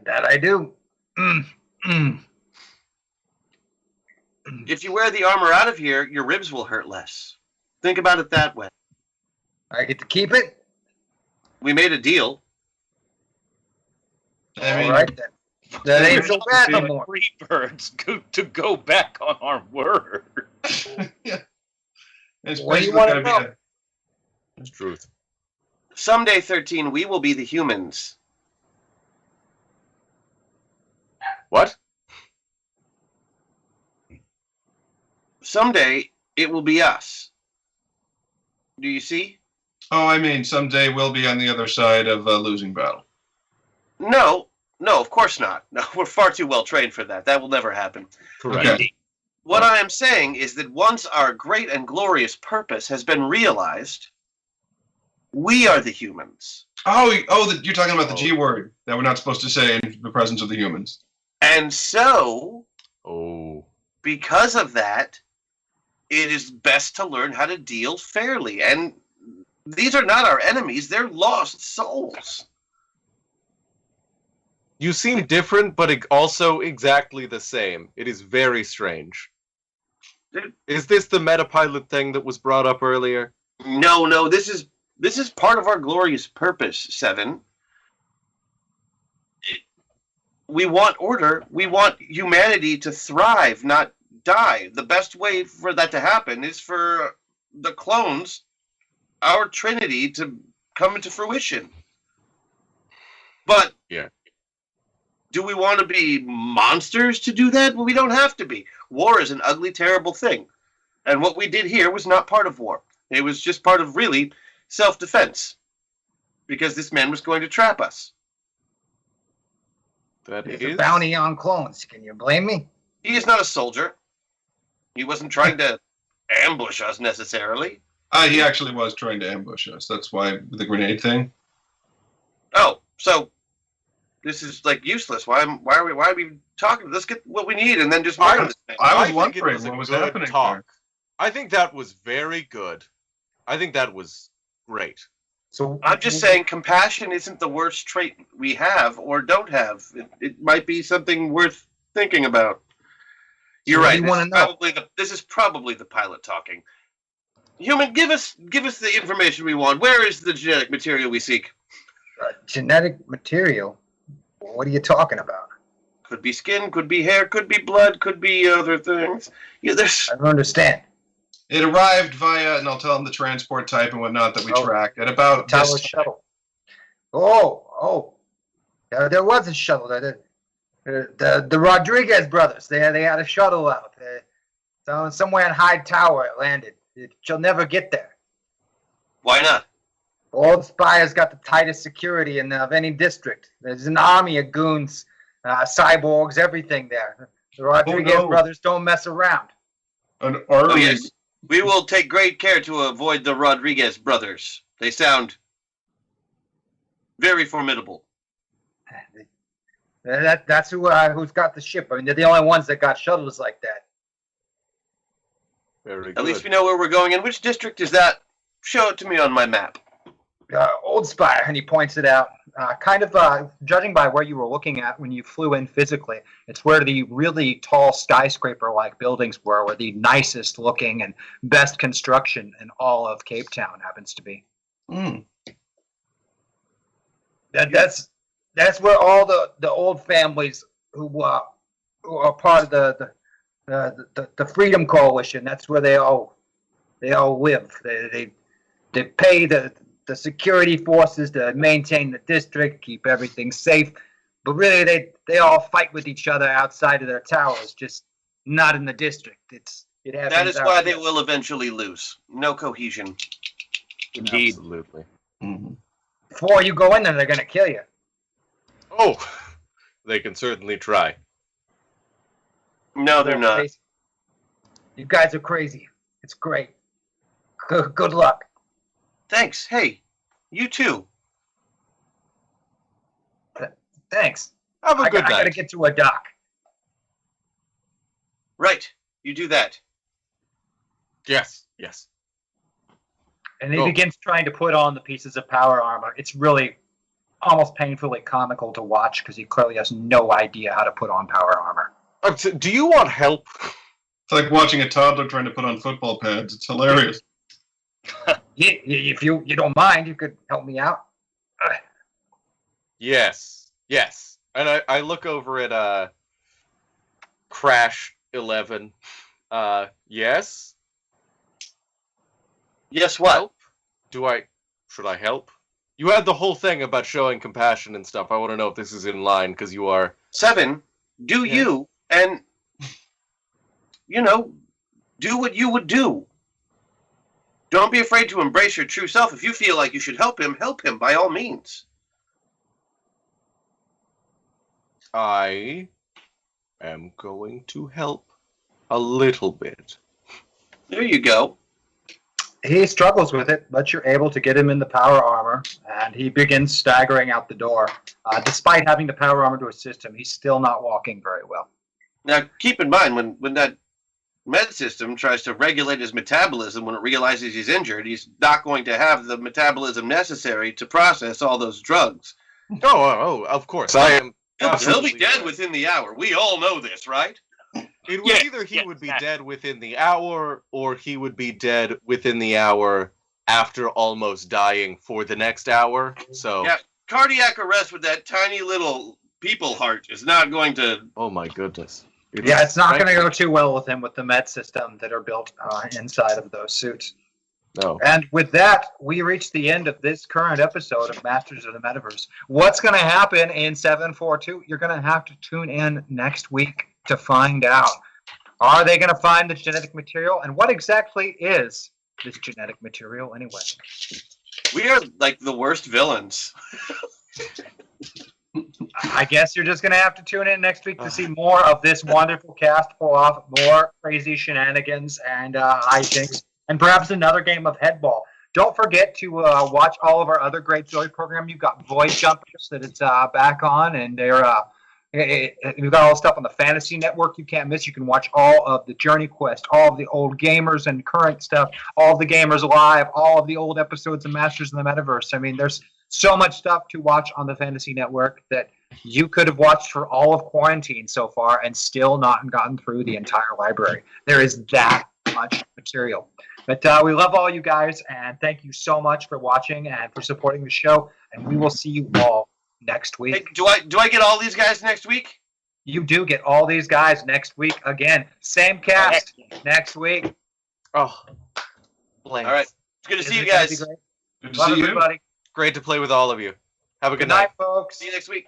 That I do. If you wear the armor out of here, your ribs will hurt less. Think about it that way. I get to keep it? We made a deal. I mean, All right, then. That ain't so bad no more. Free birds to go back on our word. it's What do you basically want gonna to be know? It's truth. Someday, 13, we will be the humans. What? Someday, it will be us. Do you see? Oh, I mean, someday we'll be on the other side of a losing battle. No, of course not. No, we're far too well trained for that. That will never happen. Correct. Okay. What I am saying is that once our great and glorious purpose has been realized, we are the humans. You're talking about the G word that we're not supposed to say in the presence of the humans. And so, Oh. because of that, it is best to learn how to deal fairly. And these are not our enemies, they're lost souls. You seem different, but also exactly the same. It is very strange. Is this the metapilot thing that was brought up earlier? No, this is part of our glorious purpose, 7. We want order. We want humanity to thrive, not die. The best way for that to happen is for the clones, our trinity, to come into fruition. But yeah, do we want to be monsters to do that? Well, we don't have to be. War is an ugly, terrible thing. And what we did here was not part of war. It was just part of, really, self-defense. Because this man was going to trap us. It's a bounty on clones. Can you blame me? He is not a soldier. He wasn't trying to ambush us necessarily. He actually was trying to ambush us. That's why the grenade thing. Oh, so this is like useless. Why are we talking? Let's get what we need and then just murder this man. I was think wondering it was a what was good happening talk. there. I think that was very good. I think that was great. So I'm just saying compassion isn't the worst trait we have or don't have. It might be something worth thinking about. You're right. This is probably the pilot talking. Human, give us the information we want. Where is the genetic material we seek? Genetic material? What are you talking about? Could be skin, could be hair, could be blood, could be other things. Yeah, I don't understand. It arrived via, and I'll tell them the transport type and whatnot that we tracked at about Tower this shuttle. Oh, there was a shuttle. The Rodriguez brothers. They had a shuttle out. So somewhere in Hyde Tower it landed. She'll never get there. Why not? Old Spire's got the tightest security of any district. There's an army of goons, cyborgs, everything there. The Rodriguez brothers don't mess around. An army. Oh, yes. We will take great care to avoid the Rodriguez brothers. They sound very formidable. That's who's got the ship. I mean, they're the only ones that got shuttles like that. Very good. At least we know where we're going. In which district is that? Show it to me on my map. Old Spire, and he points it out. Judging by where you were looking at when you flew in physically, it's where the really tall skyscraper-like buildings were the nicest looking and best construction in all of Cape Town happens to be. Mm. That's where all the old families who are part of the Freedom Coalition. That's where they all live. They pay the security forces to maintain the district, keep everything safe. But really, they all fight with each other outside of their towers, just not in the district. It happens. That is why they will eventually lose. No cohesion. Indeed. Absolutely. Mm-hmm. Before you go in there, they're going to kill you. Oh, they can certainly try. No, they're not. You guys are crazy. It's great. Good luck. Thanks. Hey, you too. Thanks. Have a good night. I gotta get to a dock. Right. You do that. Yes. And he begins trying to put on the pieces of power armor. It's really almost painfully comical to watch because he clearly has no idea how to put on power armor. Do you want help? It's like watching a toddler trying to put on football pads. It's hilarious. If you don't mind, you could help me out. Yes. And I look over at Crash 11. Yes? Yes, what? Help? Should I help? You had the whole thing about showing compassion and stuff. I want to know if this is in line, because you are... 7, do you, and, do what you would do. Don't be afraid to embrace your true self. If you feel like you should help him by all means. I am going to help a little bit. There you go. He struggles with it, but you're able to get him in the power armor, and he begins staggering out the door. Despite having the power armor to assist him, he's still not walking very well. Now, keep in mind, when that med system tries to regulate his metabolism when it realizes he's injured, he's not going to have the metabolism necessary to process all those drugs. Oh, of course. I am. He'll be dead within the hour. We all know this, right? It was either he would be dead within the hour, or he would be dead within the hour after almost dying for the next hour. So yeah, cardiac arrest with that tiny little people heart is not going to. Oh my goodness! It's not going to go too well with him with the med system that are built inside of those suits. No. And with that, we reach the end of this current episode of Masters of the Metaverse. What's going to happen in 742? You're going to have to tune in next week to find out. Are they going to find the genetic material? And what exactly is this genetic material anyway? We are like the worst villains. I guess you're just going to have to tune in next week to see more of this wonderful cast pull off more crazy shenanigans and hijinks, and perhaps another game of headball. Don't forget to watch all of our other great Zoe program. You've got Void Jumpers that it's back on, and they're we've got all the stuff on the Fantasy Network you can't miss. You can watch all of the Journey Quest, all of the old gamers and current stuff, all of the Gamers Live, all of the old episodes of Masters of the Metaverse. I mean, there's so much stuff to watch on the Fantasy Network that you could have watched for all of quarantine so far and still not gotten through the entire library. There is that much material. But we love all you guys, and thank you so much for watching and for supporting the show, and we will see you all next week. Hey, do I get all these guys next week? You do get all these guys next week again. Same cast next week. Oh, all right. It's good to see you guys. Good to Love see you. everybody. Great to play with all of you. Have a good night, night, folks. See you next week.